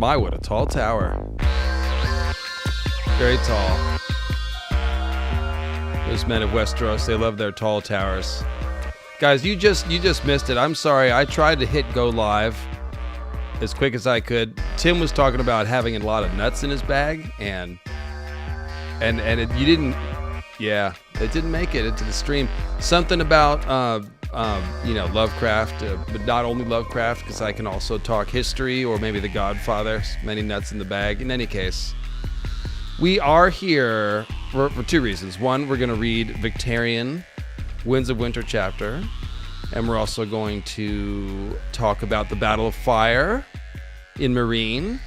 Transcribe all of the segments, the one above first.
My, what a tall tower. Very tall. Those men of Westeros, they love their tall towers. Guys, you just missed it. I'm sorry. I tried to hit go live as quick as I could. Tim was talking about having a lot of nuts in his bag, and you didn't. Yeah, it didn't make it into the stream. Something about Lovecraft, but not only Lovecraft, because I can also talk history or maybe The Godfather. Many nuts in the bag. In any case, we are here for two reasons. One, we're going to read Victarion Winds of Winter chapter, and we're also going to talk about the Battle of Fire in Meereen,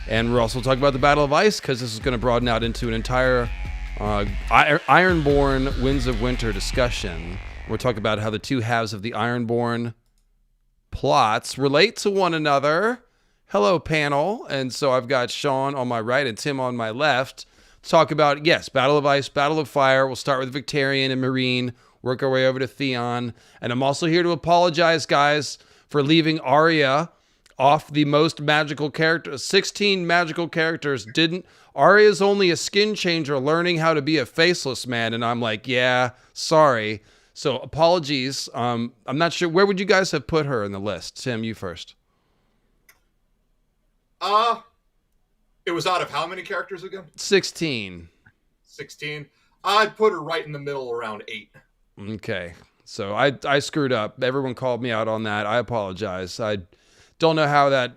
and we're also talking about the Battle of Ice, because this is going to broaden out into an entire Ironborn Winds of Winter discussion. We're talking about how the two halves of the Ironborn plots relate to one another. Hello, panel. And so I've got Sean on my right and Tim on my left to talk about, yes, Battle of Ice, Battle of Fire. We'll start with Victarion and Meereen, work our way over to Theon. And I'm also here to apologize, guys, for leaving Arya off the most magical character. 16 magical characters didn't. Arya's only a skin changer learning how to be a faceless man. And I'm like, yeah, sorry. So apologies. I'm not sure. Where would you guys have put her in the list? Tim, you first. It was out of how many characters again? 16. 16. I'd put her right in the middle, around 8. Okay. So I screwed up. Everyone called me out on that. I apologize. I don't know how that...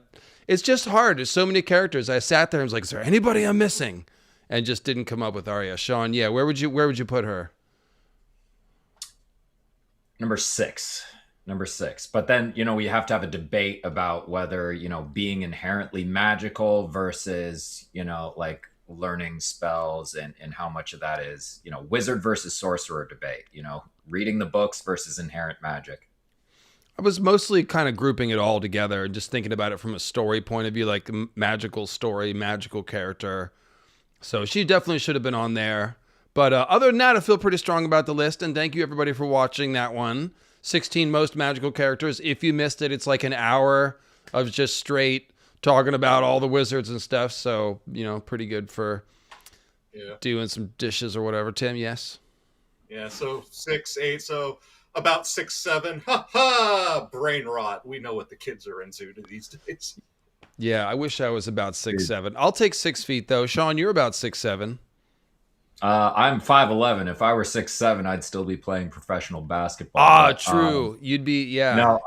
It's just hard. There's so many characters. I sat there and was like, is there anybody I'm missing? And just didn't come up with Arya. Sean, yeah, where would you put her? Number six. But then, we have to have a debate about whether, being inherently magical versus, like learning spells and how much of that is, wizard versus sorcerer debate, reading the books versus inherent magic. I was mostly kind of grouping it all together and just thinking about it from a story point of view, like magical story, magical character. So she definitely should have been on there. But other than that, I feel pretty strong about the list. And thank you, everybody, for watching that one. 16 most magical characters. If you missed it, it's like an hour of just straight talking about all the wizards and stuff. So, pretty good for doing some dishes or whatever. Tim, yes? Yeah, so 6, 8, so about 6, 7. Ha ha! Brain rot. We know what the kids are into these days. Yeah, I wish I was about 6, 7. I'll take 6 feet, though. Sean, you're about 6, 7. I'm 5'11". If I were 6'7", I'd still be playing professional basketball. True. You'd be, yeah. No,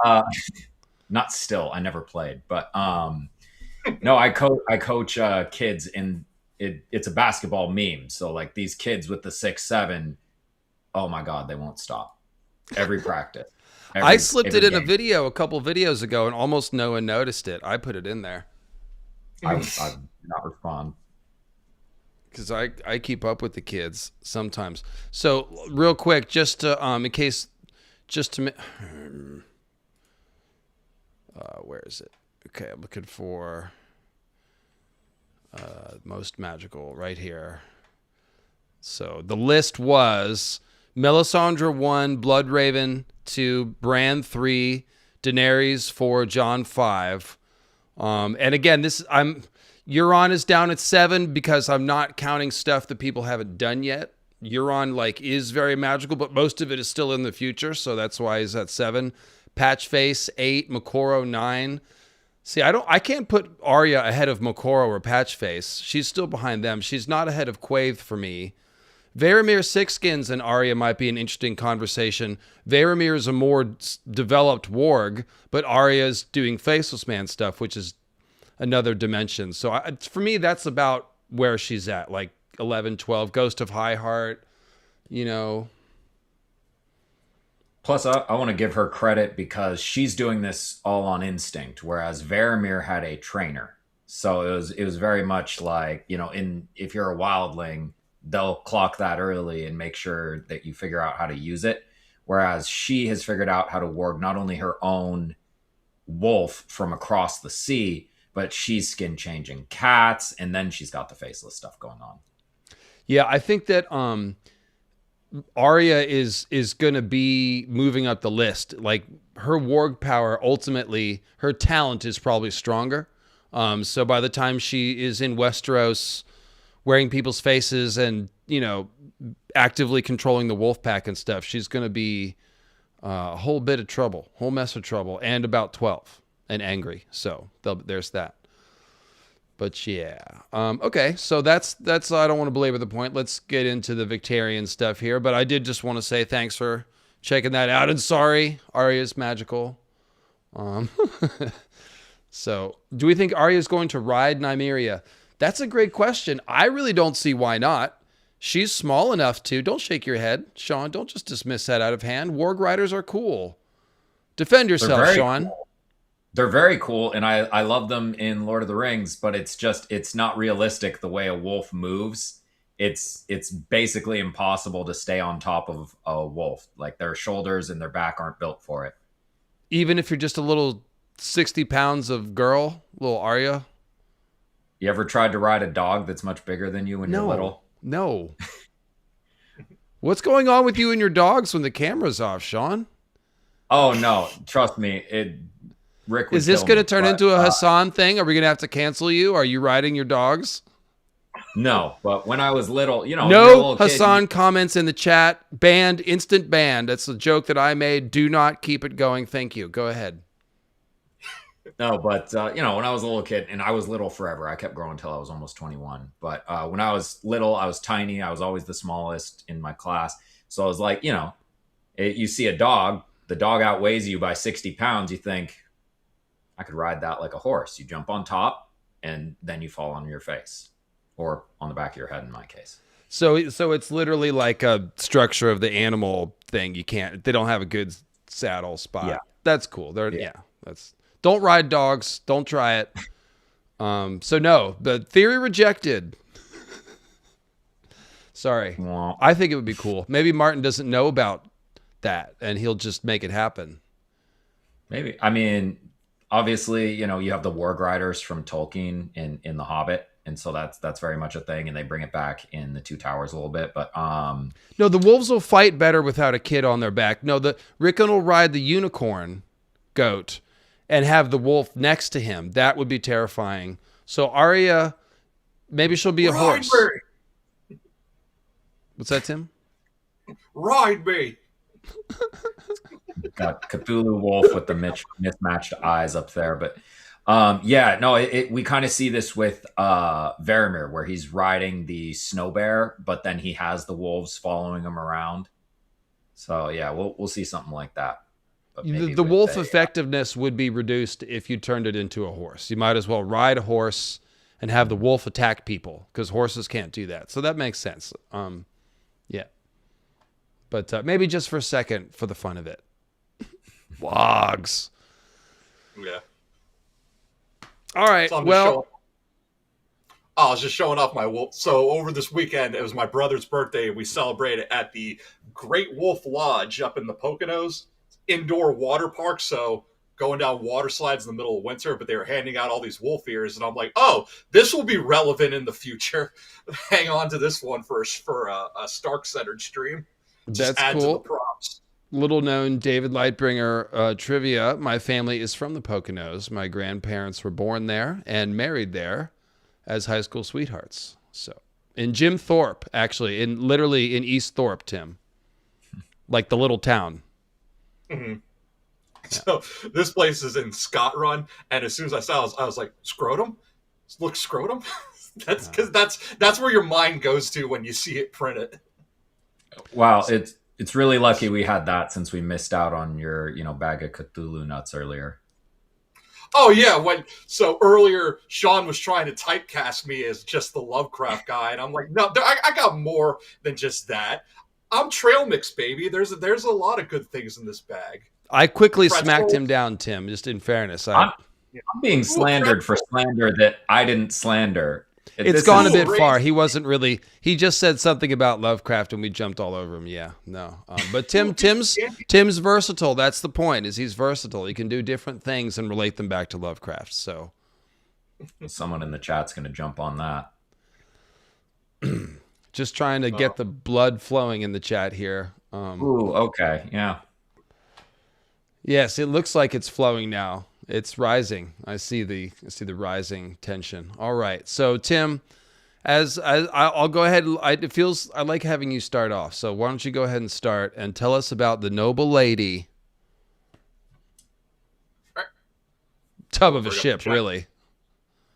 not still. I never played, but no, I coach kids, and it's a basketball meme. So like these kids with the 6'7", oh my god, they won't stop. Every practice. I slipped it in a video a couple videos ago, and almost no one noticed it. I put it in there. I did not respond. Because I keep up with the kids sometimes. So real quick, just to where is it? Okay, I'm looking for most magical right here. So the list was Melisandre 1, Bloodraven 2, Bran 3, Daenerys 4, Jon 5. And again, Euron is down at 7 because I'm not counting stuff that people haven't done yet. Euron is very magical, but most of it is still in the future, so that's why he's at 7. Patchface 8, Mokoro 9. See, I can't put Arya ahead of Mokoro or Patchface. She's still behind them. She's not ahead of Quaithe for me. Varamir Sixskins and Arya might be an interesting conversation. Varamir is a more developed warg, but Arya's doing Faceless Man stuff, which is another dimension. So for me, that's about where she's at, like 11, 12. Ghost of High Heart, Plus, I want to give her credit because she's doing this all on instinct, whereas Varamir had a trainer. So it was very much like, if you're a wildling, they'll clock that early and make sure that you figure out how to use it. Whereas she has figured out how to warg not only her own wolf from across the sea, but she's skin changing cats, and then she's got the faceless stuff going on. Yeah, I think that Arya is going to be moving up the list. Like her warg power, ultimately, her talent is probably stronger. So by the time she is in Westeros wearing people's faces and, actively controlling the wolf pack and stuff, she's going to be a whole bit of trouble, whole mess of trouble, and about 12 and angry. So there's that. But yeah. Okay, so that's I don't want to belabor the point. Let's get into the Victarion stuff here. But I did just want to say thanks for checking that out. And sorry, Arya's magical. So do we think Arya's going to ride Nymeria? That's a great question. I really don't see why not. She's small enough to. Don't shake your head, Sean. Don't just dismiss that out of hand. Warg riders are cool. Defend yourself, Sean. Cool. They're very cool, and I love them in Lord of the Rings, but it's not realistic the way a wolf moves. It's basically impossible to stay on top of a wolf. Like, their shoulders and their back aren't built for it. Even if you're just a little 60 pounds of girl, little Arya? You ever tried to ride a dog that's much bigger than you when you're little? No. What's going on with you and your dogs when the camera's off, Sean? Oh, no. Trust me. Rick is this going to turn into a Hassan thing? Are we going to have to cancel you? Are you riding your dogs? No, but when I was little, no Hassan comments in the chat. Banned, instant banned. That's a joke that I made. Do not keep it going. Thank you. Go ahead. No, but, when I was a little kid, and I was little forever, I kept growing until I was almost 21. But when I was little, I was tiny. I was always the smallest in my class. So I was like, you see a dog, the dog outweighs you by 60 pounds. You think, I could ride that like a horse. You jump on top, and then you fall on your face. Or on the back of your head, in my case. So it's literally like a structure of the animal thing. They don't have a good saddle spot. Yeah. That's cool. Don't ride dogs. Don't try it. So no, the theory rejected. Sorry. Well, I think it would be cool. Maybe Martin doesn't know about that and he'll just make it happen. Maybe. I mean, obviously, you have the warg riders from Tolkien in The Hobbit. And so that's very much a thing. And they bring it back in the Two Towers a little bit. But no, the wolves will fight better without a kid on their back. No, Rickon will ride the unicorn goat and have the wolf next to him. That would be terrifying. So Arya, maybe she'll be a horse. Me. What's that, Tim? Ride me. Got Cthulhu wolf with the mismatched eyes up there. But we kind of see this with Varamir, where he's riding the snow bear, but then he has the wolves following him around. So yeah, we'll see something like that. The wolf effectiveness would be reduced if you turned it into a horse. You might as well ride a horse and have the wolf attack people, because horses can't do that. So that makes sense. Yeah. But maybe just for a second, for the fun of it. Wogs. Yeah. All right. So I was just showing off my wolf. So over this weekend, it was my brother's birthday. We celebrated at the Great Wolf Lodge up in the Poconos. Indoor water park, so going down water slides in the middle of winter, but they were handing out all these wolf ears, and I'm like, oh, this will be relevant in the future. Hang on to this one for a Stark-centered stream. Just That's add cool. to the props. Little known David Lightbringer trivia. My family is from the Poconos. My grandparents were born there and married there as high school sweethearts. So in Jim Thorpe, actually, literally in East Thorpe, Tim, like the little town. Mm-hmm. Yeah. So this place is in Scott Run, and as soon as I saw it, I was like, scrotum? Look, scrotum? That's because that's where your mind goes to when you see it printed. Wow, it's really lucky we had that, since we missed out on your bag of Cthulhu nuts earlier. Oh yeah, so earlier Sean was trying to typecast me as just the Lovecraft guy, and I'm like, no, I got more than just that. I'm trail mix, baby. There's a lot of good things in this bag. I quickly smacked him down, Tim, just in fairness. I'm being slandered for slander that I didn't slander. It's gone a bit far. He wasn't really. He just said something about Lovecraft, and we jumped all over him. Yeah, no. But Tim's versatile. That's the point. Is he's versatile. He can do different things and relate them back to Lovecraft. So, someone in the chat's going to jump on that. Just trying to get the blood flowing in the chat here. Ooh, okay, yeah. Yes, it looks like it's flowing now. It's rising. I see the rising tension. All right. So Tim, I'll go ahead. I like having you start off. So why don't you go ahead and start and tell us about the noble lady. Right. Tub of a ship, really.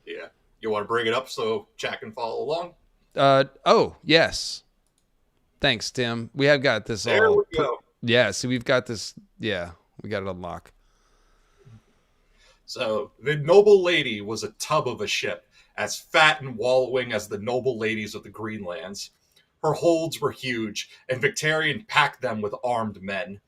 Yeah. You want to bring it up so Jack can follow along? Oh, yes. Thanks, Tim. We have got this There all. we go. Yeah, see, we've got this. Yeah, we got it unlocked. So, the noble lady was a tub of a ship, as fat and wallowing as the noble ladies of the Greenlands. Her holds were huge, and Victarion packed them with armed men.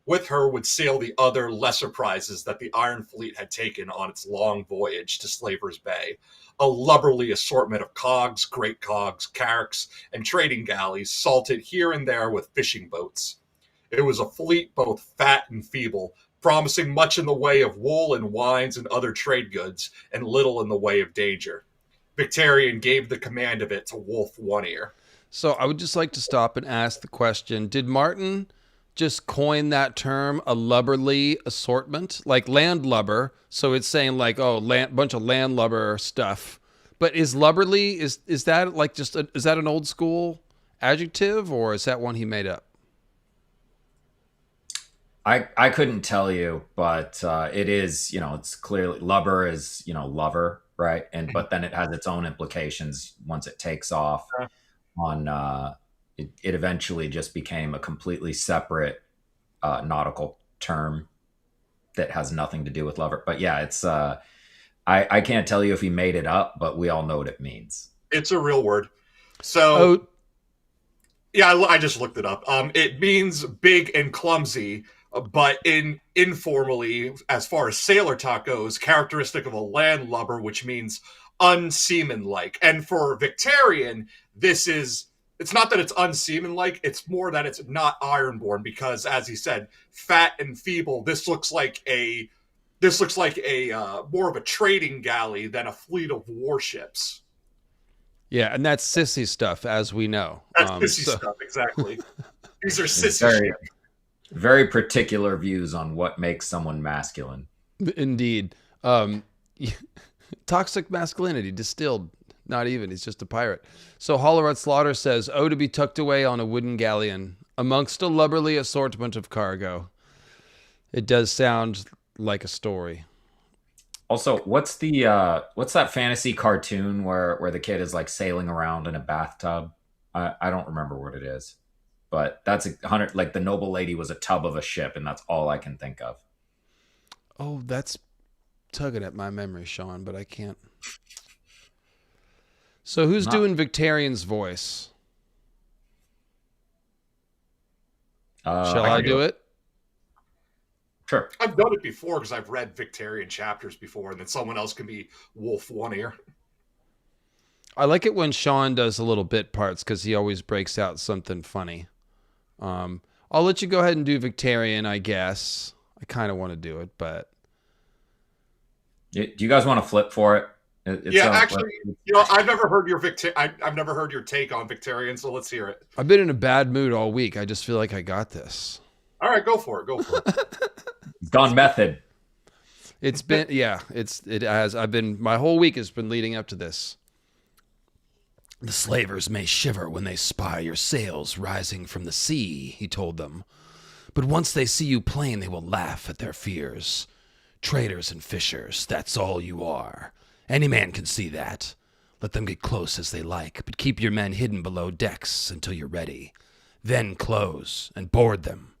With her would sail the other lesser prizes that the Iron Fleet had taken on its long voyage to Slaver's Bay. A lubberly assortment of cogs, great cogs, carracks, and trading galleys salted here and there with fishing boats. It was a fleet both fat and feeble, promising much in the way of wool and wines and other trade goods, and little in the way of danger. Victarion gave the command of it to Wolf One Ear. So I would just like to stop and ask the question: did Martin just coin that term, a lubberly assortment, like landlubber? So it's saying like, oh, bunch of landlubber stuff. But is lubberly is that like is that an old school adjective, or is that one he made up? I couldn't tell you, but it is, it's clearly lubber is, lover, right? And but then it has its own implications once it takes off on it eventually just became a completely separate nautical term that has nothing to do with lover. But yeah, it's I can't tell you if he made it up, but we all know what it means. It's a real word. So, yeah, I just looked it up. It means big and clumsy, but informally, as far as sailor talk goes, characteristic of a landlubber, which means unseamanlike. And for Victarion, it's not that it's unseamanlike, it's more that it's not ironborn, because as he said, fat and feeble, this looks like a more of a trading galley than a fleet of warships. Yeah, and that's sissy stuff, as we know. That's sissy stuff, exactly. These are sissy ships. Very particular views on what makes someone masculine. Indeed. Toxic masculinity distilled. Not even. He's just a pirate. So Hollerot Slaughter says, "Oh, to be tucked away on a wooden galleon amongst a lubberly assortment of cargo." It does sound like a story. Also, what's that fantasy cartoon where the kid is like sailing around in a bathtub? I don't remember what it is. But that's like the noble lady was a tub of a ship, and that's all I can think of. Oh, that's tugging at my memory, Sean, but I can't. So who's doing Victarion's voice? Shall I do it? Sure. I've done it before because I've read Victarion chapters before, and then someone else can be Wolf One Ear. I like it when Sean does a little bit parts because he always breaks out something funny. I'll let you go ahead and do Victarion, I guess. I kind of want to do it, but do you guys want to flip for it? Actually, I've never heard I've never heard your take on Victarion, so let's hear it. I've been in a bad mood all week. I just feel like I got this. All right, go for it. Gone method. It's been it has. My whole week has been leading up to this. "The slavers may shiver when they spy your sails rising from the sea," he told them. "But once they see you plain, they will laugh at their fears. Traders and fishers, that's all you are. Any man can see that. Let them get close as they like, but keep your men hidden below decks until you're ready. Then close and board them.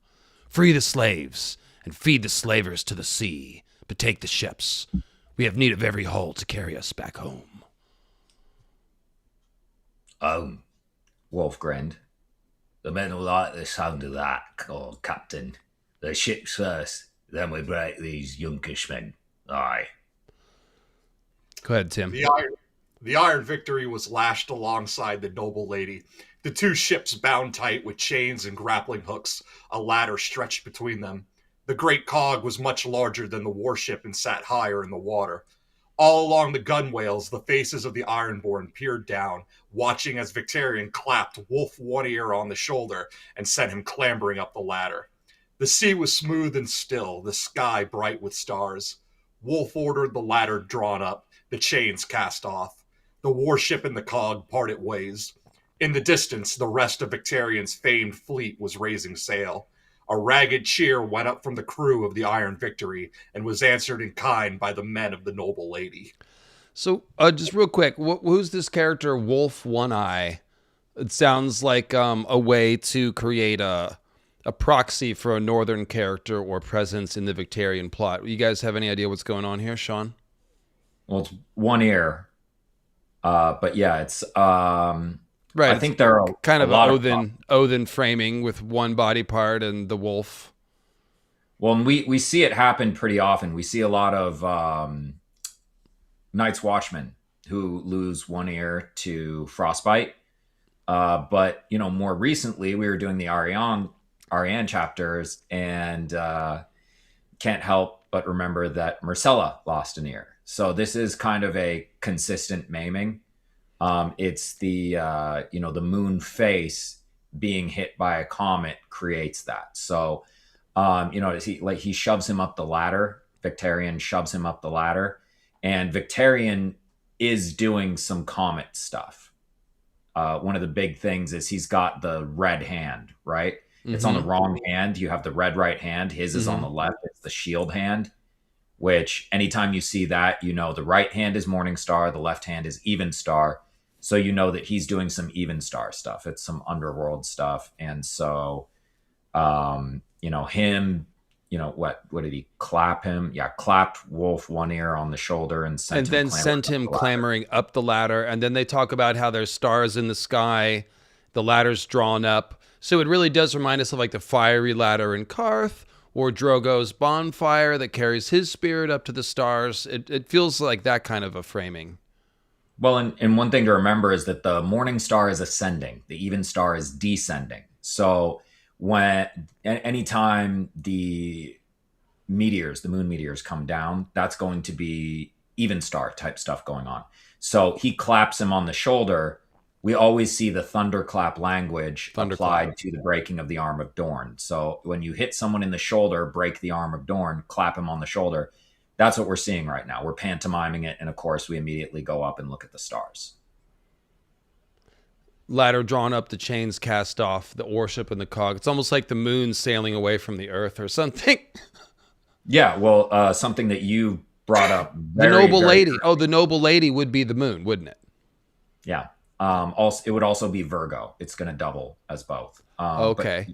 Free the slaves and feed the slavers to the sea, but take the ships. We have need of every hull to carry us back home." Wolf grinned. "The men will like the sound of that, Captain. The ships first, then we break these Yunkish men. Aye." Go ahead, Tim. The Iron Victory was lashed alongside the noble lady. The two ships bound tight with chains and grappling hooks, a ladder stretched between them. The great cog was much larger than the warship and sat higher in the water. All along the gunwales, the faces of the Ironborn peered down, watching as Victarion clapped Wolf One Ear on the shoulder and sent him clambering up the ladder. The sea was smooth and still, the sky bright with stars. Wolf ordered the ladder drawn up, the chains cast off. The warship and the cog parted ways. In the distance, the rest of Victarion's famed fleet was raising sail. A ragged cheer went up from the crew of the Iron Victory and was answered in kind by the men of the noble lady. So, just real quick, who's this character, Wolf One Eye? It sounds like a way to create a proxy for a northern character or presence in the Victarion plot. You guys have any idea what's going on here, Sean? Well, it's one ear. But yeah, it's right. I think there are kind of a Odin framing with one body part and the wolf. Well, and we see it happen pretty often. We see a lot of Night's Watchmen who lose one ear to frostbite. But more recently we were doing the Ariane chapters, and can't help but remember that Marcella lost an ear. So this is kind of a consistent maiming. It's the the moon face being hit by a comet creates that. So he shoves him up the ladder. Victarion shoves him up the ladder, and Victarion is doing some comet stuff. One of the big things is he's got the red hand, right? Mm-hmm. It's on the wrong hand. You have the red right hand. His is on the left. It's the shield hand, which anytime you see that, the right hand is Morningstar, the left hand is Evenstar. So you know that he's doing some Evenstar stuff. It's some underworld stuff. And so, him, what did he clap him? Yeah, clapped Wolf one ear on the shoulder and sent him clamoring up the ladder. And then they talk about how there's stars in the sky, the ladder's drawn up. So it really does remind us of like the fiery ladder in Karth, or Drogo's bonfire that carries his spirit up to the stars. It feels like that kind of a framing. Well, and one thing to remember is that the morning star is ascending, the even star is descending. So anytime the moon meteors come down, that's going to be even star type stuff going on. So he claps him on the shoulder. We always see the thunderclap language applied to the breaking of the arm of Dorn. So when you hit someone in the shoulder, break the arm of Dorn, clap him on the shoulder. That's what we're seeing right now. We're pantomiming it. And of course, we immediately go up and look at the stars. Ladder drawn up, the chains cast off, the warship and the cog. It's almost like the moon sailing away from the earth or something. Yeah, well, something that you brought up. The noble lady. Oh, the noble lady would be the moon, wouldn't it? Yeah. Also, it would also be Virgo. It's going to double as both. Okay.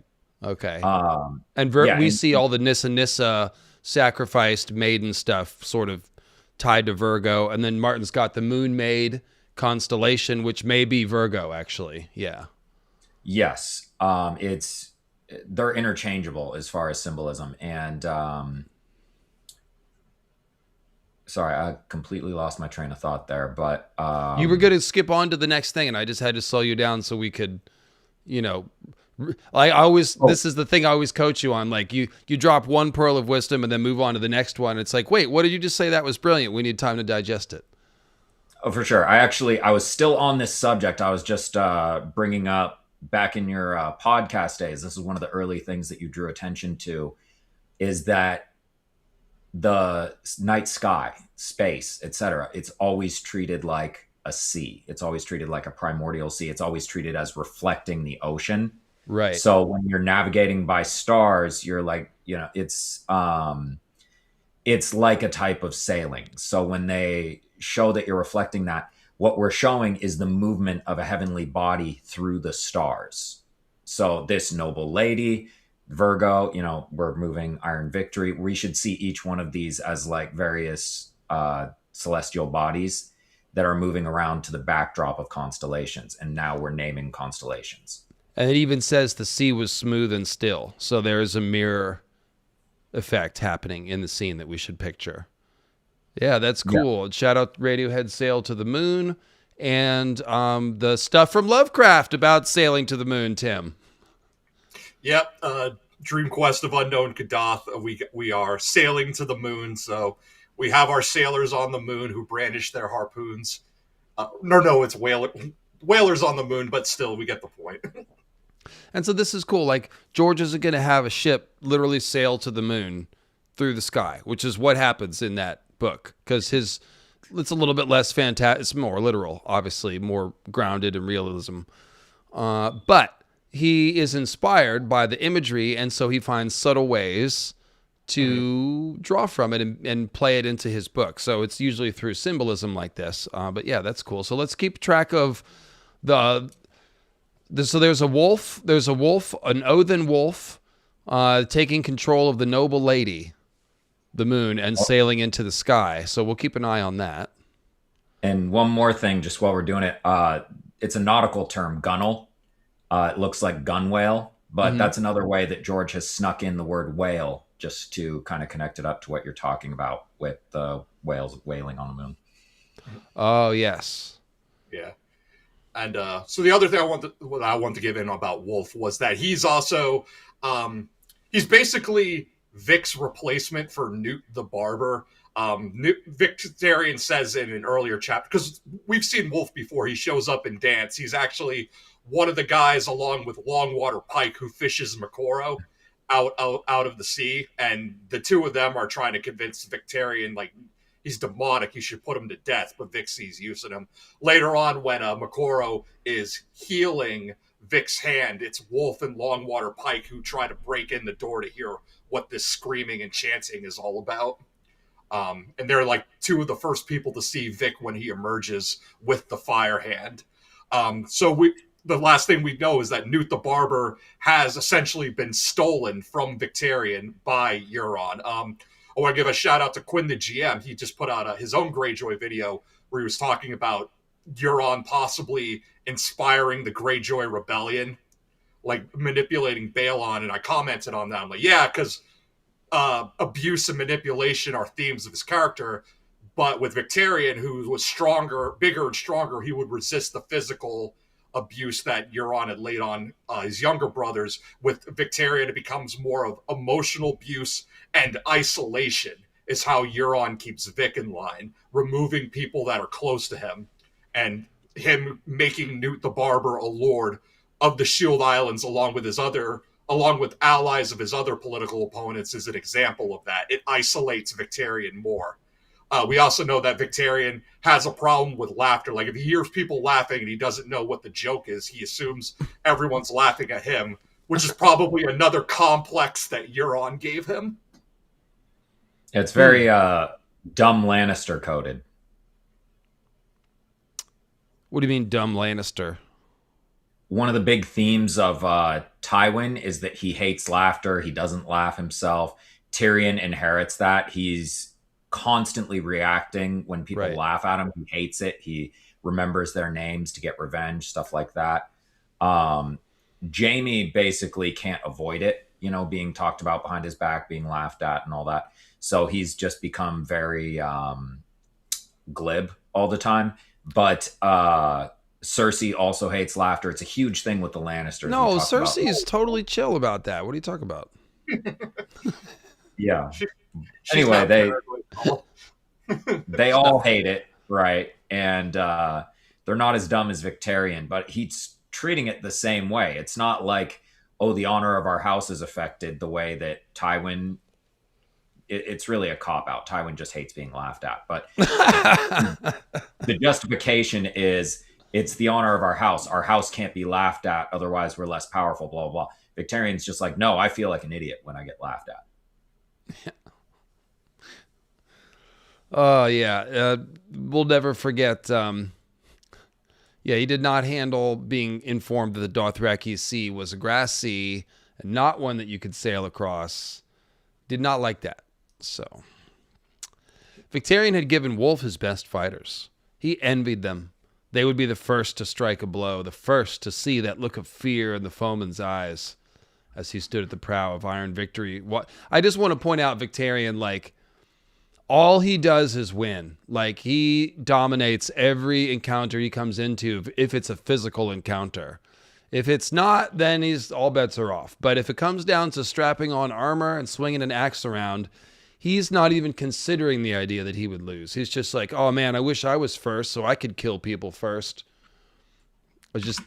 We see all the Nissa sacrificed maiden stuff sort of tied to Virgo, and then Martin's got the moon maid constellation, which may be Virgo actually. Yeah. Yes. They're interchangeable as far as symbolism, and sorry, I completely lost my train of thought there, but you were going to skip on to the next thing, and I just had to slow you down so we could, this is the thing I always coach you on. Like you drop one pearl of wisdom and then move on to the next one. It's like, wait, what did you just say? That was brilliant. We need time to digest it. Oh, for sure. I was still on this subject. I was just bringing up back in your podcast days. This is one of the early things that you drew attention to, is that the night sky, space, etc. It's always treated like a sea. It's always treated like a primordial sea. It's always treated as reflecting the ocean. Right. So when you're navigating by stars, you're like, it's like a type of sailing. So when they show that you're reflecting that, what we're showing is the movement of a heavenly body through the stars. So this noble lady, Virgo, we're moving Iron Victory. We should see each one of these as like various celestial bodies that are moving around to the backdrop of constellations. And now we're naming constellations. And it even says the sea was smooth and still. So there is a mirror effect happening in the scene that we should picture. Yeah, that's cool. Yeah. Shout out Radiohead Sail to the Moon, and the stuff from Lovecraft about sailing to the moon, Tim. Yep, Dream Quest of Unknown Kadath. We are sailing to the moon, so we have our sailors on the moon who brandish their harpoons. No, it's whalers on the moon, but still, we get the point. And so this is cool. Like, George isn't going to have a ship literally sail to the moon through the sky, which is what happens in that book, because it's a little bit less fantastic. It's more literal, obviously, more grounded in realism. But he is inspired by the imagery, and so he finds subtle ways to draw from it and play it into his book. So it's usually through symbolism like this. But yeah, that's cool. So let's keep track of so there's a wolf, an Othen wolf, taking control of the noble lady, the moon, and sailing into the sky. So we'll keep an eye on that. And one more thing, just while we're doing it, it's a nautical term, gunnel. It looks like gun whale, but that's another way that George has snuck in the word whale, just to kind of connect it up to what you're talking about with the whales whaling on the moon. Oh, yes. Yeah. And so the other thing I want to give in about Wolf was that he's also he's basically Vic's replacement for Newt the Barber. Victarion says in an earlier chapter, because we've seen Wolf before, he shows up in Dance. He's actually one of the guys, along with Longwater Pike, who fishes Makoro out of the sea, and the two of them are trying to convince Victarion, like, he's demonic, you should put him to death, but Vic sees use in him. Later on, when Makoro is healing Vic's hand, it's Wolf and Longwater Pike who try to break in the door to hear what this screaming and chanting is all about. And they're like two of the first people to see Vic when he emerges with the fire hand. The last thing we know is that Newt the Barber has essentially been stolen from Victarion by Euron. I want to give a shout out to Quinn, the GM. He just put out his own Greyjoy video where he was talking about Euron possibly inspiring the Greyjoy rebellion, like manipulating Balon. And I commented on that. I'm like, yeah, because abuse and manipulation are themes of his character. But with Victarion, who was bigger and stronger, he would resist the physical abuse that Euron had laid on his younger brothers. With Victarion, it becomes more of emotional abuse and isolation is how Euron keeps Vic in line, removing people that are close to him, and him making Newt the Barber a lord of the Shield Islands, along with allies of his other political opponents, is an example of that. It isolates Victarion more. We also know that Victarion has a problem with laughter. Like, if he hears people laughing and he doesn't know what the joke is, he assumes everyone's laughing at him, which is probably another complex that Euron gave him. It's very dumb Lannister coded. What do you mean, dumb Lannister? One of the big themes of Tywin is that he hates laughter. He doesn't laugh himself. Tyrion inherits that. He's constantly reacting when people laugh at him. He hates it. He remembers their names to get revenge, stuff like that. Jaime basically can't avoid it, being talked about behind his back, being laughed at and all that. So he's just become very glib all the time. But Cersei also hates laughter. It's a huge thing with the Lannisters. No, Cersei is totally chill about that. What are you talking about? Yeah. Anyway, they all hate it, right? And they're not as dumb as Victarion, but he's treating it the same way. It's not like, oh, the honor of our house is affected the way that Tywin. It's really a cop-out. Tywin just hates being laughed at. But the justification is, it's the honor of our house. Our house can't be laughed at, otherwise we're less powerful, blah, blah, blah. Victarion's just like, no, I feel like an idiot when I get laughed at. Oh, yeah. We'll never forget. He did not handle being informed that the Dothraki Sea was a grass sea and not one that you could sail across. Did not like that. So, Victarion had given Wolf his best fighters. He envied them. They would be the first to strike a blow, the first to see that look of fear in the foeman's eyes as he stood at the prow of Iron Victory. I just want to point out Victarion, like, all he does is win. Like, he dominates every encounter he comes into, if it's a physical encounter. If it's not, then all bets are off. But if it comes down to strapping on armor and swinging an axe around, he's not even considering the idea that he would lose. He's just like, oh man, I wish I was first so I could kill people first.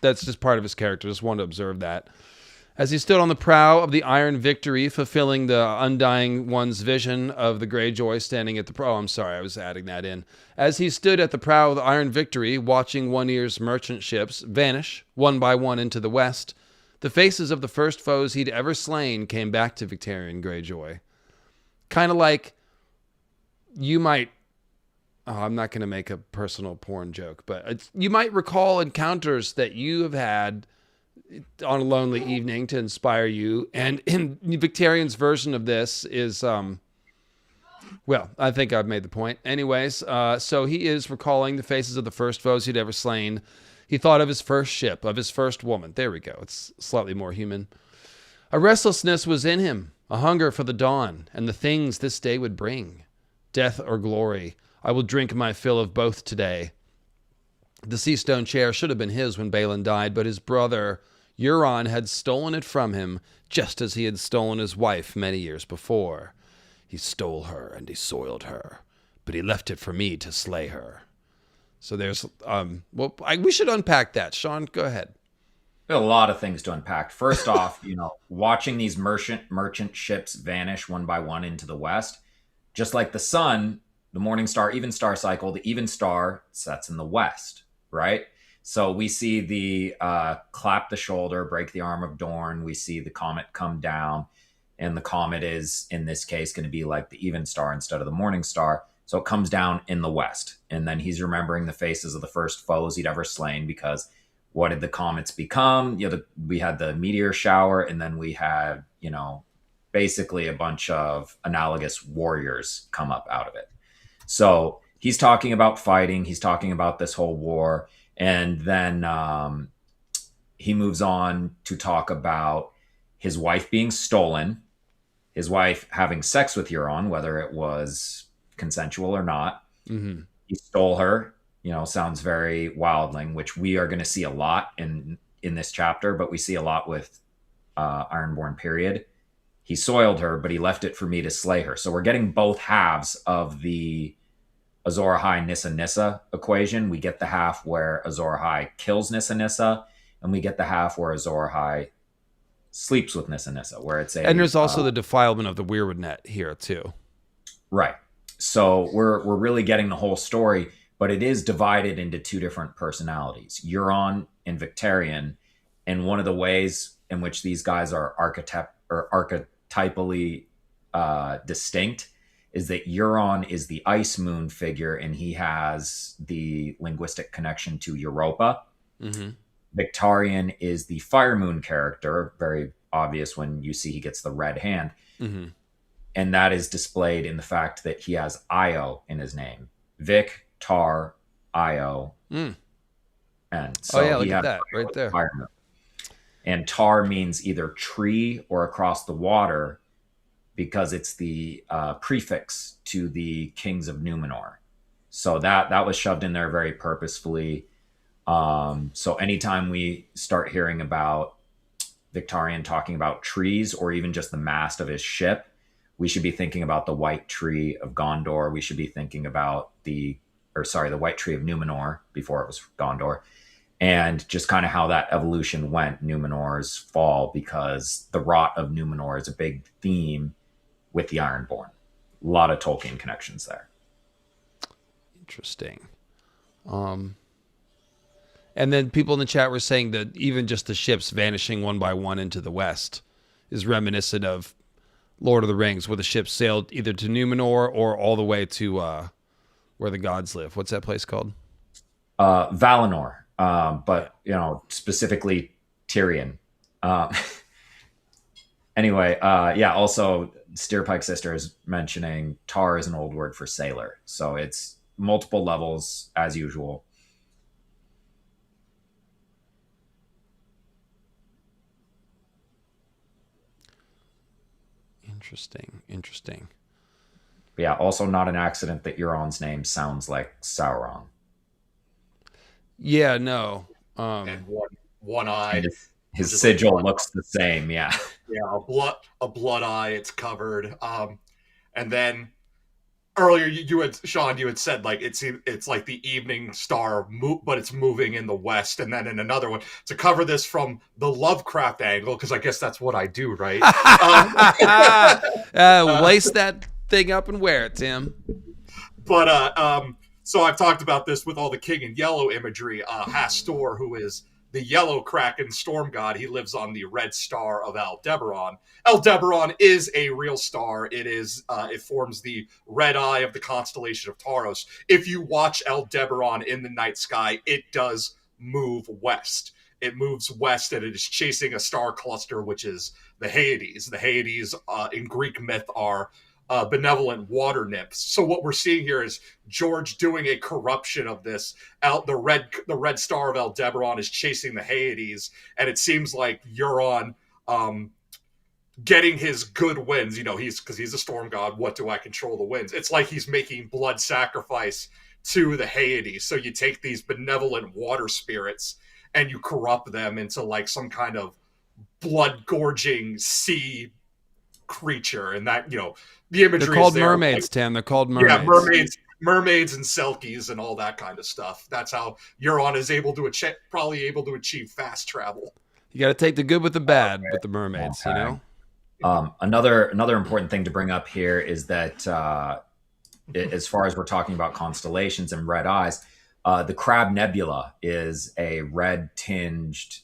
That's just part of his character. Just wanted to observe that. As he stood on the prow of the Iron Victory, fulfilling the Undying One's vision of the Greyjoy standing at the prow. Oh, I'm sorry, I was adding that in. As he stood at the prow of the Iron Victory, watching One Ear's merchant ships vanish one by one into the west, the faces of the first foes he'd ever slain came back to Victarion Greyjoy. Kind of like you might... Oh, I'm not going to make a personal porn joke, but you might recall encounters that you have had on a lonely evening to inspire you. And in Victarion's version of this is, well, I think I've made the point. Anyways, so he is recalling the faces of the first foes he'd ever slain. He thought of his first ship, of his first woman. There we go. It's slightly more human. A restlessness was in him, a hunger for the dawn and the things this day would bring. Death or glory. I will drink my fill of both today. The sea stone chair should have been his when Balin died, but his brother Euron had stolen it from him, just as he had stolen his wife many years before. He stole her and he soiled her, but he left it for me to slay her. So there's, we should unpack that. Sean, go ahead. A lot of things to unpack. First off, watching these merchant ships vanish one by one into the west, just like the sun, the morning star, even star cycle, the even star sets in the west, right? So we see the clap the shoulder, break the arm of Dorne. We see the comet come down, and the comet is, in this case, going to be like the even star instead of the morning star. So it comes down in the west. And then he's remembering the faces of the first foes he'd ever slain, because what did the comets become? We had the meteor shower, and then we had, basically a bunch of analogous warriors come up out of it. So he's talking about fighting. He's talking about this whole war. And then he moves on to talk about his wife being stolen, his wife having sex with Euron, whether it was consensual or not. Mm-hmm. He stole her, sounds very wildling, which we are going to see a lot in this chapter, but we see a lot with Ironborn period. He soiled her, but he left it for me to slay her. So we're getting both halves of the Azor Ahai Nissa Nissa equation. We get the half where Azor Ahai kills Nissa Nissa, and we get the half where Azor Ahai sleeps with Nissa Nissa, where it's and there's also the defilement of the Weirwood net here too. Right. So we're really getting the whole story, but it is divided into two different personalities, Euron and Victarion. And one of the ways in which these guys are archetypally distinct is that Euron is the ice moon figure, and he has the linguistic connection to Europa. Mm-hmm. Victarion is the fire moon character, very obvious when you see he gets the red hand. Mm-hmm. And that is displayed in the fact that he has Io in his name. Vic, Tar, Io. Mm. And so look at that right there. Fire moon. And Tar means either tree or across the water, because it's the prefix to the kings of Numenor. So that was shoved in there very purposefully. So anytime we start hearing about Victarion talking about trees, or even just the mast of his ship, we should be thinking about the white tree of Gondor. We should be thinking about the white tree of Numenor before it was Gondor. And just kind of how that evolution went, Numenor's fall, because the rot of Numenor is a big theme with the Ironborn. A lot of Tolkien connections there. Interesting. And then people in the chat were saying that even just the ships vanishing one by one into the west is reminiscent of Lord of the Rings, where the ships sailed either to Numenor or all the way to where the gods live. What's that place called? Valinor. But specifically Tyrion. Anyway, also Steerpike Sister is mentioning tar is an old word for sailor. So it's multiple levels as usual. Interesting. But yeah, also not an accident that Euron's name sounds like Sauron. Yeah, no. And one-eyed. His sigil looks the same, yeah. Yeah, a blood eye, it's covered. And then earlier you had Sean, you had said like it's like the evening star, but it's moving in the west, and then in another one to cover this from the Lovecraft angle, because I guess that's what I do, right? Lace that thing up and wear it, Tim. But so I've talked about this with all the King in Yellow imagery. Hastur, who is the Yellow Kraken storm god, he lives on the red star of Aldebaran. Aldebaran is a real star. It forms the red eye of the constellation of Taurus. If you watch Aldebaran in the night sky, it does move west. It moves west, and it is chasing a star cluster, which is the Hyades. The Hyades in Greek myth are benevolent water nymphs. So what we're seeing here is George doing a corruption of this. The red star of Aldebaran is chasing the Hyades, and it seems like Euron getting his good winds. Because he's a storm god. What do I control the winds? It's like he's making blood sacrifice to the Hyades. So you take these benevolent water spirits and you corrupt them into like some kind of blood gorging sea creature, and that the imagery. They're called is there, mermaids, like, Tim. They're called mermaids. Yeah, mermaids and selkies and all that kind of stuff. That's how Euron is probably able to achieve fast travel. You got to take the good with the bad with the mermaids, Okay. Another important thing to bring up here is that as far as we're talking about constellations and red eyes, the Crab Nebula is a red tinged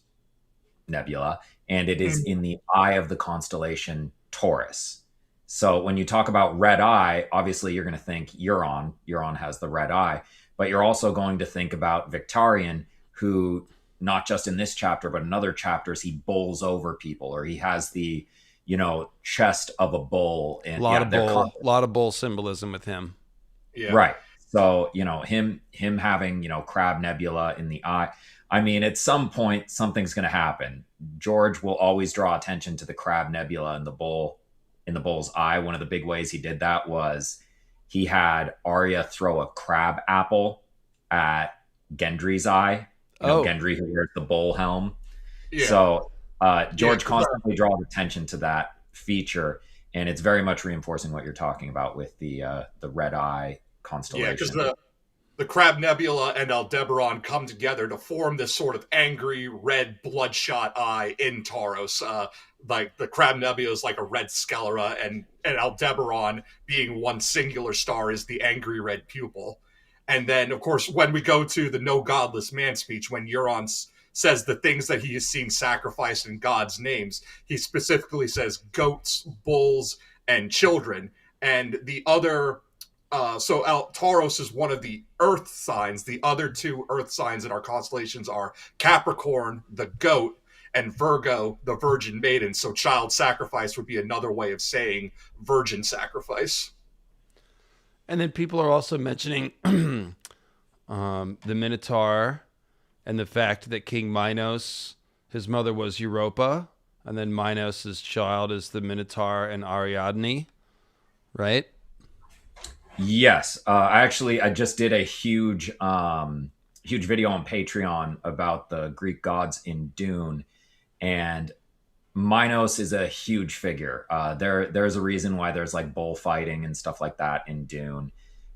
nebula, and it is in the eye of the constellation Taurus. So when you talk about red eye, obviously you're going to think Euron. Euron has the red eye, but you're also going to think about Victarion, who not just in this chapter, but in other chapters, he bowls over people, or he has the, chest of a bull. And a lot of bull symbolism with him. Yeah. Right. So, him having, Crab Nebula in the eye. I mean, at some point, something's going to happen. George will always draw attention to the Crab Nebula in the bull's eye. One of the big ways he did that was he had Arya throw a crab apple at Gendry's eye. Gendry, who wears the bull helm. Yeah. So George constantly draws attention to that feature, and it's very much reinforcing what you're talking about with the red eye constellation. Yeah, because the Crab Nebula and Aldebaran come together to form this sort of angry red bloodshot eye in Taurus. Like the Crab Nebula is like a red sclera, and Aldebaran, being one singular star, is the angry red pupil. And then, of course, when we go to the No Godless Man speech, when Euron says the things that he has seen sacrificed in God's names, he specifically says goats, bulls, and children. And the other... Taurus is one of the earth signs. The other two earth signs in our constellations are Capricorn, the goat, and Virgo, the virgin maiden. So child sacrifice would be another way of saying virgin sacrifice. And then people are also mentioning the Minotaur and the fact that King Minos, his mother was Europa, and then Minos' child is the Minotaur and Ariadne, right? Yes, I just did a huge video on Patreon about the Greek gods in Dune, and Minos is a huge figure. There's a reason why there's like bullfighting and stuff like that in Dune,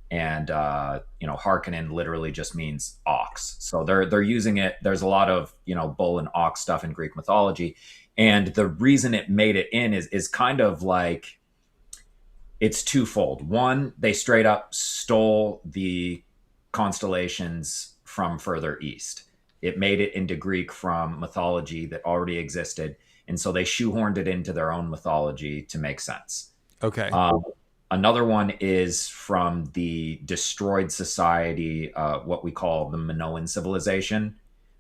and Harkonnen literally just means ox. So they're using it. There's a lot of bull and ox stuff in Greek mythology, and the reason it made it in is kind of like. It's twofold. One, they straight up stole the constellations from further east. It made it into Greek from mythology that already existed. And so they shoehorned it into their own mythology to make sense. Okay. Another one is from the destroyed society, what we call the Minoan civilization,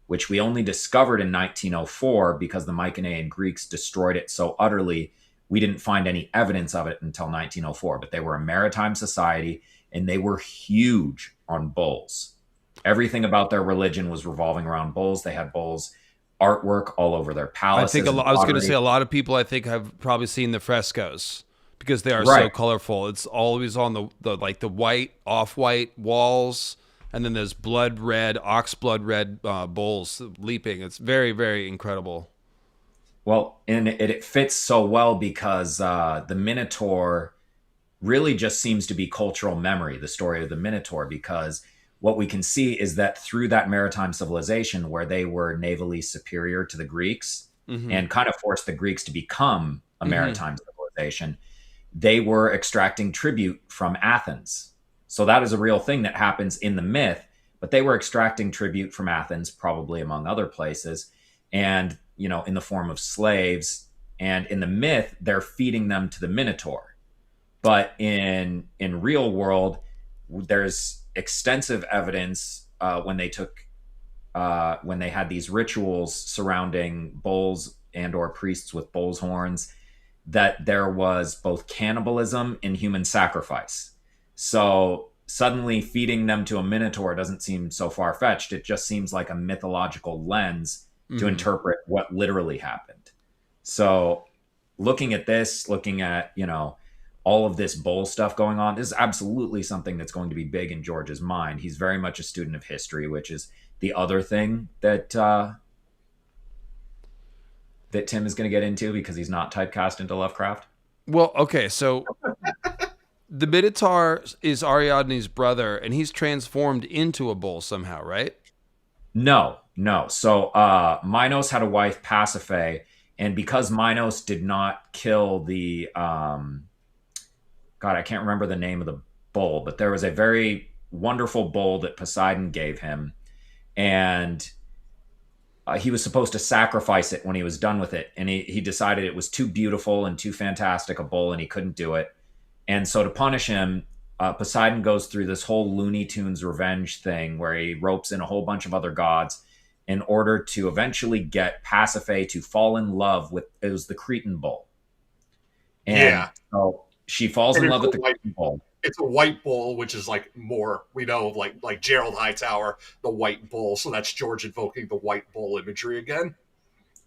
which we only discovered in 1904 because the Mycenaean Greeks destroyed it so utterly. We didn't find any evidence of it until 1904, but they were a maritime society, and they were huge on bulls. Everything about their religion was revolving around bulls. They had bulls artwork all over their palaces. I was going to say a lot of people have probably seen the frescoes because they are so colorful. It's always on the white, off-white walls, and then there's ox blood red bulls leaping. It's very, very incredible. Well, and it fits so well because the Minotaur really just seems to be cultural memory, the story of the Minotaur, because what we can see is that through that maritime civilization where they were navally superior to the Greeks and kind of forced the Greeks to become a maritime civilization, they were extracting tribute from Athens. So that is a real thing that happens in the myth, but they were extracting tribute from Athens, probably among other places, and, you know, in the form of slaves. And in the myth, they're feeding them to the Minotaur. But in real world, there's extensive evidence when they had these rituals surrounding bulls and or priests with bull's horns, that there was both cannibalism and human sacrifice. So suddenly feeding them to a Minotaur doesn't seem so far-fetched. It just seems like a mythological lens to interpret what literally happened. So looking at this, looking at, you know, all of this bull stuff going on, this is absolutely something that's going to be big in George's mind. He's very much a student of history, which is the other thing that that Tim is going to get into because he's not typecast into Lovecraft. Well, okay, so the Minotaur is Ariadne's brother, and he's transformed into a bull somehow, right? No. So Minos had a wife, Pasiphae, and because Minos did not kill the God, I can't remember the name of the bull, but there was a very wonderful bull that Poseidon gave him, and he was supposed to sacrifice it when he was done with it, and he decided it was too beautiful and too fantastic a bull, and he couldn't do it. And so to punish him, Poseidon goes through this whole Looney Tunes revenge thing where he ropes in a whole bunch of other gods in order to eventually get Pasiphae to fall in love with, it was the Cretan bull. And so she falls in love with the Cretan bull. It's a white bull, which is like more, we know, like Gerald Hightower, the white bull. So that's George invoking the white bull imagery again.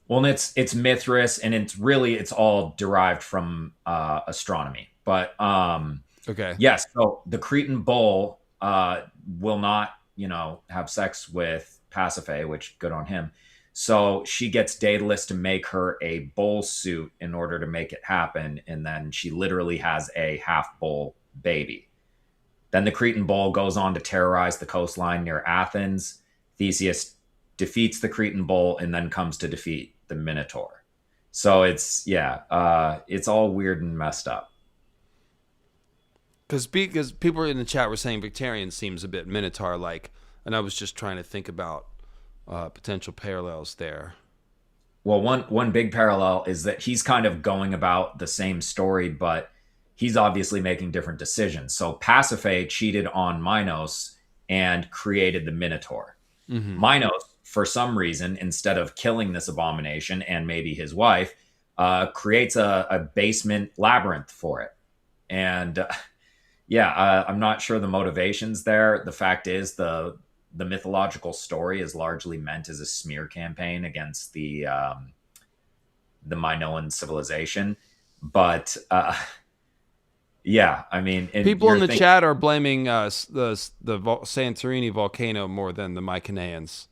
Well, and it's Mithras, and it's all derived from astronomy. But Okay. yes, so the Cretan bull will not, you know, have sex with Pasiphae, which good on him. So she gets Daedalus to make her a bull suit in order to make it happen, and then she literally has a half bull baby. Then the Cretan bull goes on to terrorize the coastline near Athens. Theseus defeats the Cretan bull and then comes to defeat the Minotaur. So it's all weird and messed up. Because people in the chat were saying Victarion seems a bit Minotaur-like, and I was just trying to think about potential parallels there. Well, one big parallel is that he's kind of going about the same story, but he's obviously making different decisions. So Pasiphae cheated on Minos and created the Minotaur. Minos, for some reason, instead of killing this abomination and maybe his wife, creates a basement labyrinth for it. And I'm not sure the motivations there. The fact is the mythological story is largely meant as a smear campaign against the Minoan civilization. But I mean, people in the chat are blaming the Santorini volcano more than the Mycenaeans.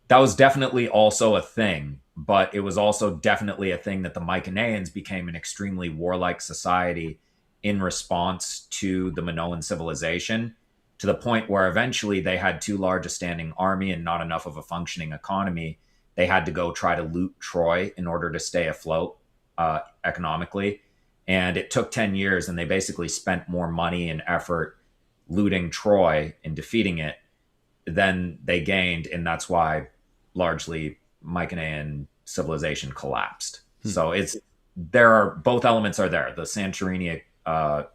That was definitely also a thing, but it was also definitely a thing that the Mycenaeans became an extremely warlike society in response to the Minoan civilization, to the point where eventually they had too large a standing army and not enough of a functioning economy. They had to go try to loot Troy in order to stay afloat economically. And it took 10 years, and they basically spent more money and effort looting Troy and defeating it than they gained. And that's why largely Mycenaean civilization collapsed. So both elements are there. The Santorini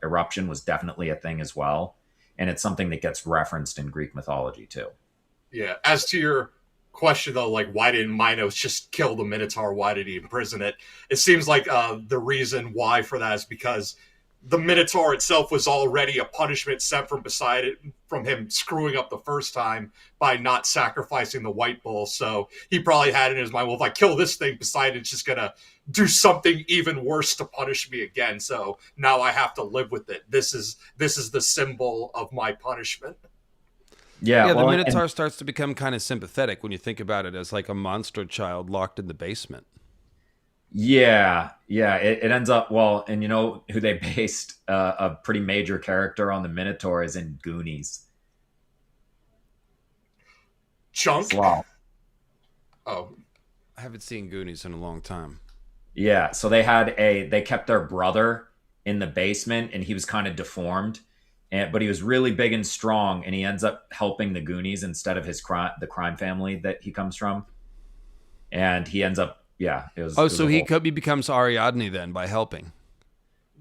eruption was definitely a thing as well. And it's something that gets referenced in Greek mythology too. Yeah. As to your question though, like why didn't Minos just kill the Minotaur? Why did he imprison it? It seems like the reason why for that is because the Minotaur itself was already a punishment sent from Poseidon from him screwing up the first time by not sacrificing the white bull. So he probably had in his mind, well, if I kill this thing, Poseidon's just gonna do something even worse to punish me again. So now I have to live with it. This is the symbol of my punishment. Yeah, the Minotaur starts to become kind of sympathetic when you think about it as like a monster child locked in the basement. Yeah. It ends up well, and you know who they based a pretty major character on the Minotaur is in Goonies. Chunk. Sloth. Oh, I haven't seen Goonies in a long time. Yeah, so they kept their brother in the basement, and he was kind of deformed, but he was really big and strong, and he ends up helping the Goonies instead of the crime family that he comes from, and he ends up yeah, Oh, it was so a whole he becomes Ariadne then by helping.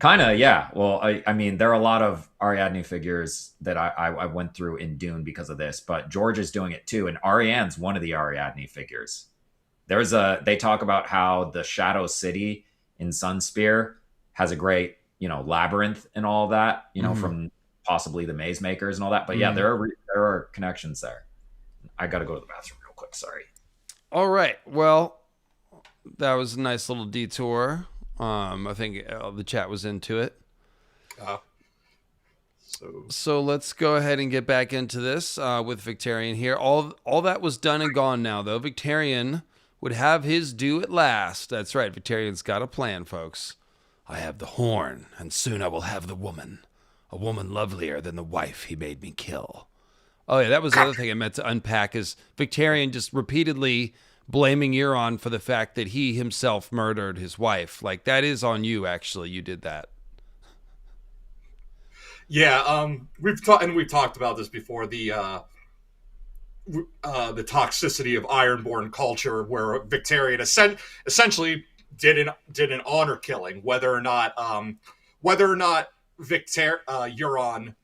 kind of yeah. Well, I mean there are a lot of Ariadne figures that I went through in Dune because of this, but George is doing it too, and Ariane's one of the Ariadne figures. They talk about how the Shadow City in Sunspear has a great labyrinth and all that from possibly the maze makers and all that. But yeah, there are connections there. I got to go to the bathroom real quick. Sorry. All right. Well, that was a nice little detour. I think the chat was into it. So let's go ahead and get back into this with Victarion here. All that was done and gone now, though. Victarion would have his due at last. That's right. Victarion's got a plan, folks. I have the horn, and soon I will have the woman. A woman lovelier than the wife he made me kill. Oh, yeah, that was the other thing I meant to unpack is Victarion just repeatedly blaming Euron for the fact that he himself murdered his wife. Like, that is on you, actually. You did that. Yeah, we've talked about this before. The toxicity of Ironborn culture, where Victarion essentially did an honor killing, whether or not Euron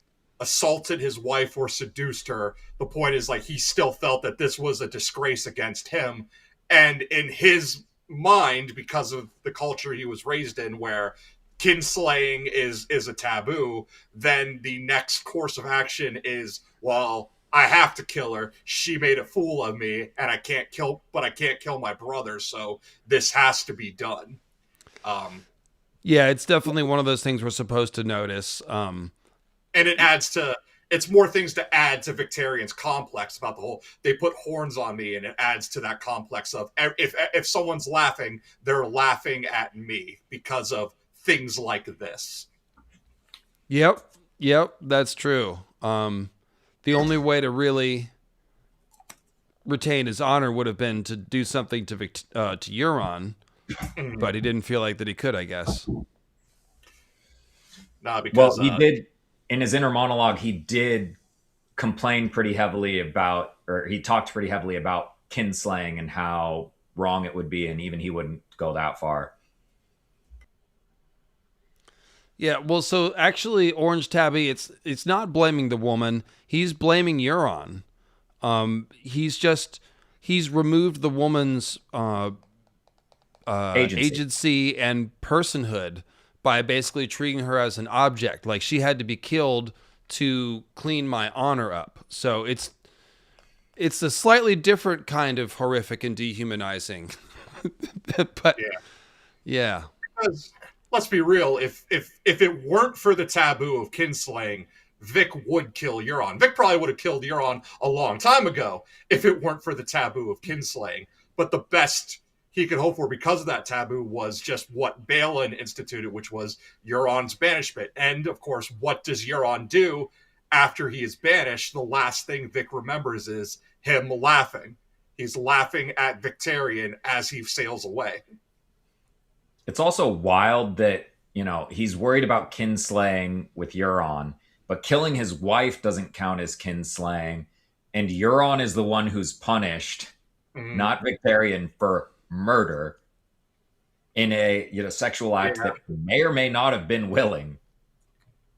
assaulted his wife or seduced her. The point is, like, he still felt that this was a disgrace against him, and in his mind, because of the culture he was raised in, where kinslaying is a taboo, then the next course of action is, well, I have to kill her. She made a fool of me, and I can't kill my brother, so this has to be done. Yeah, it's definitely one of those things we're supposed to notice. And it's more things to add to Victarion's complex about the whole, they put horns on me, and it adds to that complex of, if someone's laughing, they're laughing at me because of things like this. Yep, that's true. The only way to really retain his honor would have been to do something to Euron, but he didn't feel like that he could, I guess. Nah, because he did in his inner monologue. He did complain pretty heavily about, or he talked pretty heavily about kinslaying and how wrong it would be, and even he wouldn't go that far. Yeah, well, so actually, Orange Tabby, it's not blaming the woman. He's blaming Euron. He's removed the woman's agency and personhood by basically treating her as an object. Like, she had to be killed to clean my honor up. So it's a slightly different kind of horrific and dehumanizing. But yeah. Because, let's be real, if it weren't for the taboo of kinslaying, Vic would kill Euron. Vic probably would have killed Euron a long time ago if it weren't for the taboo of kinslaying. But the best he could hope for because of that taboo was just what Balin instituted, which was Euron's banishment. And, of course, what does Euron do after he is banished? The last thing Vic remembers is him laughing. He's laughing at Victarion as he sails away. It's also wild that, he's worried about kinslaying with Euron, but killing his wife doesn't count as kinslaying. And Euron is the one who's punished, not Victarion, for murder in a sexual act that may or may not have been willing.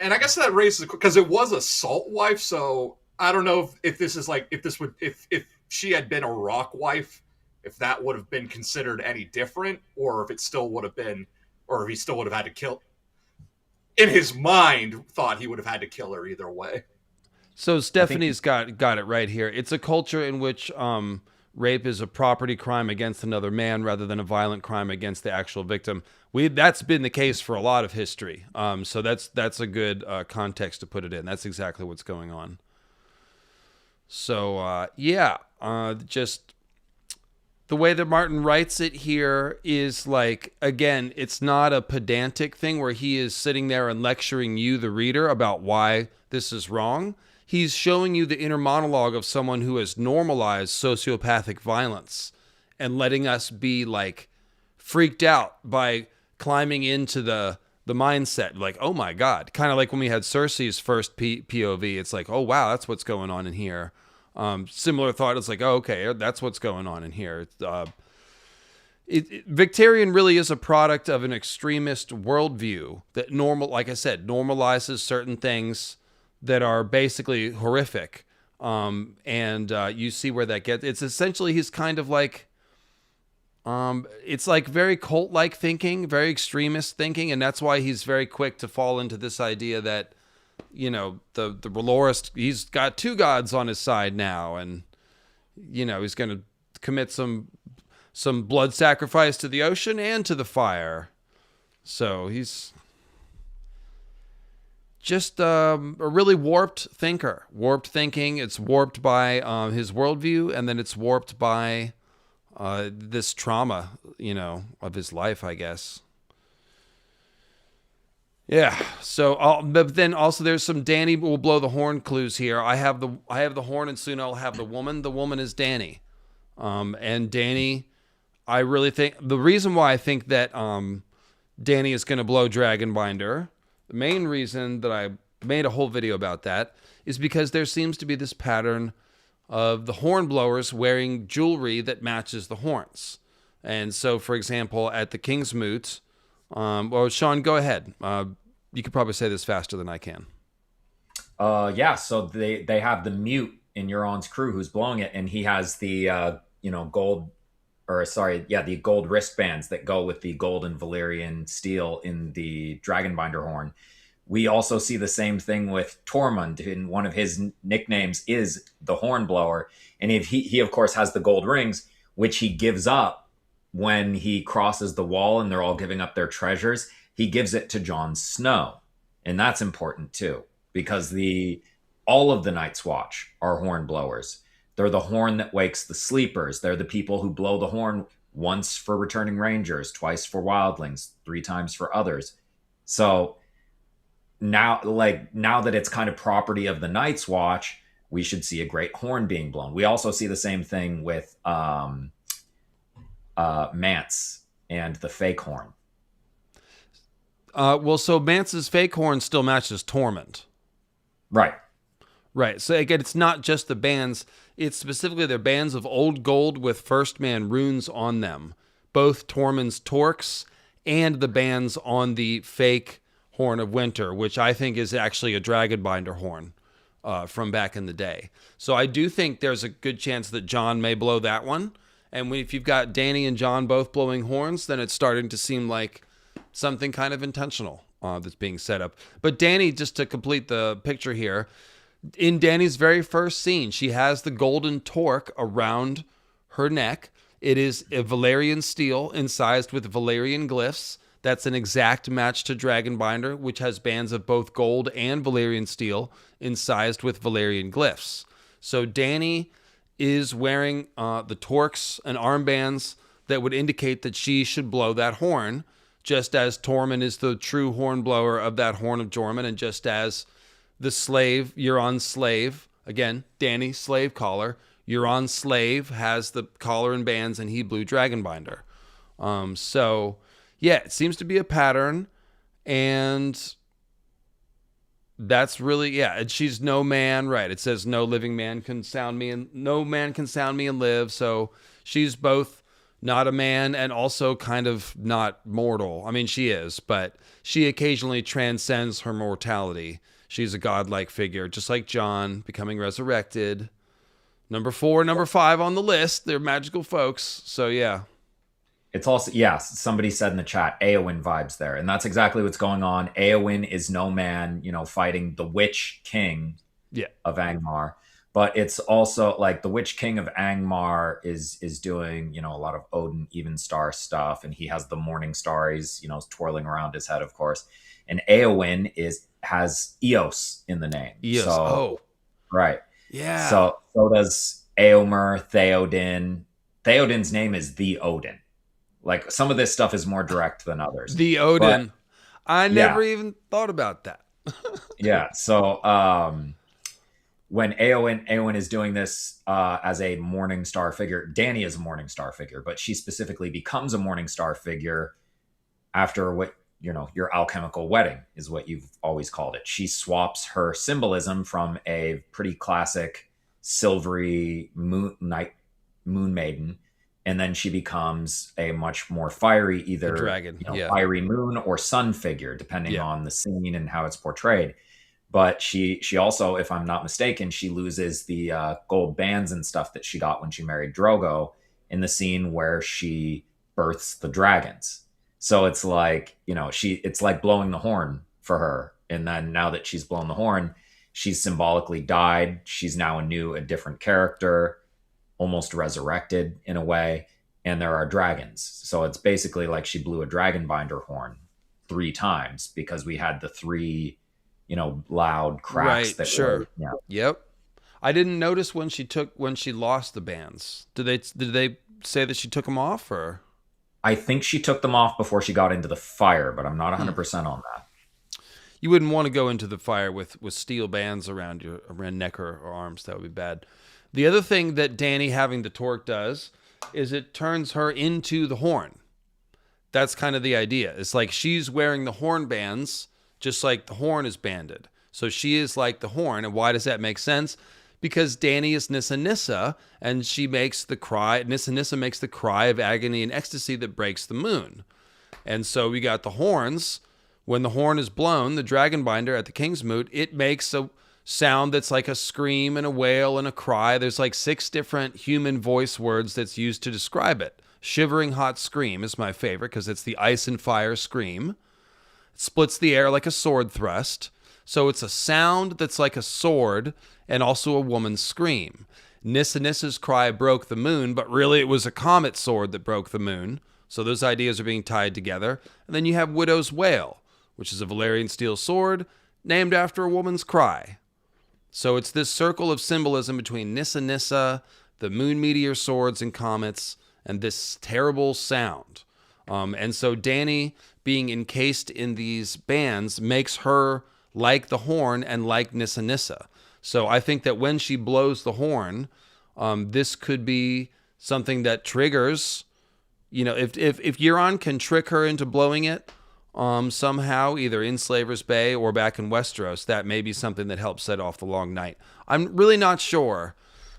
And I guess that raises, because it was a salt wife, so I don't know if this is like, if she had been a rock wife, if that would have been considered any different, or if it still would have been, or if he still would have had to kill. In his mind, thought he would have had to kill her either way. So Stephanie's got it right here. It's a culture in which rape is a property crime against another man rather than a violent crime against the actual victim. That's been the case for a lot of history. So that's a good context to put it in. That's exactly what's going on. So just the way that Martin writes it here is like, again, it's not a pedantic thing where he is sitting there and lecturing you, the reader, about why this is wrong. He's showing you the inner monologue of someone who has normalized sociopathic violence and letting us be like freaked out by climbing into the mindset, like, oh my God, kind of like when we had Cersei's first POV. It's like, oh wow, that's what's going on in here. Similar thought. It's like, oh, okay, that's what's going on in here. Victarion really is a product of an extremist worldview that like I said, normalizes certain things that are basically horrific. And you see where that gets. It's essentially, he's kind of like, it's like very cult-like thinking, very extremist thinking, and that's why he's very quick to fall into this idea that, you know, the Valorist, he's got two gods on his side now, and, you know, he's going to commit some blood sacrifice to the ocean and to the fire. So he's just a really warped thinker. Warped thinking. It's warped by his worldview, and then it's warped by this trauma, you know, of his life, I guess. Yeah. So, but then also there's some Dany will blow the horn clues here. I have the horn, and soon I'll have the woman. The woman is Dany, and Dany. I really think the reason why I think that Dany is going to blow Dragonbinder, the main reason that I made a whole video about that, is because there seems to be this pattern of the horn blowers wearing jewelry that matches the horns. And so, for example, at the King's Moot, well, Sean, go ahead. You could probably say this faster than I can. Yeah, so they have the mute in Euron's crew who's blowing it, and he has the the gold wristbands that go with the gold and Valyrian steel in the Dragonbinder horn. We also see the same thing with Tormund, and one of his nicknames is the Hornblower. And if he of course has the gold rings, which he gives up when he crosses the wall and they're all giving up their treasures. He gives it to Jon Snow. And that's important too, because all of the Night's Watch are hornblowers. They're the horn that wakes the sleepers. They're the people who blow the horn once for returning rangers, twice for wildlings, 3 times for others. So now that it's kind of property of the Night's Watch, we should see a great horn being blown. We also see the same thing with Mance and the fake horn. Well, so Mance's fake horn still matches Tormund. Right. Right. So again, it's not just the bands. It's specifically their bands of old gold with First Man runes on them. Both Tormund's Torques and the bands on the fake Horn of Winter, which I think is actually a Dragonbinder horn from back in the day. So I do think there's a good chance that Jon may blow that one. And if you've got Dany and Jon both blowing horns, then it's starting to seem like something kind of intentional that's being set up. But Dany, just to complete the picture here, in Dany's very first scene, she has the golden torque around her neck. It is a Valyrian steel incised with Valyrian glyphs. That's an exact match to Dragonbinder, which has bands of both gold and Valyrian steel incised with Valyrian glyphs. So Dany is wearing the torques and armbands that would indicate that she should blow that horn, just as Tormund is the true horn blower of that Horn of Jormungand, and just as the slave, Euron's slave, again, Dany, slave collar, Euron's slave has the collar and bands, and he blew Dragonbinder. So, yeah, it seems to be a pattern, and that's really, yeah, and she's no man, right? It says no living man can sound me, and no man can sound me and live, so she's both not a man and also kind of not mortal. I mean, she is, but she occasionally transcends her mortality. She's a godlike figure, just like Jon, becoming resurrected. Number 4, number 5 on the list. They're magical folks. So, yeah. It's also, somebody said in the chat, Éowyn vibes there. And that's exactly what's going on. Éowyn is no man, fighting the Witch King of Angmar. But it's also like the Witch King of Angmar is doing, a lot of Odin Evenstar stuff. And he has the Morning Star. He's, twirling around his head, of course. And Éowyn has Eos in the name. Eos. So, right. Yeah. So does Éomer, Theoden, Theoden's name is the Odin. Like some of this stuff is more direct than others. The But Odin. I yeah, never even thought about that. yeah. So when Eowyn is doing this as a Morning Star figure, Dany is a Morning Star figure, but she specifically becomes a Morning Star figure after what your alchemical wedding is what you've always called it. She swaps her symbolism from a pretty classic silvery moon maiden, and then she becomes a much more fiery, either A dragon. Yeah. fiery moon or sun figure, depending on the scene and how it's portrayed. But she also, if I'm not mistaken, she loses the gold bands and stuff that she got when she married Drogo in the scene where she births the dragons. So it's like, it's like blowing the horn for her. And then now that she's blown the horn, she's symbolically died. She's now a different character, almost resurrected in a way. And there are dragons. So it's basically like she blew a dragon binder horn 3 times because we had the 3 loud cracks. Right, That sure. were, Yep. I didn't notice when she lost the bands. Did they say that she took them off, or? I think she took them off before she got into the fire, but I'm not 100% on that. You wouldn't want to go into the fire with steel bands around your neck or arms. That would be bad. The other thing that Dany having the torque does is it turns her into the horn. That's kind of the idea. It's like she's wearing the horn bands just like the horn is banded. So she is like the horn. And why does that make sense? Because Dany is Nissa Nissa, and she makes the cry. Nissa Nissa makes the cry of agony and ecstasy that breaks the moon. And so we got the horns. When the horn is blown, the dragon binder at the King's Moot, it makes a sound that's like a scream and a wail and a cry. There's like 6 different human voice words that's used to describe it. Shivering hot scream is my favorite because it's the ice and fire scream. It splits the air like a sword thrust. So it's a sound that's like a sword and also a woman's scream. Nissa Nissa's cry broke the moon, but really it was a comet sword that broke the moon. So those ideas are being tied together. And then you have Widow's Wail, which is a Valyrian steel sword named after a woman's cry. So it's this circle of symbolism between Nissa Nissa, the moon meteor swords and comets, and this terrible sound. And so Dany being encased in these bands makes her like the horn and like Nissa Nissa. So I think that when she blows the horn, this could be something that triggers, if Euron can trick her into blowing it somehow, either in Slaver's Bay or back in Westeros, that may be something that helps set off the Long Night. I'm really not sure.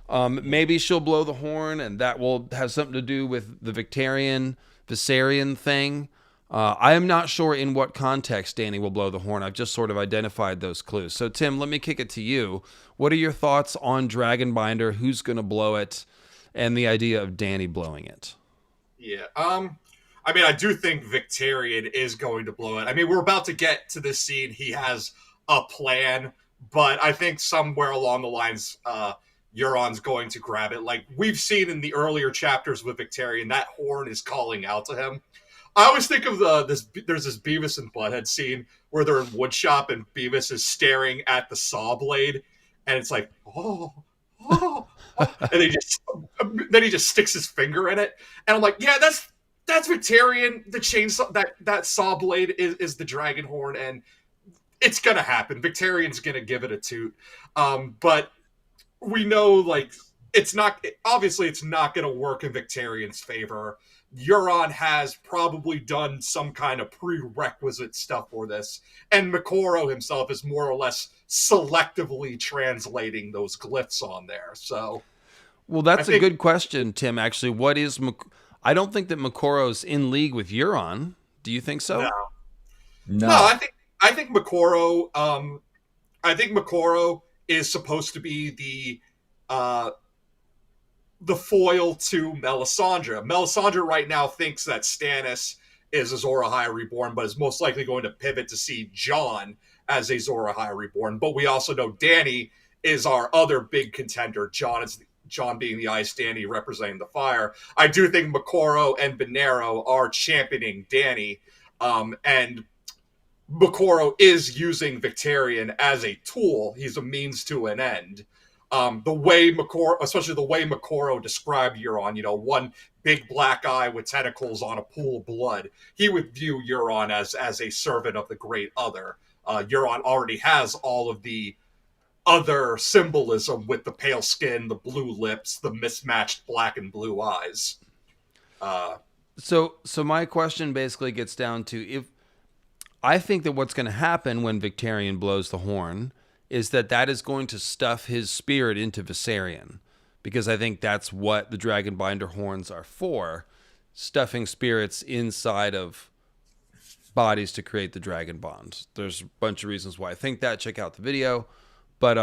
Maybe she'll blow the horn, and that will have something to do with the Viserion thing. I am not sure in what context Dany will blow the horn. I've just sort of identified those clues. So, Tim, let me kick it to you. What are your thoughts on Dragonbinder? Who's going to blow it? And the idea of Dany blowing it? Yeah. I do think Victarion is going to blow it. We're about to get to this scene. He has a plan, but I think somewhere along the lines, Euron's going to grab it. Like we've seen in the earlier chapters with Victarion, that horn is calling out to him. I always think of there's this Beavis and Butthead scene where they're in woodshop and Beavis is staring at the saw blade, and it's like, oh, and then he just sticks his finger in it, and I'm like, yeah, that's Victarion. The chainsaw, that saw blade is the dragon horn, and it's gonna happen. Victarion's gonna give it a toot, but we know like it's not gonna work in Victarion's favor. Euron has probably done some kind of prerequisite stuff for this, and Makoro himself is more or less selectively translating those glyphs on there. So, well, that's a good question, Tim. Actually, what is? I don't think that Makoro's in league with Euron. Do you think so? No. I think Makoro. I think Makoro is supposed to be the foil to Melisandre. Melisandre right now thinks that Stannis is Azor Ahai Reborn, but is most likely going to pivot to see Jon as Azor Ahai Reborn. But we also know Dany is our other big contender. Jon being the ice, Dany representing the fire. I do think Makoro and Benero are championing Dany, and Makoro is using Victarion as a tool. He's a means to an end. The way Makoro, especially the way Makoro described Euron, one big black eye with tentacles on a pool of blood, he would view Euron as a servant of the Great Other. Euron already has all of the other symbolism with the pale skin, the blue lips, the mismatched black and blue eyes. So my question basically gets down to, if I think that what's going to happen when Victarion blows the horn is that is going to stuff his spirit into Viserion, because I think that's what the Dragonbinder horns are for, stuffing spirits inside of bodies to create the dragon bonds. There's a bunch of reasons why I think that. Check out the video. But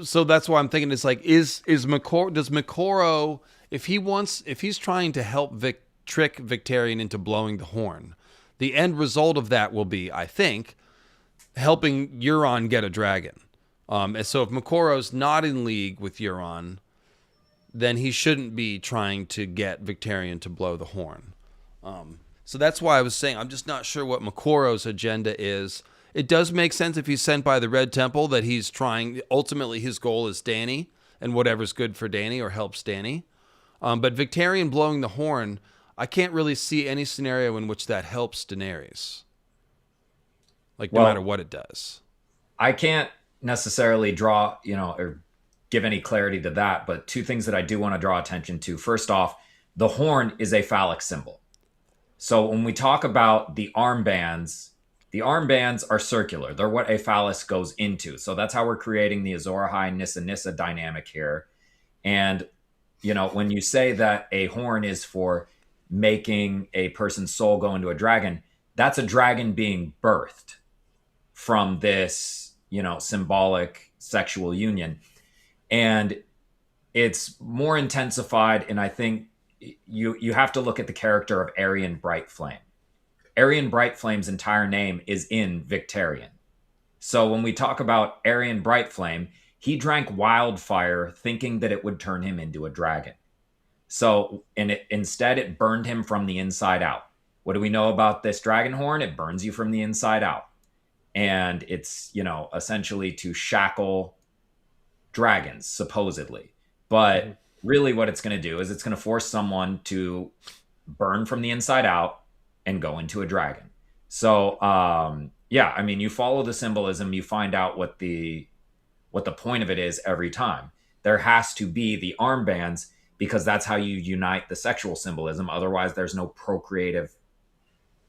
so that's why I'm thinking, it's like, does Makoro, if he's trying to help trick Victarion into blowing the horn, the end result of that will be, I think, helping Euron get a dragon. And so if Makoro's not in league with Euron, then he shouldn't be trying to get Victarion to blow the horn. So that's why I was saying I'm just not sure what Makoro's agenda is. It does make sense if he's sent by the Red Temple that he's trying, ultimately his goal is Dany and whatever's good for Dany or helps Dany. But Victarion blowing the horn, I can't really see any scenario in which that helps Daenerys. Like, no matter what it does. I can't necessarily draw, or give any clarity to that, but two things that I do want to draw attention to. First off, the horn is a phallic symbol. So when we talk about the armbands are circular. They're what a phallus goes into. So that's how we're creating the Azor Ahai Nissa Nissa dynamic here. And, when you say that a horn is for making a person's soul go into a dragon, that's a dragon being birthed from this, symbolic sexual union. And it's more intensified. And I think you have to look at the character of Aerion Brightflame. Aerion Brightflame's entire name is in Victarion. So when we talk about Aerion Brightflame, he drank wildfire thinking that it would turn him into a dragon. So instead it burned him from the inside out. What do we know about this dragon horn? It burns you from the inside out. And it's, essentially to shackle dragons, supposedly. But really what it's going to do is it's going to force someone to burn from the inside out and go into a dragon. So, you follow the symbolism, you find out what the point of it is every time. There has to be the armbands, because that's how you unite the sexual symbolism. Otherwise, there's no procreative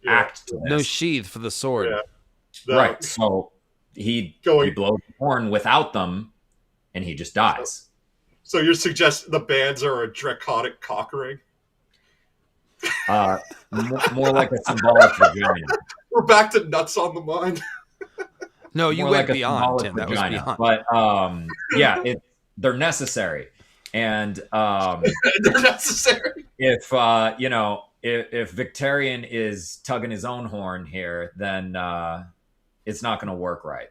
act to this. No sheath for the sword. Yeah. Right. So he blows the horn without them, and he just dies. So you're suggesting the bands are a draconic cock ring? More like a symbolic vagina. We're back to nuts on the mind. No, you More went like beyond, Tim. That was vagina. beyond. But they're necessary, and They're necessary. If Victarion is tugging his own horn here, then it's not going to work right.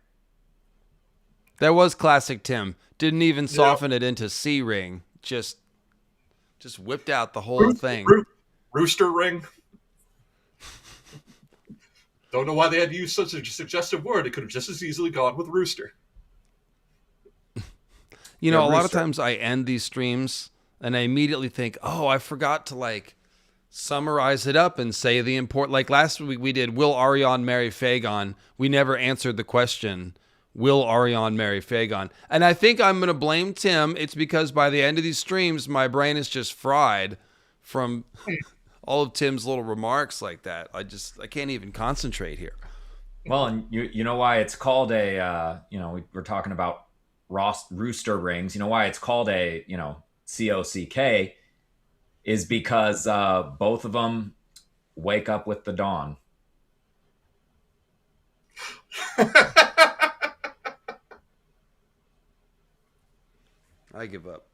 That was classic Tim. Didn't even soften it into C ring. Just whipped out the whole thing. Rooster ring. Don't know why they had to use such a suggestive word. It could have just as easily gone with rooster. A lot of times I end these streams and I immediately think, oh, I forgot to summarize it up and say the important. Like last week we did, will Arion marry Fagon? We never answered the question, will Arion marry Fagon? And I think I'm going to blame Tim. It's because by the end of these streams, my brain is just fried from all of Tim's little remarks like that. I can't even concentrate here. Well, and you know why it's called a, we're talking about rooster rings. You know why it's called a, COCK is because both of them wake up with the dawn. I give up.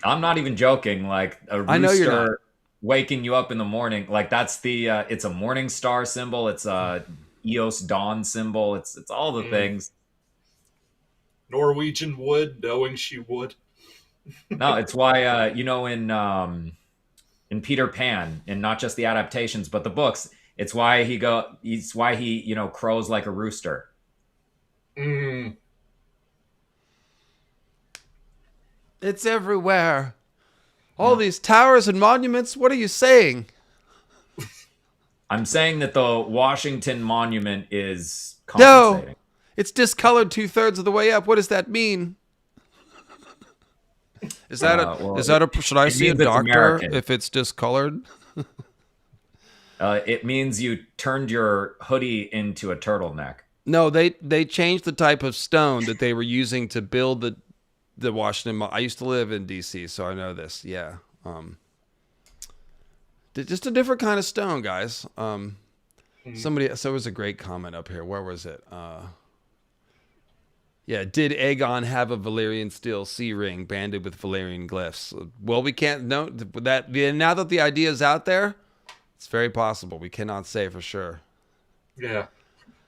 I'm not even joking. Like a rooster, I know you're not. Waking you up in the morning, like that's the it's a morning star symbol, it's a Eos dawn symbol, it's all the things. Norwegian wood, knowing she would. No, it's why in Peter Pan, and not just the adaptations but the books, it's why he crows like a rooster. It's everywhere. All these towers and monuments. What are you saying? I'm saying that the Washington Monument is No, compensating. it's discolored 2/3 of the way up. What does that mean? Is that should I it see a means it's doctor American. if it's discolored? It means you turned your hoodie into a turtleneck. No, they changed the type of stone that they were using to build the Washington. I used to live in D.C., so I know this. Yeah, just a different kind of stone, guys. Somebody, so it was a great comment up here. Where was it? Yeah, did Aegon have a Valyrian steel sea ring banded with Valyrian glyphs? Well, we can't know that. Now that the idea is out there, it's very possible. We cannot say for sure. Yeah.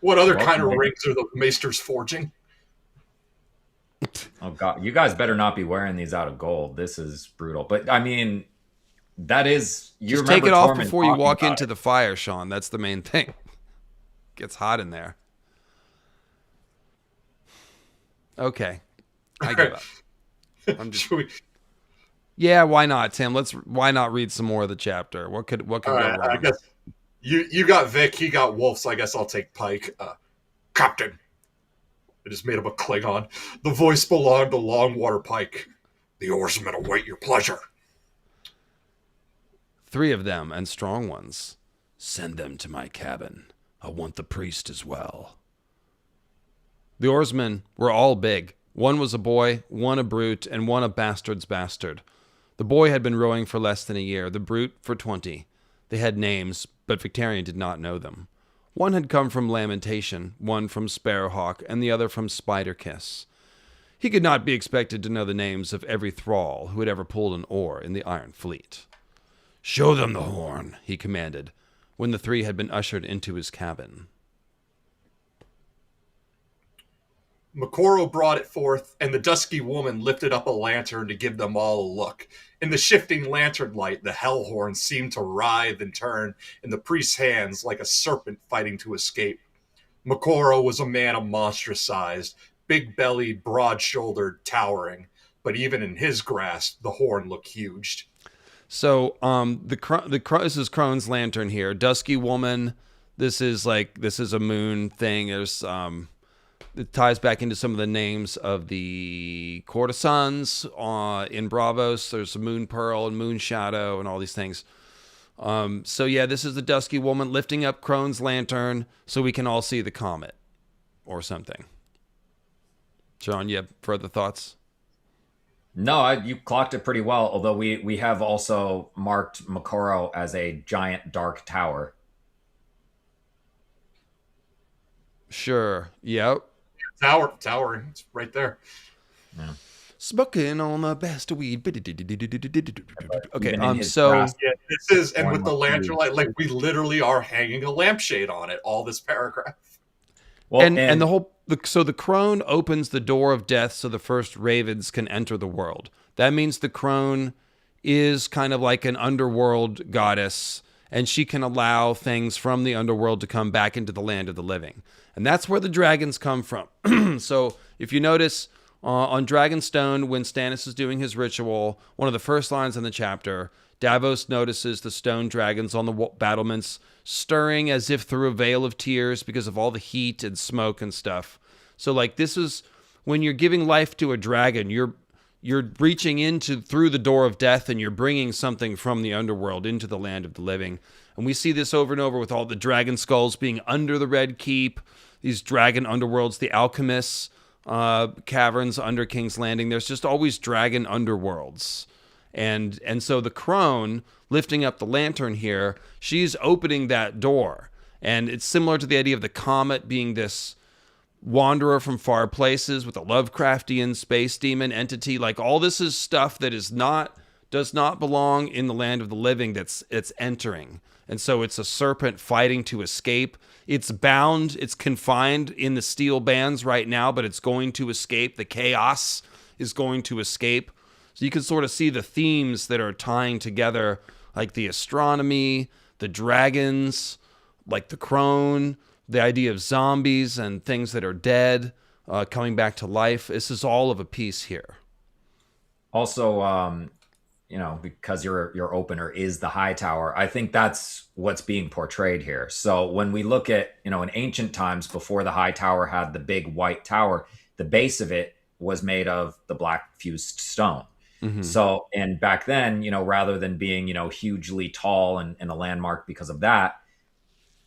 What other kind of rings are the Maesters forging? Oh God, you guys better not be wearing these out of gold. This is brutal. But I mean, that is you Just take it off Tormund before you walk talking into the fire, Sean. That's the main thing. Gets hot in there. Okay, I give up. I'm just. Yeah, why not, Tim? Why not read some more of the chapter? What could go wrong? I guess you got Vic, he got Wolf, so I guess I'll take Pike. Captain. It is made of a Klingon. The voice belonged to Longwater Pike. The oarsmen await your pleasure. 3 of them, and strong ones. Send them to my cabin. I want the priest as well. The oarsmen were all big. One was a boy, one a brute, and one a bastard's bastard. The boy had been rowing for less than a year, the brute for 20. They had names, but Victarion did not know them. One had come from Lamentation, one from Sparrowhawk, and the other from Spider-Kiss. He could not be expected to know the names of every thrall who had ever pulled an oar in the Iron Fleet. "Show them the horn," he commanded, when the 3 had been ushered into his cabin. Makoro brought it forth, and the dusky woman lifted up a lantern to give them all a look. In the shifting lantern light, the hellhorn seemed to writhe and turn in the priest's hands like a serpent fighting to escape. Makoro was a man of monstrous size, big-bellied, broad-shouldered, towering, but even in his grasp, the horn looked huge. So, this is Crone's lantern here. Dusky woman. This is a moon thing. There's it ties back into some of the names of the courtesans in Bravos. There's a Moon Pearl and Moon Shadow and all these things. So yeah, this is the Dusky Woman lifting up Crone's lantern so we can all see the comet or something. Sean, you have further thoughts? No, you clocked it pretty well, although we have also marked Makoro as a giant dark tower. Sure. Yep. Towering. It's right there. Yeah. Smoking on the best weed. Okay, Even in his so grasp, Yeah, this is, and Horn with the looks lantern light, like we literally are hanging a lampshade on it, all this paragraph. well, and the crone opens the door of death so the first ravens can enter the world. That means the crone is kind of like an underworld goddess, and she can allow things from the underworld to come back into the land of the living. And that's where the dragons come from. So if you notice on Dragonstone, when Stannis is doing his ritual, one of the first lines in the chapter, Davos notices the stone dragons on the battlements stirring as if through a veil of tears because of all the heat and smoke and stuff. So like this is when you're giving life to a dragon, you're reaching into through the door of death and you're bringing something from the underworld into the land of the living. And we see this over and over with all the dragon skulls being under the Red Keep, these dragon underworlds, the alchemists, caverns under King's Landing. There's just always dragon underworlds. And so the crone lifting up the lantern here, she's opening that door. And it's similar to the idea of the comet being this wanderer from far places with a Lovecraftian space demon entity. Like all this is stuff that does not belong in the land of the living it's entering. And so it's a serpent fighting to escape. It's bound, it's confined in the steel bands right now, but it's going to escape. The chaos is going to escape. So you can sort of see the themes that are tying together, like the astronomy, the dragons, like the crone, the idea of zombies and things that are dead coming back to life. This is all of a piece here. Also, because your opener is the high tower, I think that's what's being portrayed here. So when we look at, in ancient times before the high tower had the big white tower, the base of it was made of the black fused stone. Mm-hmm. So, and back then, rather than being, hugely tall and a landmark because of that,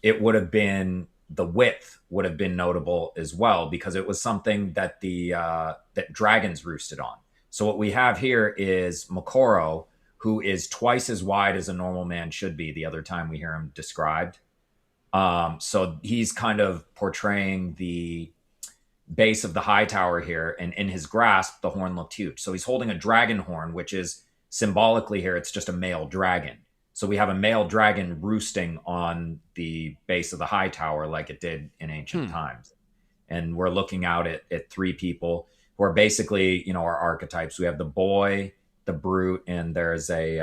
it would have been the width would have been notable as well because it was something that that dragons roosted on. So what we have here is Makoro, who is twice as wide as a normal man should be. The other time we hear him described, so he's kind of portraying the base of the high tower here, and in his grasp, the horn looked huge. So he's holding a dragon horn, which is symbolically here, it's just a male dragon. So we have a male dragon roosting on the base of the high tower like it did in ancient times. And we're looking out at three people who are basically, our archetypes. We have the boy, the brute, and there's I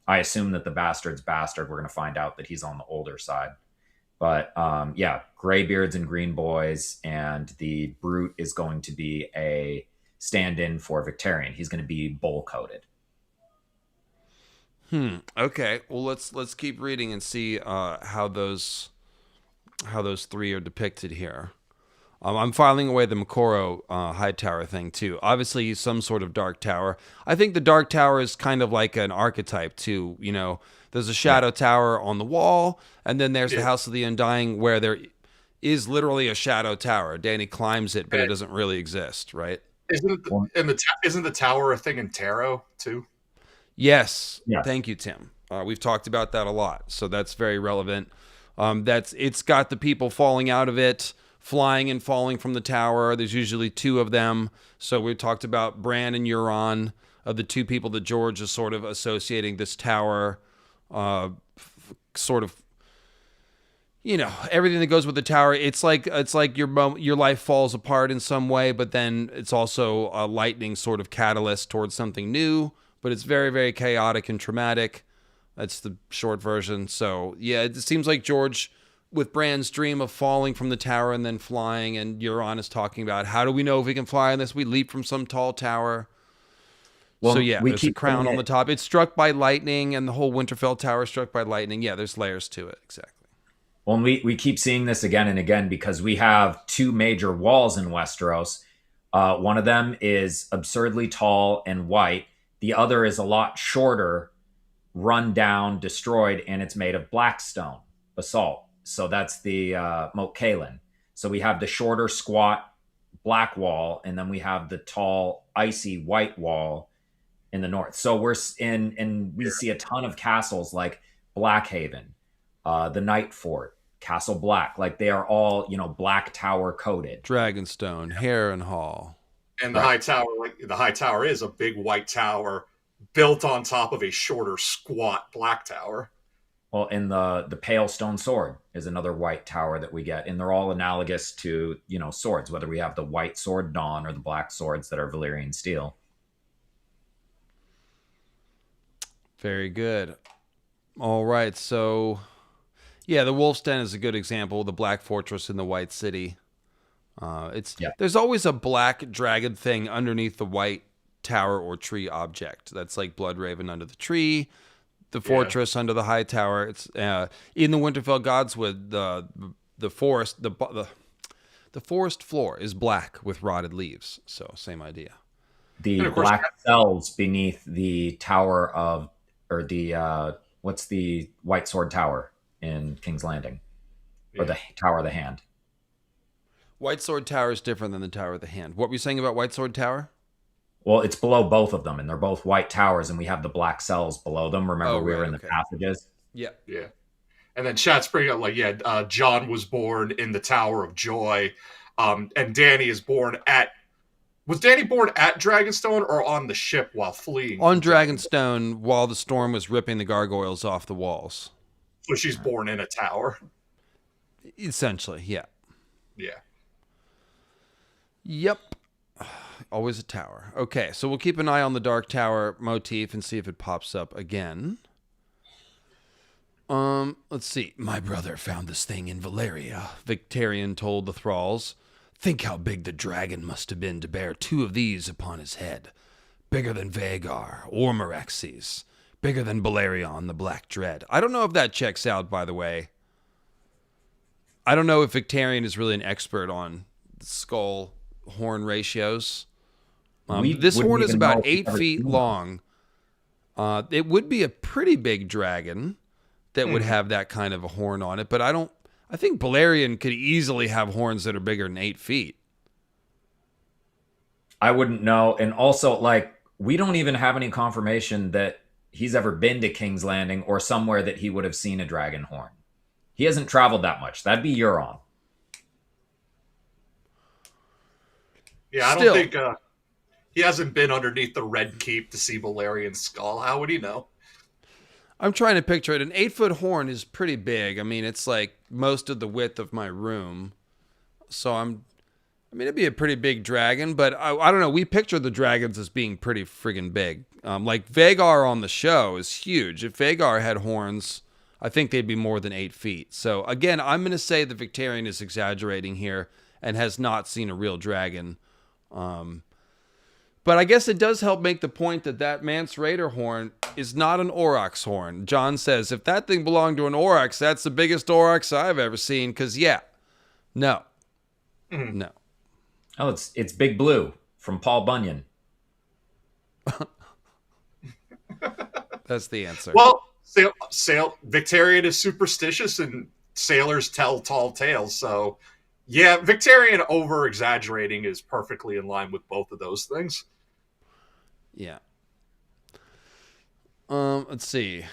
assume that the bastard's bastard. We're going to find out that he's on the older side. But graybeards and green boys, and the brute is going to be a stand-in for Victarion. He's going to be bull-coated. Okay. Well, let's keep reading and see how those three are depicted here. I'm filing away the Makoro high tower thing too. Obviously, some sort of dark tower. I think the dark tower is kind of like an archetype too. There's a shadow tower on the wall, and then there's the House of the Undying, where there is literally a shadow tower. Danny climbs it, but it doesn't really exist, right? Isn't the tower a thing in tarot too? Yes. Yeah. Thank you, Tim. We've talked about that a lot, so that's very relevant. It's got the people falling out of it, flying and falling from the tower. There's usually two of them. So we talked about Bran and Euron, the two people that George is sort of associating this tower, sort of, everything that goes with the tower. It's like your life falls apart in some way, but then it's also a lightning sort of catalyst towards something new. But it's very, very chaotic and traumatic. That's the short version. So, yeah, it seems like George, with Bran's dream of falling from the tower and then flying, and Euron is talking about, how do we know if we can fly unless we leap from some tall tower? Well, so, yeah, there's a crown on the top. It's struck by lightning, and the whole Winterfell tower is struck by lightning. Yeah, there's layers to it. Exactly. Well, we keep seeing this again and again because we have two major walls in Westeros. One of them is absurdly tall and white. The other is a lot shorter, run down, destroyed, and it's made of black stone, basalt. So that's the Moat Cailin. So we have the shorter, squat, black wall, and then we have the tall, icy white wall in the north. So we see a ton of castles like Blackhaven, the Night Fort, Castle Black. Like they are all, black tower coated. Dragonstone, Harrenhal. And the high tower is a big white tower built on top of a shorter, squat black tower. Well, and the Pale Stone Sword is another white tower that we get, and they're all analogous to, swords, whether we have the white sword Dawn or the black swords that are Valyrian steel. Very good. All right, so yeah, the Wolf's Den is a good example. The Black Fortress in the White City. There's always a black dragon thing underneath the white tower or tree object. That's like Bloodraven under the tree, the fortress under the high tower. It's in the Winterfell Godswood. The forest the forest floor is black with rotted leaves. So same idea. The black cells beneath the tower or the what's the White Sword Tower in King's Landing, or the Tower of the Hand. White Sword Tower is different than the Tower of the Hand. What were you saying about White Sword Tower? Well, it's below both of them, and they're both white towers, and we have the black cells below them. Remember, we were in the passages? Yeah. Yeah. And then chat's bringing up, John was born in the Tower of Joy, and Danny is born at... Was Danny born at Dragonstone or on the ship while fleeing? On Dragonstone while the storm was ripping the gargoyles off the walls. So she's born in a tower? Essentially, yeah. Yeah. Yep. Always a tower. Okay, so we'll keep an eye on the Dark Tower motif and see if it pops up again. Let's see. My brother found this thing in Valeria, Victarion told the thralls. Think how big the dragon must have been to bear two of these upon his head. bigger than Vagar or Meraxes, bigger than Balerion the Black Dread. I don't know if that checks out, by the way. I don't know if Victarion is really an expert on skull horn ratios. This horn is about 8 feet long. It would be a pretty big dragon that would have that kind of a horn on it, but I think Balerion could easily have horns that are bigger than 8 feet. I wouldn't know. And also, like, we don't even have any confirmation that he's ever been to King's Landing or somewhere that he would have seen a dragon horn. He hasn't traveled that much. That'd be Euron. Yeah, I don't think he hasn't been underneath the Red Keep to see Valerion's skull. How would he know? I'm trying to picture it. An 8-foot horn is pretty big. I mean, it's like most of the width of my room. So it'd be a pretty big dragon, but I don't know. We picture the dragons as being pretty friggin' big. Like Vagar on the show is huge. If Vagar had horns, I think they'd be more than 8 feet. So again, I'm going to say the Victarion is exaggerating here and has not seen a real dragon. But I guess it does help make the point that Mance Raider horn is not an Aurochs horn. John says, if that thing belonged to an Aurochs, that's the biggest Aurochs I've ever seen. Because, no. Oh, it's Big Blue from Paul Bunyan. That's the answer. Well, Victarion is superstitious and sailors tell tall tales. So, yeah, Victarion over-exaggerating is perfectly in line with both of those things. Yeah. Let's see.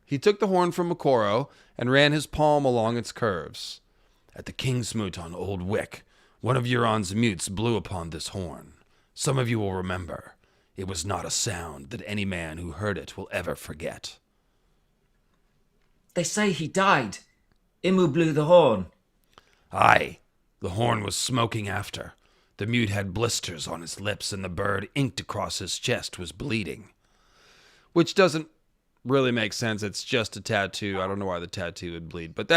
He took the horn from Makoro and ran his palm along its curves. At the King's Moot on Old Wick, one of Euron's mutes blew upon this horn. Some of you will remember. It was not a sound that any man who heard it will ever forget. They say he died. Imu blew the horn. Aye, the horn was smoking after. The mute had blisters on his lips, and the bird inked across his chest was bleeding. Which doesn't really make sense. It's just a tattoo. I don't know why the tattoo would bleed, but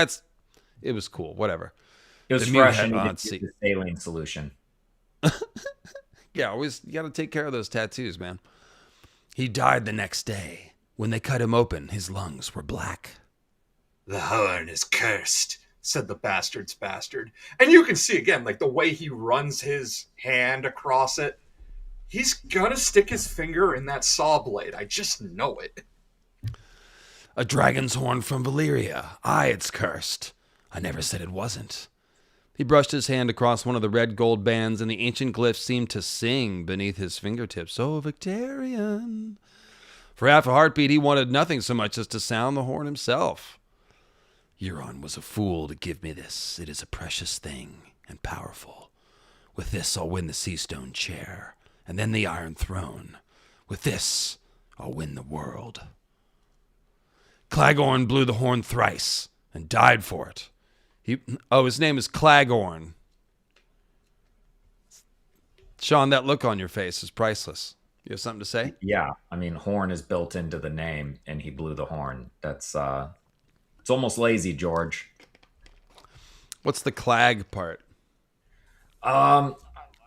it was cool. Whatever. It was fresh and the saline solution. Yeah, always you got to take care of those tattoos, man. He died the next day. When they cut him open, his lungs were black. The horn is cursed, said the bastard's bastard. And you can see again, like the way he runs his hand across it. He's gonna stick his finger in that saw blade. I just know it. A dragon's horn from Valyria. Aye, it's cursed. I never said it wasn't. He brushed his hand across one of the red gold bands, and the ancient glyphs seemed to sing beneath his fingertips. Oh, Victarion. For half a heartbeat, he wanted nothing so much as to sound the horn himself. Euron was a fool to give me this. It is a precious thing and powerful. With this, I'll win the Seastone Chair, and then the Iron Throne. With this, I'll win the world. Claghorn blew the horn thrice and died for it. His name is Claghorn. Sean, that look on your face is priceless. You have something to say? Yeah, I mean, horn is built into the name, and he blew the horn. That's it's almost lazy, George. What's the clag part? I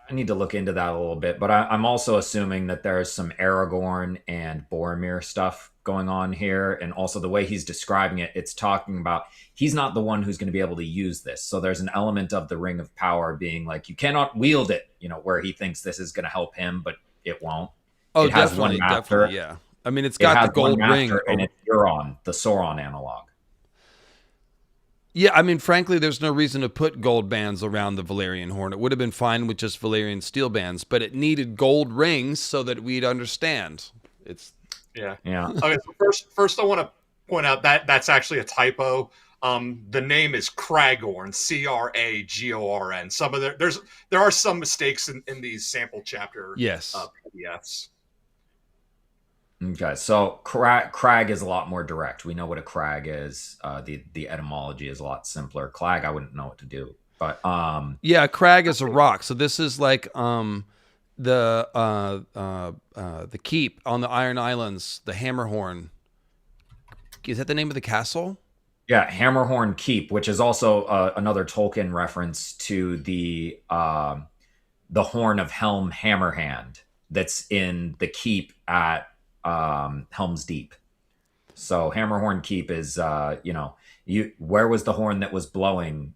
need to look into that a little bit, but I'm also assuming that there's some Aragorn and Boromir stuff going on here, and also the way he's describing it, it's talking about he's not the one who's going to be able to use this. So there's an element of the Ring of Power being like, you cannot wield it, where he thinks this is going to help him, but it won't. Oh, it has definitely, one master. definitely, yeah. I mean, it's got the gold ring. And it's Euron, the Sauron analog. Yeah, I mean, frankly, there's no reason to put gold bands around the Valyrian horn. It would have been fine with just Valyrian steel bands, but it needed gold rings so that we'd understand. Yeah. Yeah. Okay, so first I want to point out that that's actually a typo. The name is Cragorn, Cragorn. There are some mistakes in these sample chapter PDFs. Okay, so crag is a lot more direct. We know what a crag is. The etymology is a lot simpler. Clag, I wouldn't know what to do. But crag is a rock. So this is like the keep on the Iron Islands, the Hammerhorn. Is that the name of the castle? Yeah, Hammerhorn Keep, which is also another Tolkien reference to the Horn of Helm Hammerhand. that's in the keep at Helm's Deep. So Hammerhorn Keep is, where was the horn that was blowing,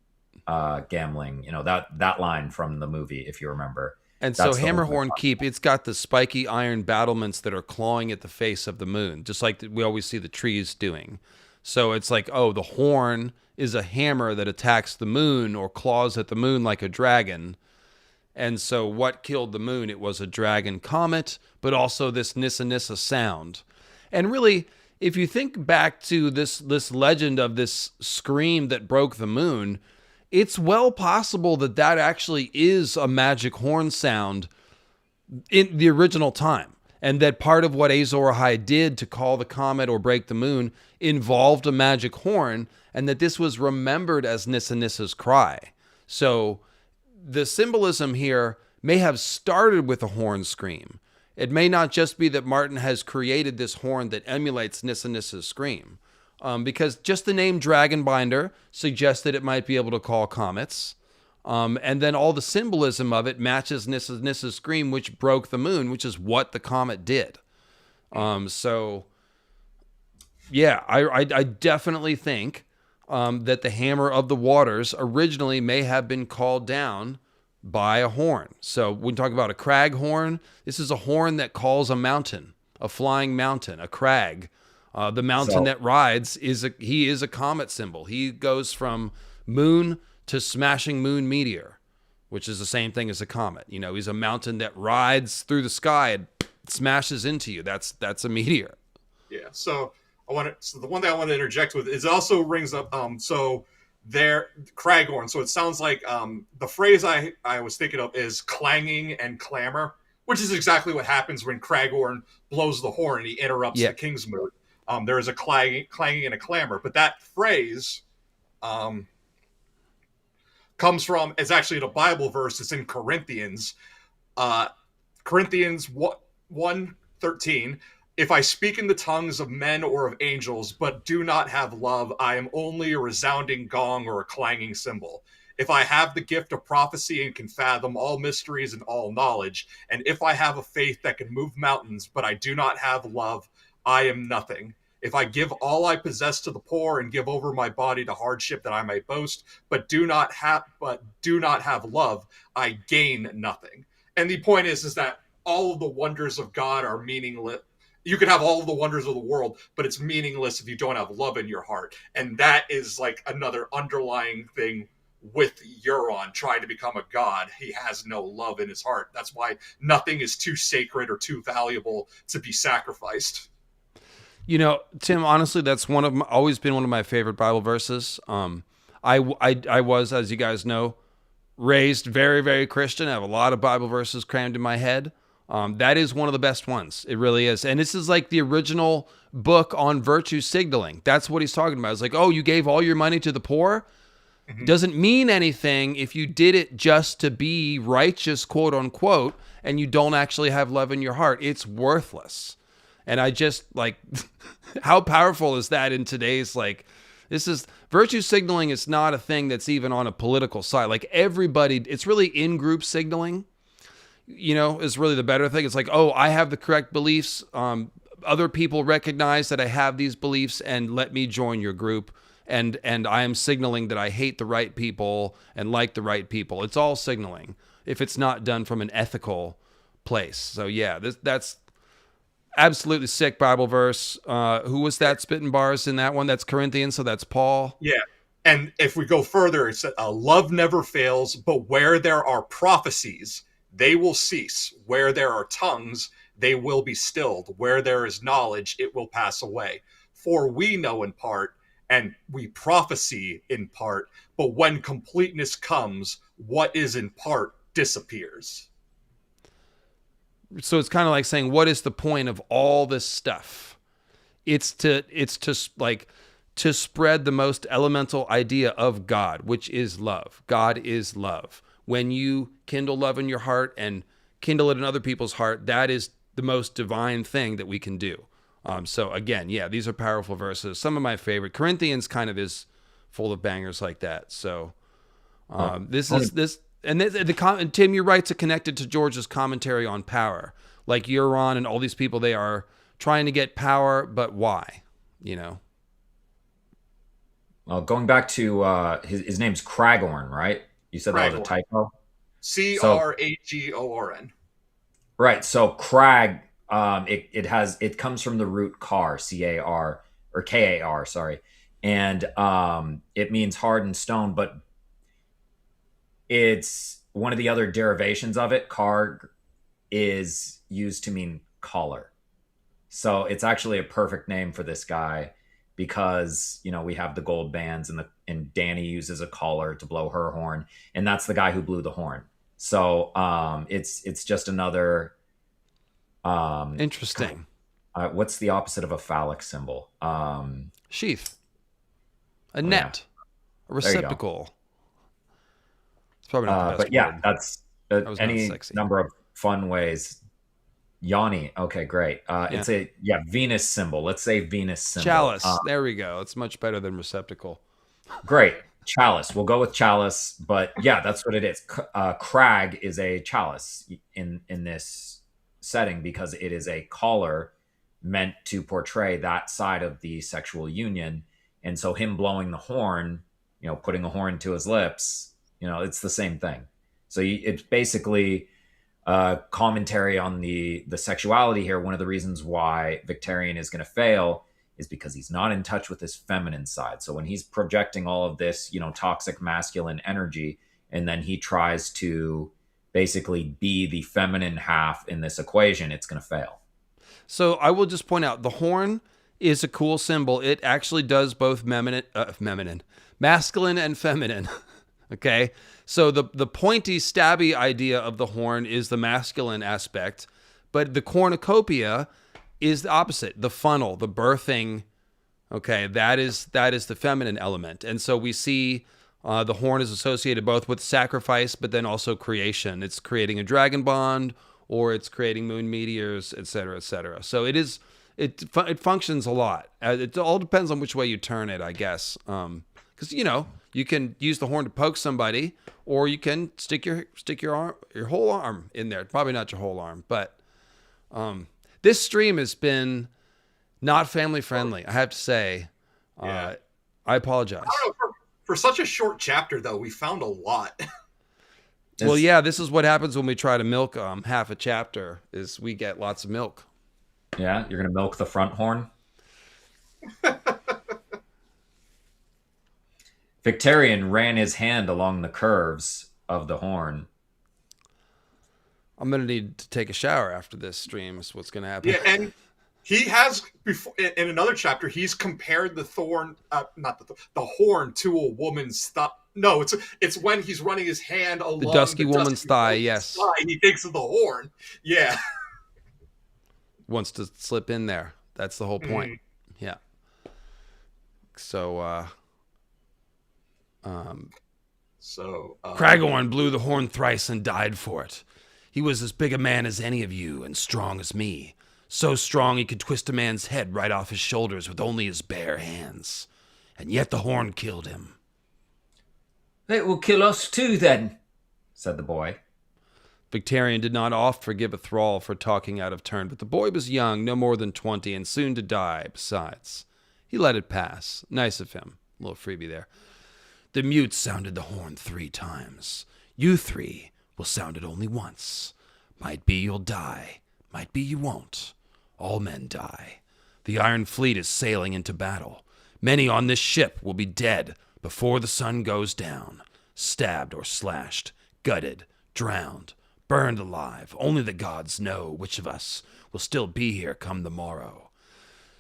Gamling? That line from the movie, if you remember. And so Hammerhorn Keep, it's got the spiky iron battlements that are clawing at the face of the moon, just like we always see the trees doing. So it's like, oh, the horn is a hammer that attacks the moon or claws at the moon like a dragon. And so what killed the moon? It was a dragon comet, but also this Nissa Nissa sound. And really, if you think back to this legend of this scream that broke the moon, it's well possible that actually is a magic horn sound in the original time. And that part of what Azor Ahai did to call the comet or break the moon involved a magic horn, and that this was remembered as Nissa Nissa's cry. So the symbolism here may have started with a horn scream. It may not just be that Martin has created this horn that emulates Nissa Nissa's scream. Because just the name Dragonbinder suggests that it might be able to call comets. And then all the symbolism of it matches Nissa Nissa's scream, which broke the moon, which is what the comet did. So, yeah, I definitely think that the Hammer of the Waters originally may have been called down by a horn. So when we talk about a crag horn, this is a horn that calls a mountain, a flying mountain, a crag. The mountain that rides is a comet symbol. He goes from moon to smashing moon meteor, which is the same thing as a comet. He's a mountain that rides through the sky and smashes into you. That's a meteor. Yeah. So the one thing I want to interject with is it also rings up. They're Craghorn. So it sounds like the phrase I was thinking of is clanging and clamor, which is exactly what happens when Craghorn blows the horn and he interrupts the King's mood. There is a clanging and a clamor, but that phrase comes from, it's actually in a Bible verse. It's in Corinthians. Corinthians 1:13. If I speak in the tongues of men or of angels, but do not have love, I am only a resounding gong or a clanging cymbal. If I have the gift of prophecy and can fathom all mysteries and all knowledge, and if I have a faith that can move mountains, but I do not have love, I am nothing. If I give all I possess to the poor and give over my body to hardship that I may boast, but do not have love, I gain nothing. And the point is that all of the wonders of God are meaningless. You can have all of the wonders of the world, but it's meaningless if you don't have love in your heart. And that is like another underlying thing with Euron trying to become a god. He has no love in his heart. That's why nothing is too sacred or too valuable to be sacrificed. Tim, honestly, that's always been one of my favorite Bible verses. I was, as you guys know, raised very, very Christian. I have a lot of Bible verses crammed in my head. That is one of the best ones. It really is. And this is like the original book on virtue signaling. That's what he's talking about. It's like, oh, you gave all your money to the poor? Mm-hmm. Doesn't mean anything if you did it just to be righteous, quote unquote, and you don't actually have love in your heart. It's worthless. And I just like, how powerful is that in today's, this is virtue signaling is not a thing that's even on a political side. Like everybody, it's really in-group signaling, is really the better thing. It's like, oh, I have the correct beliefs. Other people recognize that I have these beliefs and let me join your group. And I am signaling that I hate the right people and like the right people. It's all signaling if it's not done from an ethical place. So yeah, that's absolutely sick Bible verse. Who was that spitting bars in that one? That's Corinthians, so that's Paul. Yeah. And if we go further, it's love never fails, but where there are prophecies, they will cease. Where there are tongues, they will be stilled. Where there is knowledge, it will pass away. For we know in part, and we prophesy in part, but when completeness comes, what is in part disappears. So it's kind of like saying, what is the point of all this stuff? It's to spread the most elemental idea of God, which is love. God is love. When you kindle love in your heart and kindle it in other people's heart, that is the most divine thing that we can do. So again, yeah, these are powerful verses. Some of my favorite. Corinthians kind of is full of bangers like that. So and Tim, you're right to connect it to George's commentary on power, like Euron and all these people, they are trying to get power, but why? You know? Well, going back to his name's Cragorn, right? You said that was a Cragorn. typo? Cragorn. Right. So Crag, it comes from the root car, CAR, or KAR, sorry. And it means hardened stone, but it's one of the other derivations of it. Car is used to mean collar. So it's actually a perfect name for this guy because, you know, we have the gold bands and Dany uses a collar to blow her horn, and that's the guy who blew the horn. So it's just another Interesting. What's the opposite of a phallic symbol? Sheath. A net. A receptacle. It's probably not the best but yeah, word. that's That was not any sexy. number of fun ways. Yanni. Okay, great. It's a Venus symbol. Let's say Venus symbol. Chalice. There we go. It's much better than receptacle. Great. Chalice. We'll go with chalice, but yeah, that's what it is. Crag is a chalice in this setting because it is a collar meant to portray that side of the sexual union. And so him blowing the horn, you know, putting a horn to his lips, you know, it's the same thing. So it's basically commentary on the sexuality here. One of the reasons why Victarion is going to fail is because he's not in touch with his feminine side. So when he's projecting all of this, you know, toxic masculine energy, and then he tries to basically be the feminine half in this equation, it's going to fail. So I will just point out the horn is a cool symbol. It actually does both masculine and feminine. Okay. So the pointy, stabby idea of the horn is the masculine aspect, but the cornucopia is the opposite. The funnel, the birthing. Okay. That is the feminine element. And so we see the horn is associated both with sacrifice, but then also creation. It's creating a dragon bond, or it's creating moon meteors, et cetera, et cetera. So it functions a lot. It all depends on which way you turn it, I guess. Because you know, you can use the horn to poke somebody, or you can stick your arm, your whole arm in there. Probably not your whole arm, but this stream has been not family friendly, I have to say. Yeah. I apologize. I don't know, for such a short chapter, though, we found a lot. Well, yeah, this is what happens when we try to milk half a chapter, is we get lots of milk. Yeah, you're going to milk the front horn? Victarion ran his hand along the curves of the horn. I'm going to need to take a shower after this stream is what's going to happen. Yeah, and he has, before in another chapter, he's compared the horn to a woman's thigh. No, it's when he's running his hand along the dusky woman's thigh, yes. Thigh, he thinks of the horn. Yeah. Wants to slip in there. That's the whole point. Yeah. So, Cragorn blew the horn thrice and died for it. He was as big a man as any of you and strong as me. So strong he could twist a man's head right off his shoulders with only his bare hands. And yet the horn killed him. It will kill us too, then, said the boy. Victarion did not oft forgive a thrall for talking out of turn, but the boy was young, no more than 20, and soon to die, besides. He let it pass. Nice of him. A little freebie there. The mute sounded the horn 3 times. You 3 will sound it only once. Might be you'll die. Might be you won't. All men die. The Iron Fleet is sailing into battle. Many on this ship will be dead before the sun goes down, stabbed or slashed, gutted, drowned, burned alive. Only the gods know which of us will still be here come the morrow.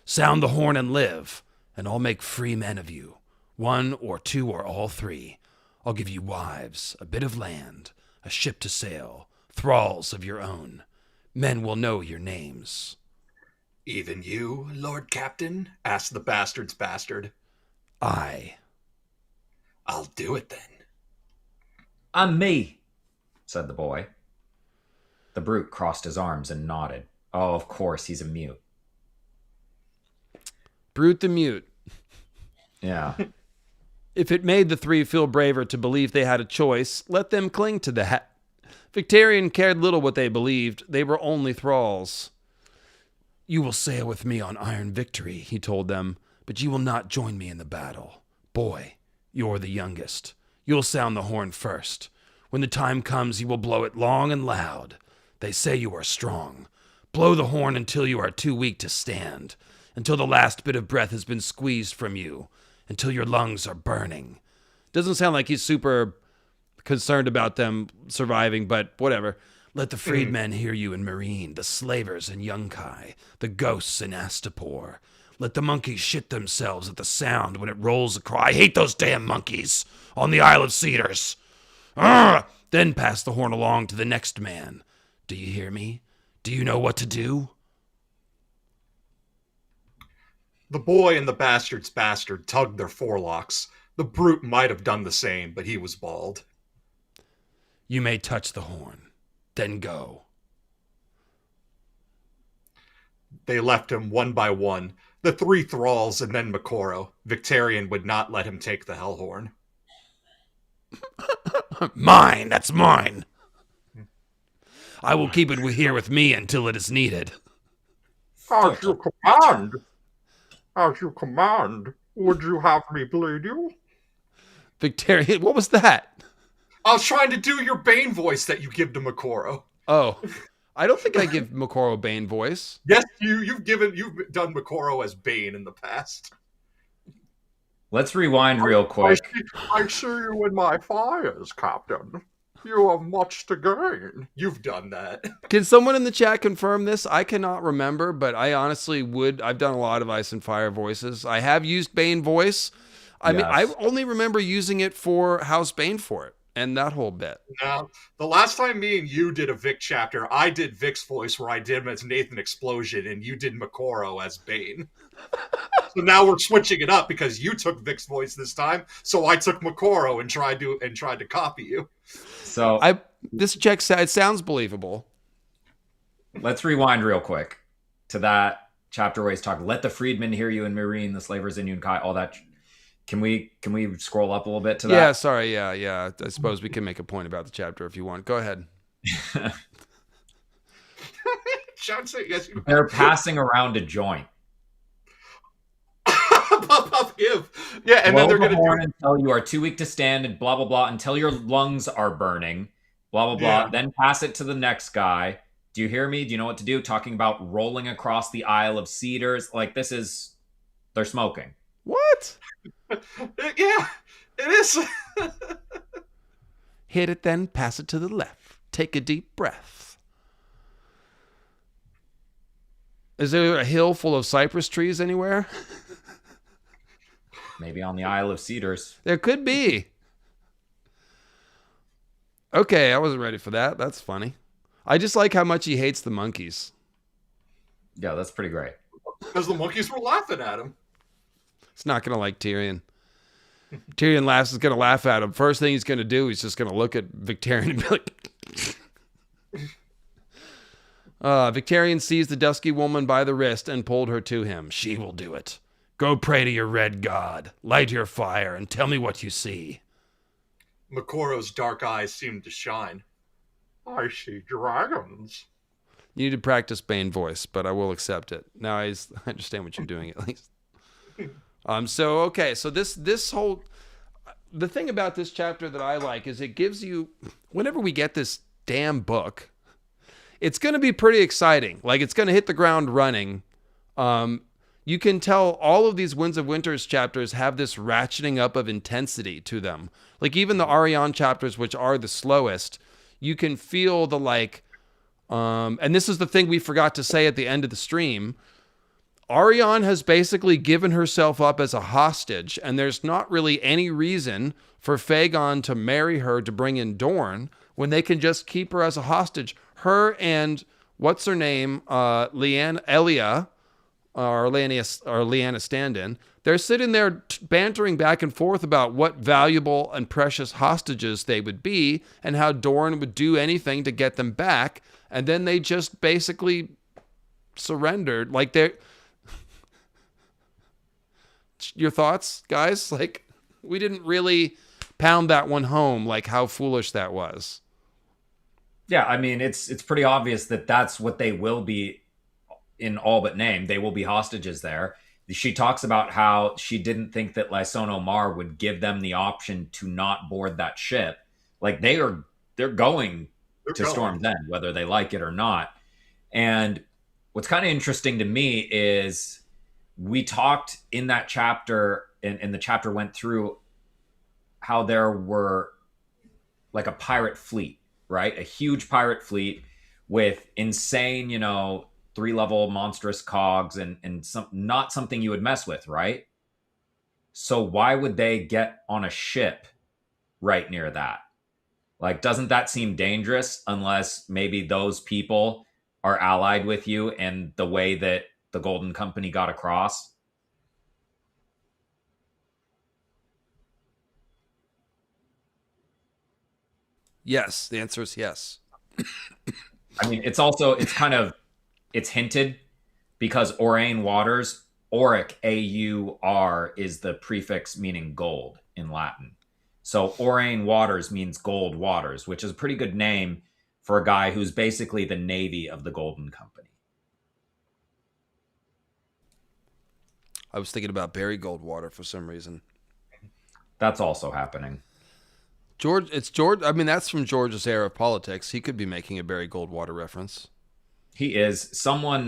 Sound the horn and live, and I'll make free men of you. 1 or 2 or all 3. I'll give you wives, a bit of land, a ship to sail, thralls of your own. Men will know your names. Even you, Lord Captain? Asked the bastard's bastard. Aye. I'll do it then. and me. Said the boy. The brute crossed his arms and nodded. Oh, of course, he's a mute. Brute the mute. Yeah. If it made the 3 feel braver to believe they had a choice, let them cling to that. Victarion cared little what they believed. They were only thralls. You will sail with me on Iron Victory, he told them, but you will not join me in the battle. Boy, you're the youngest. You'll sound the horn first. When the time comes, you will blow it long and loud. They say you are strong. Blow the horn until you are too weak to stand, until the last bit of breath has been squeezed from you, until your lungs are burning. Doesn't sound like he's super concerned about them surviving, but whatever. Let the freedmen hear you in Marine, the slavers in Yunkai, the ghosts in Astapor. Let the monkeys shit themselves at the sound when it rolls across. I hate those damn monkeys on the Isle of Cedars. Arrgh! Then pass the horn along to the next man. Do you hear me? Do you know what to do? The boy and the bastard's bastard tugged their forelocks. The brute might have done the same, but he was bald. You may touch the horn. Then go. They left him one by one, the 3 thralls and then Makoro. Victarion would not let him take the Hellhorn. Mine, that's mine. I will keep it here with me until it is needed. As you command. As you command. Would you have me bleed you? Victarion, what was that? I was trying to do your Bane voice that you give to Makoro. Oh, I don't think I give Makoro Bane voice. Yes, you've done Makoro as Bane in the past. Let's rewind real quick. I see you in my fires, Captain. You have much to gain. You've done that. Can someone in the chat confirm this? I cannot remember, but I honestly would. I've done a lot of Ice and Fire voices. I have used Bane voice. I mean, I only remember using it for House Bane for it. And that whole bit. Now, the last time me and you did a Vic chapter, I did Vic's voice where I did him as Nathan Explosion, and you did Makoro as Bane. So now we're switching it up because you took Vic's voice this time, so I took Makoro and tried to copy you. So this checks. It sounds believable. Let's rewind real quick to that chapter where he's talking. Let the freedmen hear you in Marine, the slavers in Yunkai, all that. Can we scroll up a little bit to that? Yeah, sorry. Yeah. I suppose we can make a point about the chapter if you want. Go ahead. Yes, they're passing around a joint. Puff, give. Yeah, and then they're going to do until you are too weak to stand and blah, blah, blah, until your lungs are burning, blah, blah, blah. Then pass it to the next guy. Do you hear me? Do you know what to do? Talking about rolling across the Isle of Cedars. Like, they're smoking. What? Yeah, it is. Hit it, then pass it to the left. Take a deep breath. Is there a hill full of cypress trees anywhere? Maybe on the Isle of Cedars. There could be. Okay, I wasn't ready for that. That's funny. I just like how much he hates the monkeys. Yeah, that's pretty great. Because the monkeys were laughing at him. It's not going to like Tyrion. Tyrion is going to laugh at him. First thing he's going to do, he's just going to look at Victarion and be like... Victarion seized the dusky woman by the wrist and pulled her to him. She will do it. Go pray to your red god. Light your fire and tell me what you see. Makoro's dark eyes seemed to shine. I see dragons. You need to practice Bane voice, but I will accept it. Now I understand what you're doing at least. So this whole, the thing about this chapter that I like is it gives you, whenever we get this damn book, it's going to be pretty exciting. Like, it's going to hit the ground running. You can tell all of these Winds of Winter's chapters have this ratcheting up of intensity to them. Like, even the Arion chapters, which are the slowest, you can feel the and this is the thing we forgot to say at the end of the stream. Arion has basically given herself up as a hostage, and there's not really any reason for Fagon to marry her to bring in Dorne when they can just keep her as a hostage. Her and, what's her name, Lyanna Stand-In, they're sitting there bantering back and forth about what valuable and precious hostages they would be and how Dorne would do anything to get them back, and then they just basically surrendered. Like, they're... Your thoughts, guys? Like, we didn't really pound that one home, like how foolish that was. Yeah, I mean, it's pretty obvious that that's what they will be in all but name. They will be hostages there. She talks about how she didn't think that Lyson Omar would give them the option to not board that ship. Like they're going to Storm's End, whether they like it or not. And what's kind of interesting to me is we talked in that chapter, and the chapter went through how there were like a pirate fleet, right? A huge pirate fleet with insane, 3-level monstrous cogs and some not something you would mess with, right? So why would they get on a ship right near that? Like, doesn't that seem dangerous unless maybe those people are allied with you and the way that the Golden Company got across? Yes, the answer is yes. I mean, it's hinted because Aurain Waters, Auric, A-U-R, is the prefix meaning gold in Latin. So Aurain Waters means gold waters, which is a pretty good name for a guy who's basically the navy of the Golden Company. I was thinking about Barry Goldwater for some reason. That's also happening. George. I mean, that's from George's era of politics. He could be making a Barry Goldwater reference. He is. Someone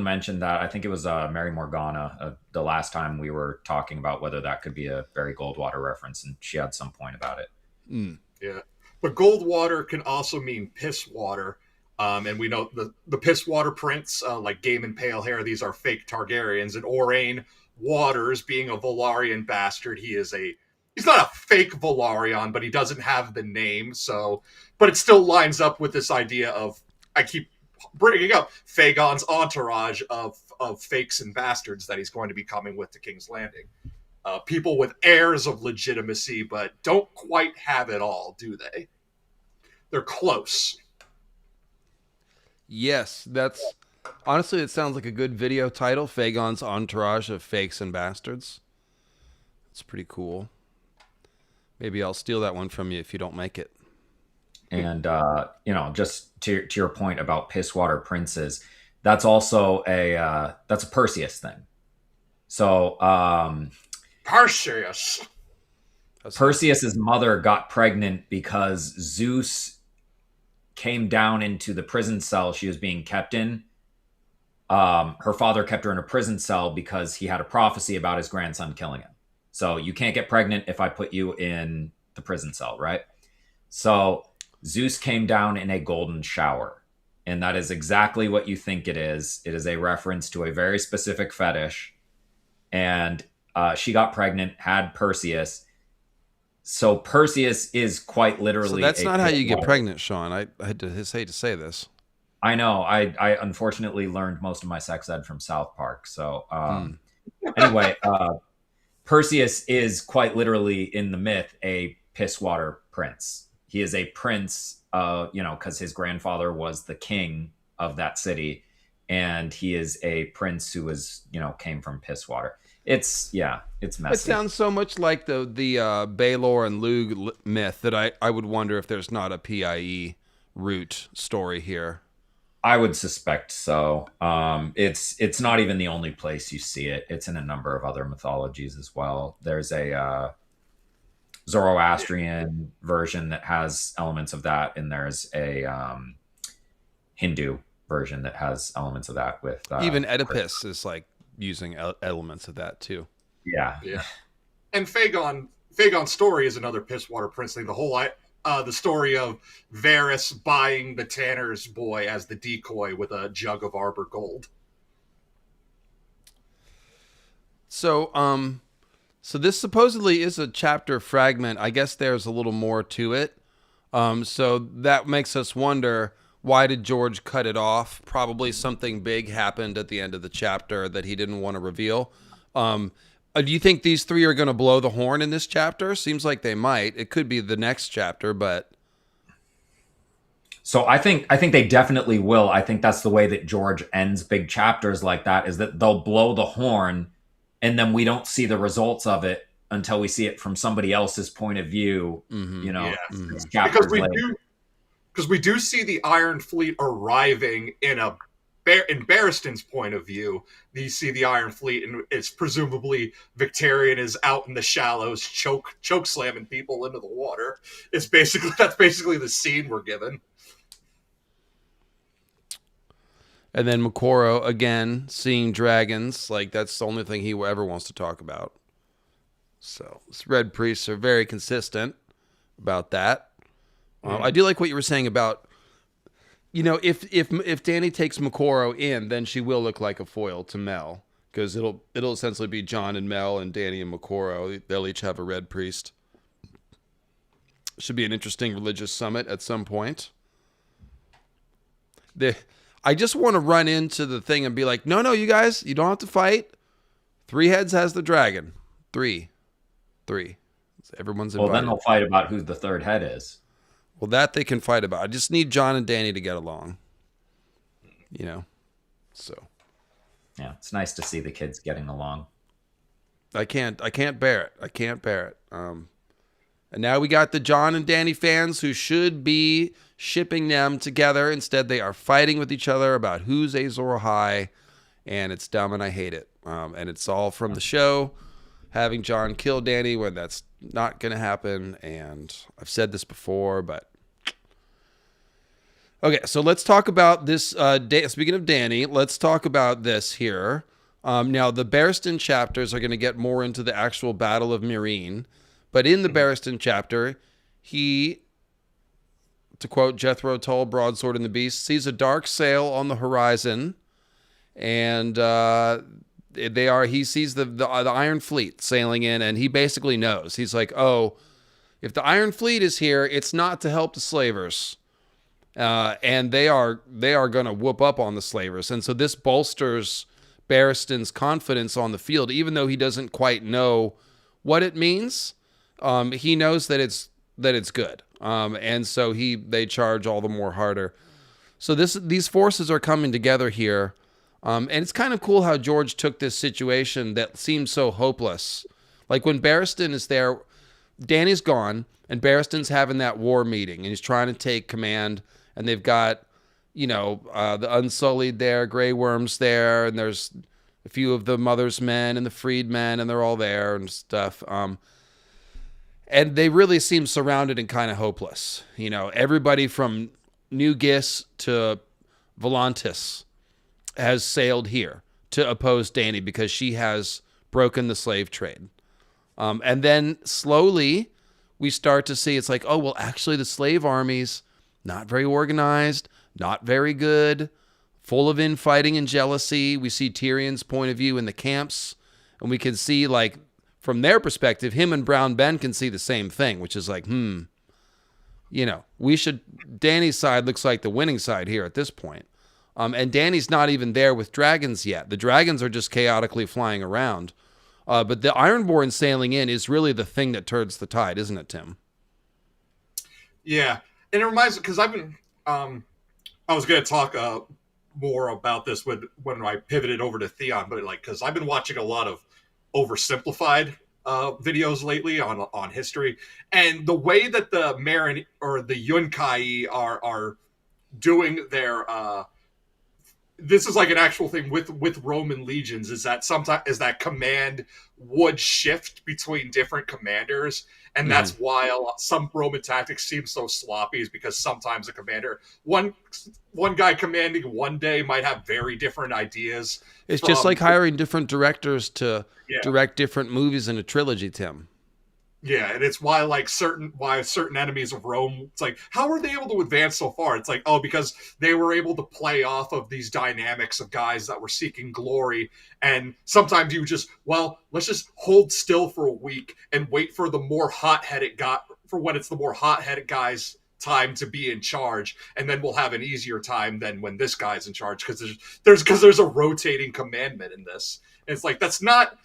mentioned that. I think it was Mary Morgana the last time we were talking about whether that could be a Barry Goldwater reference, and she had some point about it. Mm. Yeah, but Goldwater can also mean piss water, and we know the piss water prince, like Gaiman Palehair, these are fake Targaryens, and Aurain Waters, being a Velaryon bastard, he's not a fake Velaryon, but he doesn't have the name. So, but it still lines up with this idea of, I keep bringing up Fagon's entourage of fakes and bastards that he's going to be coming with to King's Landing. People with airs of legitimacy, but don't quite have it all, do they? They're close. Yes, honestly, it sounds like a good video title. Fagon's entourage of fakes and bastards. It's pretty cool. Maybe I'll steal that one from you if you don't make it. And, just to your point about pisswater princes, that's also that's a Perseus thing. So, Perseus's mother got pregnant because Zeus came down into the prison cell she was being kept in. Her father kept her in a prison cell because he had a prophecy about his grandson killing him. So you can't get pregnant if I put you in the prison cell, right? So Zeus came down in a golden shower. And that is exactly what you think it is. It is a reference to a very specific fetish. And she got pregnant, had Perseus. So Perseus is quite literally... So that's not how you get pregnant, Sean. I hate to say this. I know. I unfortunately learned most of my sex ed from South Park. So anyway... Perseus is quite literally in the myth a pisswater prince. He is a prince, because his grandfather was the king of that city, and he is a prince who was, came from pisswater. It's messy. It sounds so much like the Baelor and Lug myth that I would wonder if there's not a PIE root story here. I would suspect so. It's not even the only place you see it. It's in a number of other mythologies as well. There's a Zoroastrian version that has elements of that, and there's a Hindu version that has elements of that. With even Oedipus is like using elements of that too. Yeah. And Fagon's story is another pisswater prince thing. The whole the story of Varys buying the tanner's boy as the decoy with a jug of Arbor gold. So this supposedly is a chapter fragment. I guess there's a little more to it. So that makes us wonder, why did George cut it off? Probably something big happened at the end of the chapter that he didn't want to reveal. Do you think these three are going to blow the horn in this chapter? Seems like they might. It could be the next chapter, but... So I think they definitely will. I think that's the way that George ends big chapters like that, is that they'll blow the horn, and then we don't see the results of it until we see it from somebody else's point of view, Because because we do see the Iron Fleet arriving in Barristan's point of view. You see the Iron Fleet, and it's presumably Victarion is out in the shallows, choke slamming people into the water. That's basically the scene we're given. And then Makoro, again, seeing dragons. Like, that's the only thing he ever wants to talk about. So, Red Priests are very consistent about that. I do like what you were saying about, if Dany takes Makoro in, then she will look like a foil to Mel. Because it'll essentially be Jon and Mel and Dany and Makoro. They'll each have a Red Priest. Should be an interesting religious summit at some point. I just want to run into the thing and be like, no, you guys, you don't have to fight. 3 heads has the dragon. 3. Everyone's invited. Well, then they'll fight about who the 3rd head is. Well, that they can fight about. I just need Jon and Dany to get along. So. Yeah, it's nice to see the kids getting along. I can't bear it. And now we got the Jon and Dany fans who should be shipping them together. Instead, they are fighting with each other about who's Azor Ahai, and it's dumb and I hate it. And it's all from the show, having Jon kill Dany when that's not going to happen. And I've said this before, but okay. So let's talk about this. Speaking of Dany, let's talk about this here. Now the Barristan chapters are going to get more into the actual Battle of Meereen, but in the Barristan chapter, he, to quote Jethro Tull, Broadsword and the Beast, sees a dark sail on the horizon, and he sees the Iron Fleet sailing in, and he basically knows. He's like, oh, if the Iron Fleet is here, it's not to help the slavers, and they are going to whoop up on the slavers, and so this bolsters Barristan's confidence on the field, even though he doesn't quite know what it means. He knows that it's good. And so they charge all the more harder. So these forces are coming together here. And it's kind of cool how George took this situation that seemed so hopeless. Like when Barristan is there, Dany's gone, and Barristan's having that war meeting, and he's trying to take command, and they've got, the Unsullied there, Grey Worm's there, and there's a few of the Mother's Men and the Freedmen, and they're all there and stuff. And they really seem surrounded and kind of hopeless. Everybody from New Gis to Volantis has sailed here to oppose Dany because she has broken the slave trade. And then slowly we start to see it's like, oh, well, actually the slave armies, not very organized, not very good, full of infighting and jealousy. We see Tyrion's point of view in the camps, and we can see, like, from their perspective, him and Brown Ben can see the same thing, which is like, Dany's side looks like the winning side here at this point. And Dany's not even there with dragons yet. The dragons are just chaotically flying around. But the Ironborn sailing in is really the thing that turns the tide, isn't it, Tim? Yeah. And it reminds me, because I've been, I was going to talk more about this when I pivoted over to Theon, but because I've been watching a lot of oversimplified videos lately on history, and the way that the Marin or the Yunkai are doing their this is like an actual thing with Roman legions, is that sometimes that command would shift between different commanders, and that's why some Roman tactics seem so sloppy, is because sometimes a commander, one guy commanding one day might have very different ideas. It's just like hiring different directors to direct different movies in a trilogy, Tim. Yeah, and it's why certain enemies of Rome, it's like, how were they able to advance so far? It's like, oh, because they were able to play off of these dynamics of guys that were seeking glory. And sometimes you just, let's just hold still for a week and wait for the more hot-headed guy, for when it's the more hot-headed guy's time to be in charge, and then we'll have an easier time than when this guy's in charge, because there's a rotating commandment in this. And it's like, it's not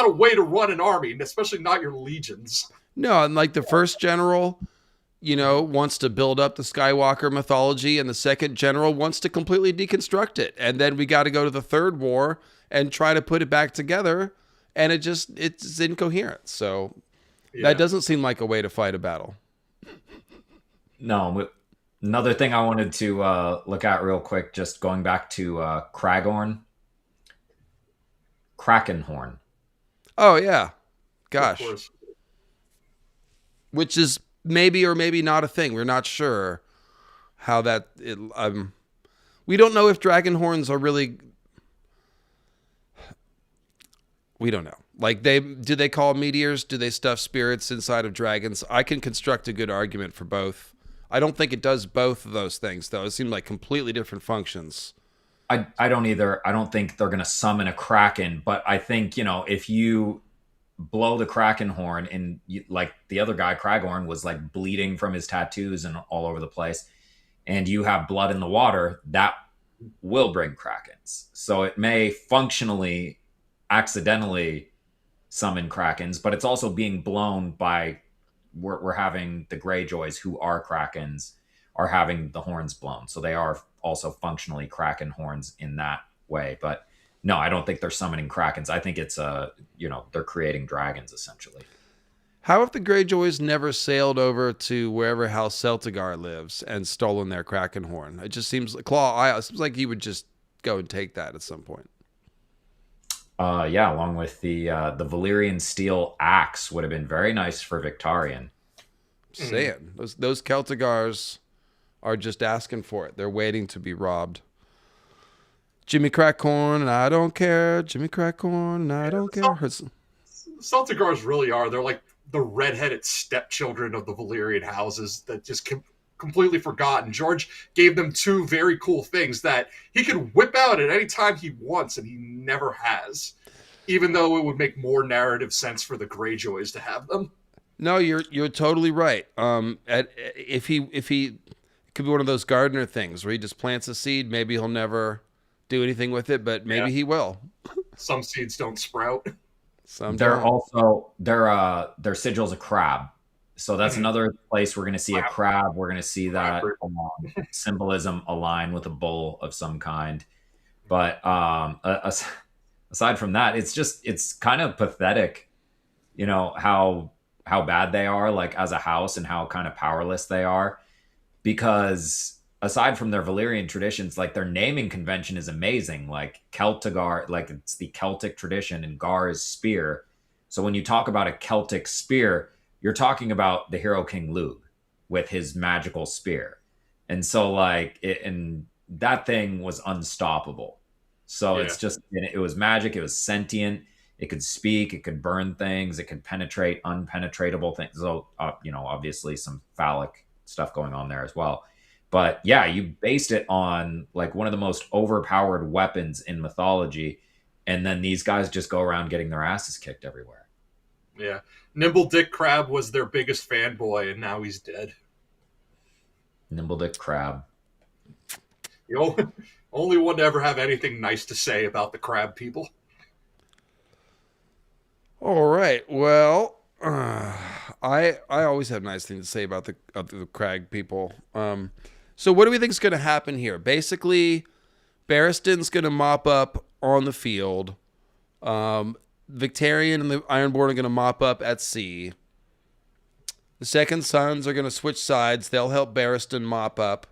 a way to run an army, and especially not your legions. No, and like the first general, wants to build up the Skywalker mythology, and the second general wants to completely deconstruct it. And then we got to go to the third war and try to put it back together, and it's incoherent. So that doesn't seem like a way to fight a battle. No, Another thing I wanted to look at real quick, just going back to Kragorn, Krakenhorn. Oh yeah, Of gosh, course. which is maybe or maybe not a thing. We're not sure how that. We don't know if dragon horns are really. We don't know. Like do they call meteors? Do they stuff spirits inside of dragons? I can construct a good argument for both. I don't think it does both of those things though. It seemed like completely different functions. I don't either. I don't think they're going to summon a Kraken, but I think, if you blow the Kraken horn and like the other guy, Kragorn, was like bleeding from his tattoos and all over the place, and you have blood in the water, that will bring Krakens. So it may functionally, accidentally summon Krakens, but it's also being blown by, we're having the Greyjoys, who are Krakens, are having the horns blown. So they are also functionally Kraken horns in that way. But no, I don't think they're summoning Krakens. I think it's they're creating dragons essentially. How if the Greyjoys never sailed over to wherever House Celtigar lives and stolen their Kraken horn? It just seems it seems like he would just go and take that at some point. Yeah, along with the Valyrian steel axe would have been very nice for Victarion. Saying those Celtigars are just asking for it. They're waiting to be robbed. Jimmy Crackhorn and I don't care. Jimmy Crackhorn and I don't care. Celtigars really are. They're like the redheaded stepchildren of the Valyrian houses that just completely forgotten. George gave them two very cool things that he could whip out at any time he wants, and he never has. Even though it would make more narrative sense for the Greyjoys to have them. No, you're totally right. If he it could be one of those gardener things where he just plants a seed. Maybe he'll never do anything with it, but maybe he will. Some seeds don't sprout. Some They're don't. also their sigil's a crab, so that's another place we're going to see a crab. We're going to see that symbolism align with a bull of some kind. But aside from that, it's kind of pathetic, how bad they are, like as a house, and how kind of powerless they are. Because aside from their Valyrian traditions, like their naming convention is amazing. Like Celtigar, like it's the Celtic tradition, and Gar is spear. So when you talk about a Celtic spear, you're talking about the hero King Lugh with his magical spear. And so and that thing was unstoppable. So it's just, it was magic. It was sentient. It could speak. It could burn things. It could penetrate unpenetratable things. So, obviously some phallic stuff going on there as well. But yeah, you based it on like one of the most overpowered weapons in mythology. And then these guys just go around getting their asses kicked everywhere. Yeah. Nimble Dick Crab was their biggest fanboy, and now he's dead. Nimble Dick Crab. The only one to ever have anything nice to say about the crab people. All right. Well, I always have nice things to say about the Crag people. So what do we think is going to happen here? Basically, Barristan's going to mop up on the field. Victarion and the Ironborn are going to mop up at sea. The Second Sons are going to switch sides. They'll help Barristan mop up.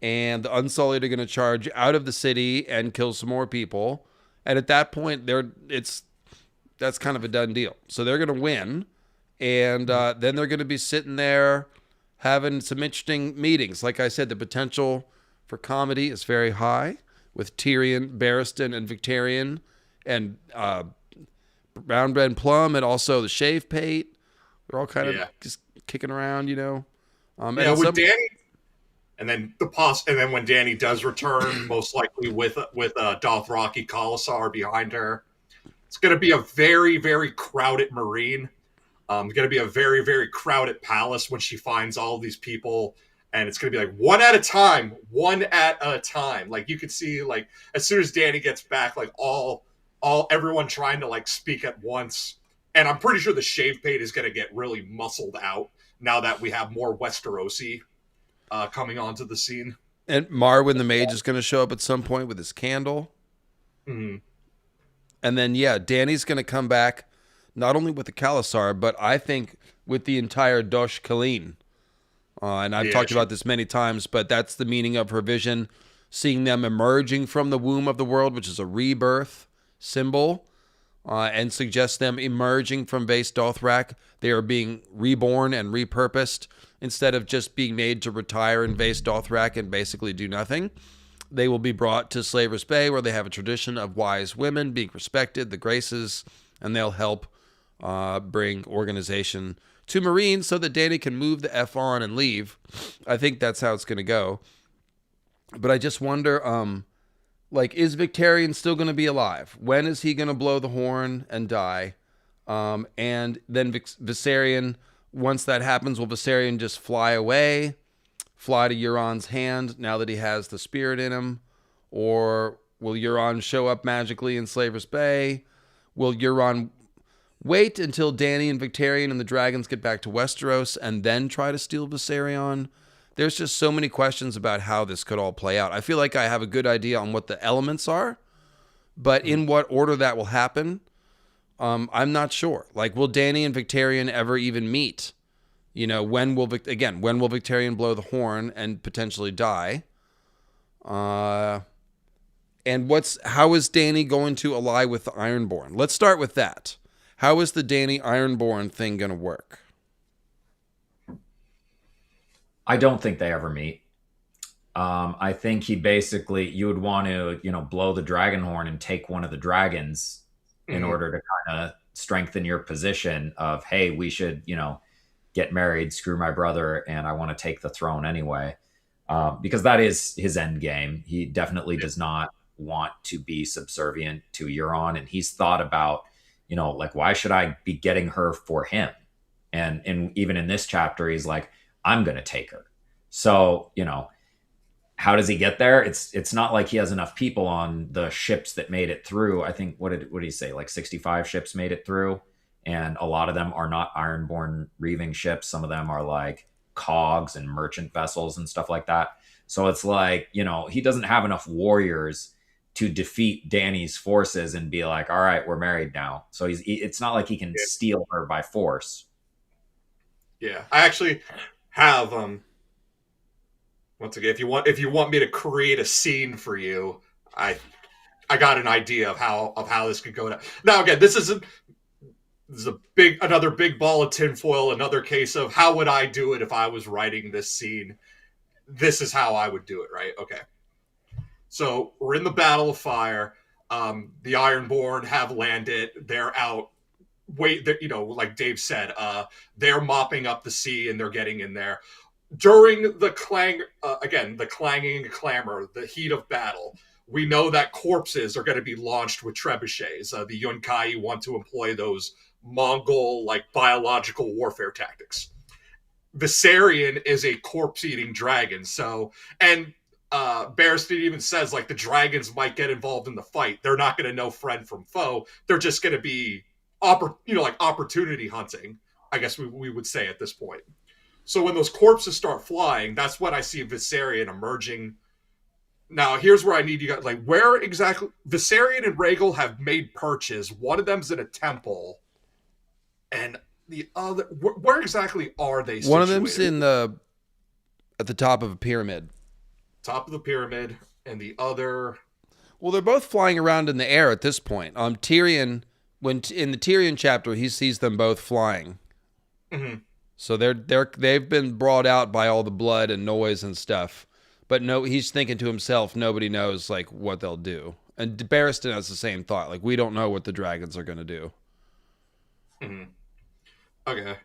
And the Unsullied are going to charge out of the city and kill some more people. And at that point, that's kind of a done deal. So they're going to win. And then they're going to be sitting there having some interesting meetings. Like I said, the potential for comedy is very high with Tyrion, Barristan, and Victarion, and Brown Bread and Plum, and also the Shave Pate. They're all kind of just kicking around, With Danny, and then and then when Danny does return, most likely with Dothraki Khalasar behind her, it's going to be a very, very crowded Marine. It's going to be a very, very crowded palace when she finds all these people, and it's going to be like one at a time. Like you could see, like as soon as Danny gets back, like everyone trying to like speak at once. And I'm pretty sure the Shave Pate is going to get really muscled out now that we have more Westerosi coming onto the scene. And Marwyn the Mage is going to show up at some point with his candle. Mm-hmm. And then, Danny's going to come back not only with the Khalasar, but I think with the entire Dosh Khaleen. And I've talked about this many times, but that's the meaning of her vision, seeing them emerging from the womb of the world, which is a rebirth symbol, and suggests them emerging from Vaes Dothrak. They are being reborn and repurposed instead of just being made to retire in Vaes Dothrak and basically do nothing. They will be brought to Slaver's Bay, where they have a tradition of wise women being respected, the Graces, and they'll help bring organization to Marine so that Dany can move the F on and leave. I think that's how it's going to go. But I just wonder, is Victarion still going to be alive? When is he going to blow the horn and die? And then Viserion, once that happens, will Viserion just fly away? Fly to Euron's hand now that he has the spirit in him? Or will Euron show up magically in Slaver's Bay? Will Euron wait until Dany and Victarion and the dragons get back to Westeros and then try to steal Viserion? There's just so many questions about how this could all play out. I feel like I have a good idea on what the elements are, but in what order that will happen, I'm not sure. Like, will Dany and Victarion ever even meet? You know, when will Victarion blow the horn and potentially die? And how is Dany going to ally with the Ironborn? Let's start with that. How is the Dany Ironborn thing going to work? I don't think they ever meet. I think you would want to, blow the dragon horn and take one of the dragons in order to kind of strengthen your position of, hey, we should, get married, screw my brother, and I want to take the throne anyway. Because that is his end game. He definitely does not want to be subservient to Euron. And he's thought about, why should I be getting her for him? And even in this chapter, he's like, I'm going to take her. So, how does he get there? It's not like he has enough people on the ships that made it through. I think, what did he say? Like 65 ships made it through. And a lot of them are not Ironborn reaving ships. Some of them are like cogs and merchant vessels and stuff like that. So it's like, he doesn't have enough warriors to defeat Dany's forces and be like, all right, we're married now. So it's not like he can steal her by force. Yeah, I actually have once again, if you want me to create a scene for you, I got an idea of how this could go down. Now again, this is another big ball of tinfoil, another case of how would I do it if I was writing this scene. This is how I would do it, right? Okay. So we're in the Battle of Fire. The Ironborn have landed. They're out. Like Dave said, they're mopping up the sea and they're getting in there. During the the clanging and clamor, the heat of battle, we know that corpses are going to be launched with trebuchets. The Yunkai want to employ those Mongol, biological warfare tactics. Viserion is a corpse-eating dragon, and Barristan even says, the dragons might get involved in the fight. They're not going to know friend from foe. They're just going to be opportunity hunting, I guess we would say at this point. So when those corpses start flying, that's when I see Viserion emerging. Now, here's where I need you guys, where exactly Viserion and Rhaegal have made perches. One of them's in a temple, and the other, where exactly are they situated? One of them's at the top of a pyramid. Top of the pyramid, and the other... Well, they're both flying around in the air at this point. Tyrion... in the Tyrion chapter, he sees them both flying. Mm-hmm. So they've been brought out by all the blood and noise and stuff. But no, he's thinking to himself, nobody knows what they'll do. And Barristan has the same thought. We don't know what the dragons are going to do. Mm-hmm. Okay.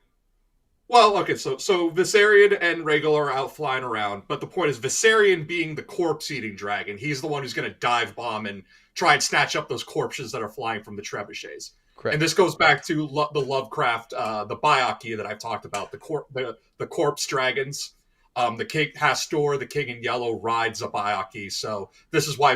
Well, okay, so Viserion and Rhaegal are out flying around, but the point is Viserion being the corpse-eating dragon, he's the one who's going to dive bomb and try and snatch up those corpses that are flying from the trebuchets. Correct. And this goes back to the Lovecraft, the Byakhee that I've talked about, the corpse dragons. The king Hastur, the king in yellow, rides a Byakhee. So this is why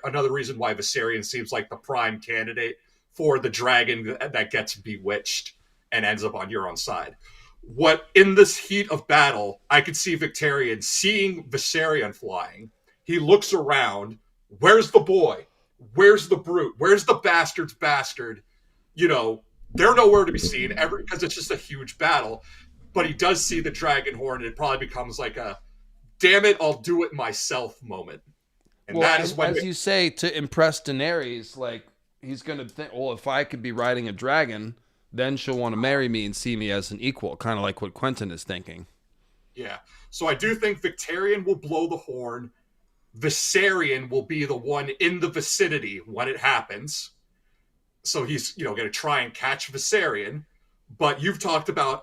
another reason why Viserion seems like the prime candidate for the dragon that gets bewitched and ends up on Euron's side. What in this heat of battle, I could see Victarion seeing Viserion flying. He looks around. Where's the boy? Where's the brute? Where's the bastard's bastard? They're nowhere to be seen ever because it's just a huge battle. but he does see the dragon horn, and it probably becomes like a "damn it, I'll do it myself" moment. And Well, that is when, as you say, to impress Daenerys, like he's gonna think, well, if I could be riding a dragon, then she'll want to marry me and see me as an equal, kind of like what Quentin is thinking. yeah. So I do think Victarion will blow the horn. Viserion will be the one in the vicinity when it happens. So he's, going to try and catch Viserion. But you've talked about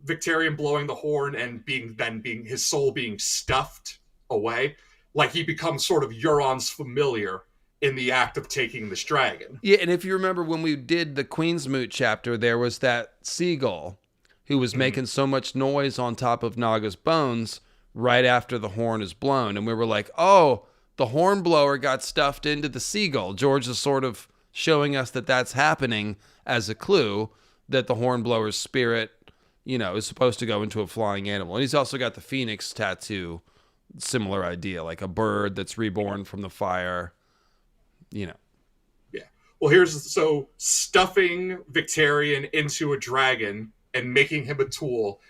Victarion blowing the horn and being his soul being stuffed away. Like he becomes sort of Euron's familiar in the act of taking this dragon. Yeah, and if you remember when we did the Queensmoot chapter, there was that seagull who was making so much noise on top of Naga's bones right after the horn is blown. And we were like, oh, the horn blower got stuffed into the seagull. George is sort of showing us that that's happening as a clue that the horn blower's spirit, is supposed to go into a flying animal. And he's also got the phoenix tattoo, similar idea, like a bird that's reborn from the fire, Yeah. Well, so stuffing Victarion into a dragon and making him a tool,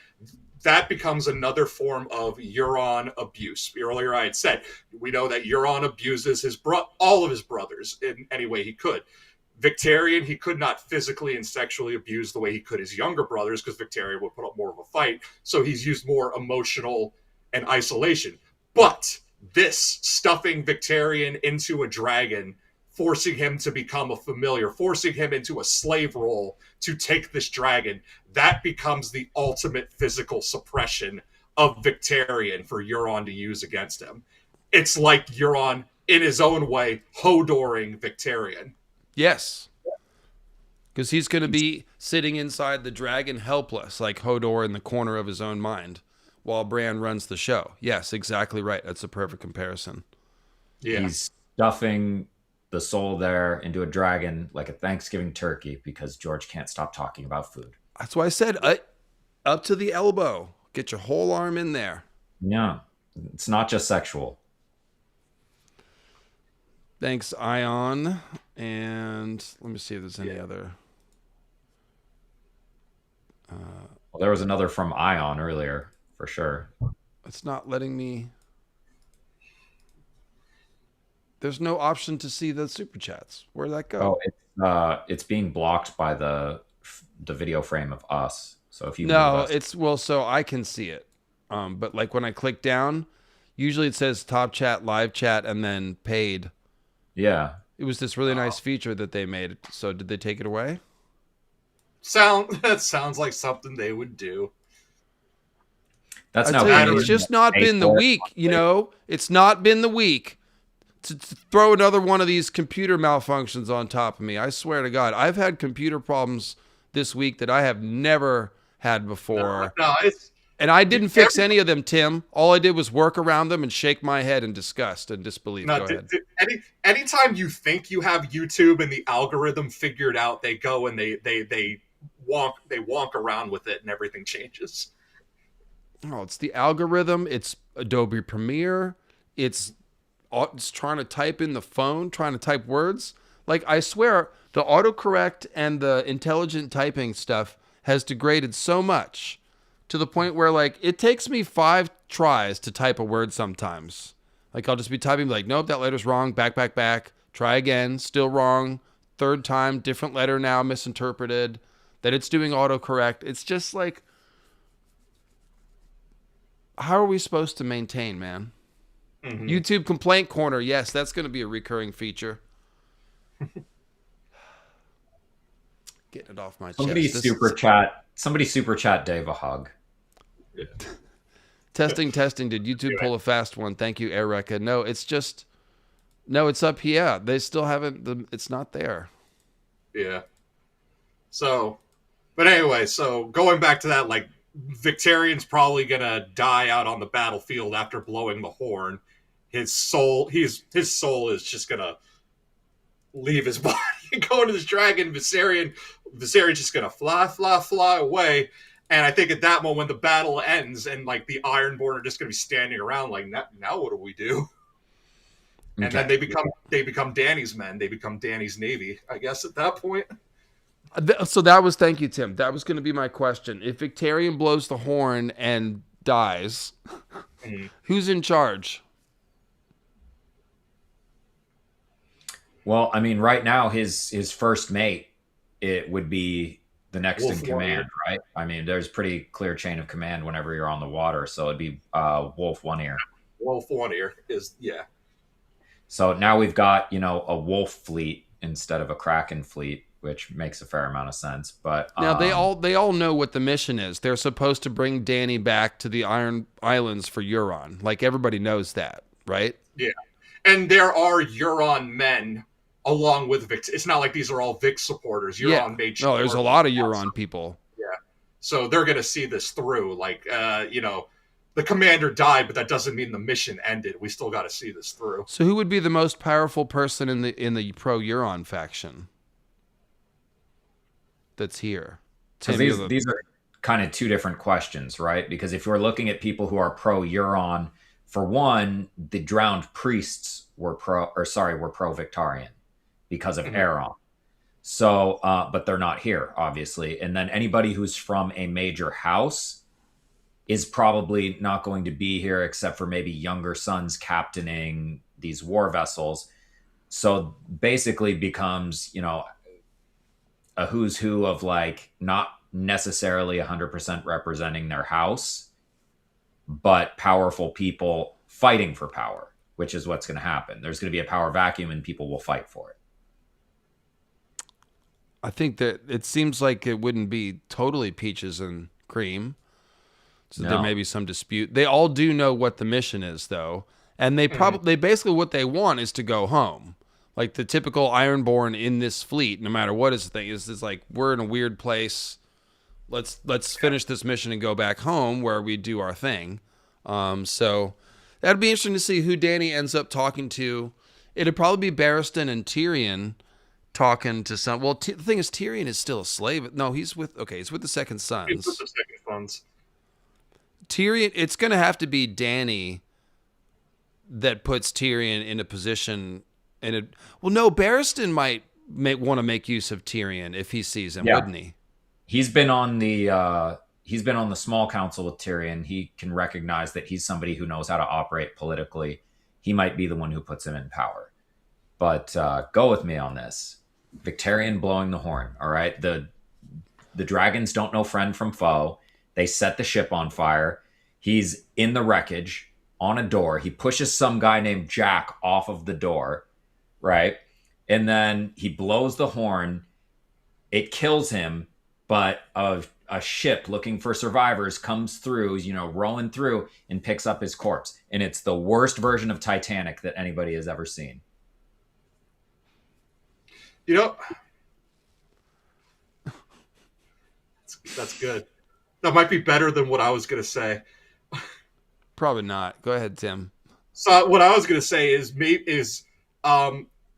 that becomes another form of Euron abuse. Earlier I had said, we know that Euron abuses all of his brothers in any way he could. Victarion, he could not physically and sexually abuse the way he could his younger brothers, because Victarion would put up more of a fight. So he's used more emotional and isolation. But this stuffing Victarion into a dragon, forcing him to become a familiar, forcing him into a slave role to take this dragon, that becomes the ultimate physical suppression of Victarion for Euron to use against him. It's like Euron, in his own way, Hodoring Victarion. Yes. Because he's going to be sitting inside the dragon helpless, like Hodor in the corner of his own mind, while Bran runs the show. Yes, exactly right. That's a perfect comparison. Yeah. He's stuffing the soul there into a dragon like a Thanksgiving turkey because George can't stop talking about food. That's why I said up to the elbow. Get your whole arm in there. Yeah. It's not just sexual. Thanks, Ion. And let me see if there's any other. Well, there was another from Ion earlier, for sure. It's not letting me. There's no option to see the super chats. Where'd that go? Oh, it's being blocked by the video frame of us. So if you no, so I can see it. But like when I click down, usually it says top chat, live chat, and then paid. Yeah. It was this really nice feature that they made. So did they take it away? That sounds like something they would do. That's it's just not been the week, It's not been the week to throw another one of these computer malfunctions on top of me. I swear to God, I've had computer problems this week that I have never had before. And I didn't fix any of them, Tim. All I did was work around them and shake my head in disgust and disbelief. Go ahead. Anytime you think you have YouTube and the algorithm figured out, they go and they wonk around with it and everything changes. Oh, it's the algorithm. It's Adobe Premiere. It's trying to type in the phone, trying to type words. Like, I swear, the autocorrect and the intelligent typing stuff has degraded so much to the point where, like, it takes me 5 tries to type a word sometimes. Like, I'll just be typing, like, nope, that letter's wrong, back, try again, still wrong, third time, different letter now, misinterpreted, that it's doing autocorrect. It's just like, how are we supposed to maintain, man? Mm-hmm. YouTube complaint corner, yes, that's going to be a recurring feature. Getting it off my chest. Somebody super chat Dave a hug. Yeah. Testing. Did YouTube pull a fast one? Thank you, Erica. No, it's up here. They still haven't. It's not there. Yeah. So, but anyway, so going back to that, like, Victarion's probably gonna die out on the battlefield after blowing the horn. His soul is just gonna leave his body and go into this dragon. Viserion's just gonna fly away. And I think at that moment, the battle ends, and like the Ironborn are just gonna be standing around, like, now what do we do? And then they become Dany's men. They become Dany's navy, I guess, at that point. So that was, thank you, Tim. That was going to be my question. If Victarion blows the horn and dies, who's in charge? Well, I mean, right now his first mate, it would be the next Wolf in command, Warrior. right? I mean, there's pretty clear chain of command whenever you're on the water, so it'd be Wolf One Ear. Wolf Warrior is, yeah. So now we've got, a wolf fleet instead of a kraken fleet, which makes a fair amount of sense. But Now they all know what the mission is. They're supposed to bring Danny back to the Iron Islands for Euron. Like everybody knows that, right? Yeah. And there are Euron men along with Vic. It's not like these are all Vic supporters. Euron made No, there's a lot of Euron people. Yeah. So they're going to see this through. Like, the commander died, but that doesn't mean the mission ended. We still got to see this through. So who would be the most powerful person in the pro Euron faction that's here? because these are kind of two different questions, right? Because if you're looking at people who are pro Euron, for one, the drowned priests were pro Victarion because of Aeron. So, but they're not here, obviously. And then anybody who's from a major house is probably not going to be here except for maybe younger sons captaining these war vessels. So basically becomes, a who's who of like not necessarily 100% representing their house, but powerful people fighting for power, which is what's going to happen. There's going to be a power vacuum and people will fight for it. I think that it seems like it wouldn't be totally peaches and cream. So there may be some dispute. They all do know what the mission is, though. And they probably basically what they want is to go home. Like the typical Ironborn in this fleet, no matter what his thing is like, we're in a weird place. Let's finish this mission and go back home where we do our thing. So that'd be interesting to see who Danny ends up talking to. It'd probably be Barristan and Tyrion talking to some. Well, the thing is, Tyrion is still a slave. No, he's with the Second Sons. He's with the Second Sons. Tyrion, it's going to have to be Danny that puts Tyrion in a position. No, Barristan might want to make use of Tyrion if he sees him, wouldn't he? He's been on the small council with Tyrion. He can recognize that he's somebody who knows how to operate politically. He might be the one who puts him in power. But go with me on this. Victarion blowing the horn. All right, the dragons don't know friend from foe. They set the ship on fire. He's in the wreckage on a door. He pushes some guy named Jack off of the door, right? And then he blows the horn. It kills him, but a ship looking for survivors comes through, rolling through and picks up his corpse. And it's the worst version of Titanic that anybody has ever seen. That's good. That might be better than what I was going to say. Probably not. Go ahead, Tim. So what I was going to say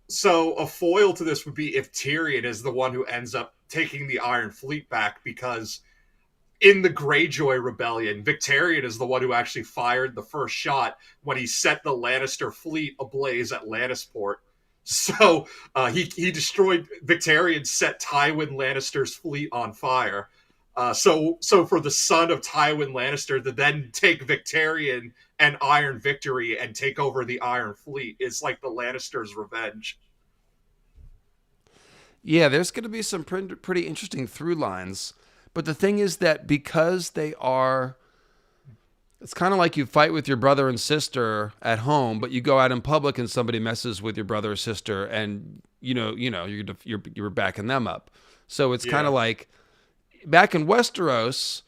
so a foil to this would be if Tyrion is the one who ends up taking the Iron Fleet back, because in the Greyjoy rebellion, Victarion is the one who actually fired the first shot when he set the Lannister fleet ablaze at Lannisport. So he destroyed Victarion, set Tywin Lannister's fleet on fire. So for the son of Tywin Lannister to then take Victarion and Iron Victory and take over the Iron Fleet is like the Lannisters' revenge. Yeah, there's going to be some pretty interesting through lines. But the thing is that because they are, it's kind of like you fight with your brother and sister at home, but you go out in public and somebody messes with your brother or sister, and you're backing them up. So it's kind of like back in Westeros,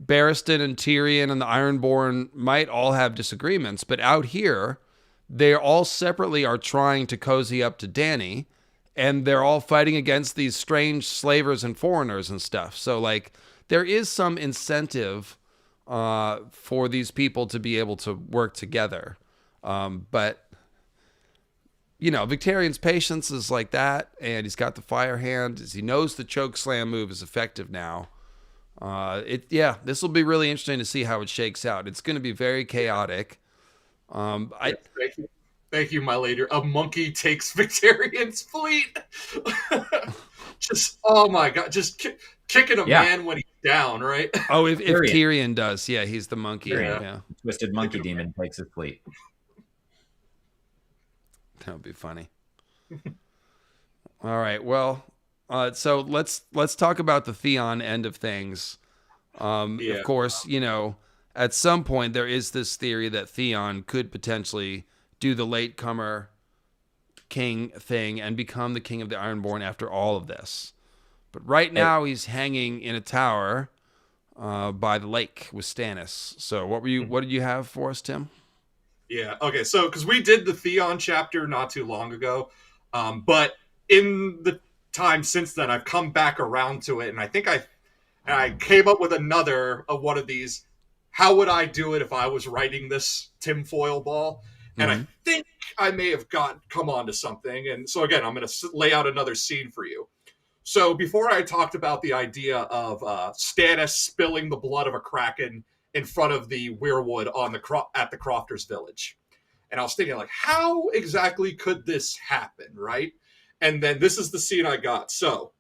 Barristan and Tyrion and the Ironborn might all have disagreements, but out here, they all separately are trying to cozy up to Dany, and they're all fighting against these strange slavers and foreigners and stuff. So like there is some incentive for these people to be able to work together. But Victarion's patience is like that, and he's got the fire hand. He knows the choke slam move is effective now. This will be really interesting to see how it shakes out. It's going to be very chaotic. Thank you, my lady. A monkey takes Victarion's fleet. Just, oh my god, just kicking a man when he's down, right? Oh, if Tyrion does, yeah, he's the monkey. Yeah. Twisted monkey demon takes his fleet. That would be funny. All right, well, so let's talk about the Theon end of things. Of course, at some point there is this theory that Theon could potentially do the latecomer king thing and become the king of the Ironborn after all of this. But right now he's hanging in a tower by the lake with Stannis. So what did you have for us, Tim? Yeah. Okay. So because we did the Theon chapter not too long ago, but in the time since then, I've come back around to it, and I think I came up with another of one of these. How would I do it if I was writing this tinfoil ball? And I think I may have come on to something. And so again, I'm going to lay out another scene for you. So before I talked about the idea of Stannis spilling the blood of a kraken in front of the weirwood at the Crofters' village. And I was thinking, like, how exactly could this happen, right? And then this is the scene I got. So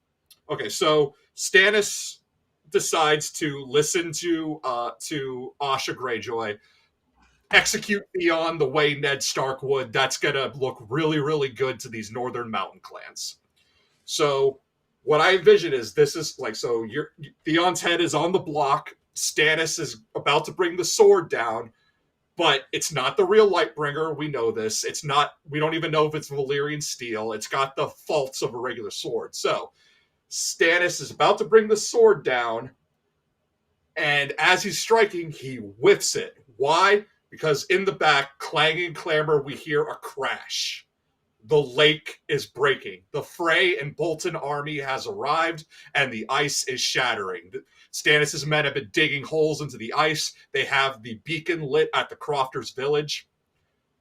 Stannis decides to listen to Asha Greyjoy, execute Theon the way Ned Stark would. That's going to look really, really good to these Northern Mountain clans. So what I envision is this is like, so Theon's head is on the block. Stannis is about to bring the sword down, but it's not the real Lightbringer. We know this. It's not, we don't even know if it's Valyrian steel. It's got the faults of a regular sword. So Stannis is about to bring the sword down, and as he's striking, he whiffs it. Why? Because in the back, clanging clamor, we hear a crash. The lake is breaking. The Frey and Bolton army has arrived, and the ice is shattering. Stannis' men have been digging holes into the ice. They have the beacon lit at the Crofters' village.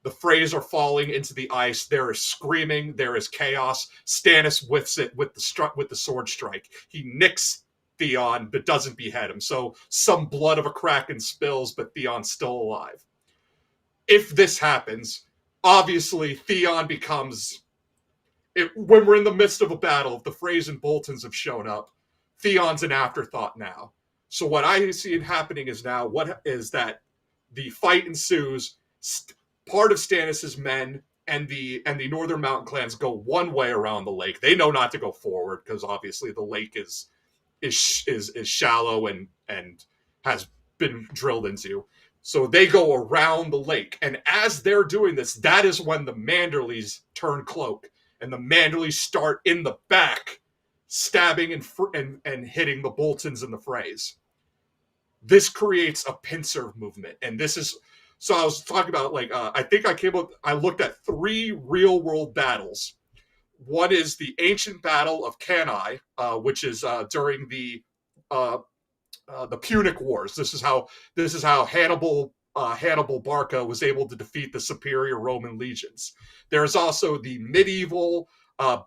The Freys are falling into the ice. There is screaming. There is chaos. Stannis whiffs it with the sword strike. He nicks Theon, but doesn't behead him. So some blood of a kraken spills, but Theon's still alive. If this happens, obviously Theon becomes... when we're in the midst of a battle, if the Freys and Boltons have shown up, Theon's an afterthought now. So what I see it happening is now, what is that the fight ensues, part of Stannis' men and the Northern Mountain clans go one way around the lake. They know not to go forward because obviously the lake is shallow and has been drilled into. So they go around the lake. And as they're doing this, that is when the Manderleys turn cloak. And the Manderleys start in the back, stabbing and hitting the Boltons and the Freys. This creates a pincer movement. And this is... So I was talking about, like, I think I looked at 3 real-world battles. One is the ancient battle of Cannae, which is during the Punic Wars. This is how Hannibal Barca was able to defeat the superior Roman legions. There's also the medieval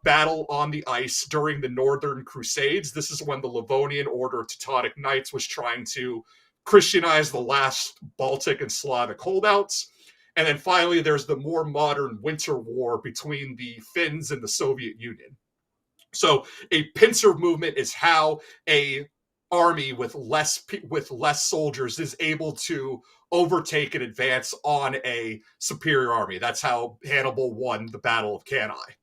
battle on the ice during the Northern Crusades. This is when the Livonian Order of Teutonic Knights was trying to Christianize the last Baltic and Slavic holdouts. And then finally, there's the more modern Winter War between the Finns and the Soviet Union. So a pincer movement is how a army with less soldiers is able to overtake and advance on a superior army. That's how Hannibal won the Battle of Cannae.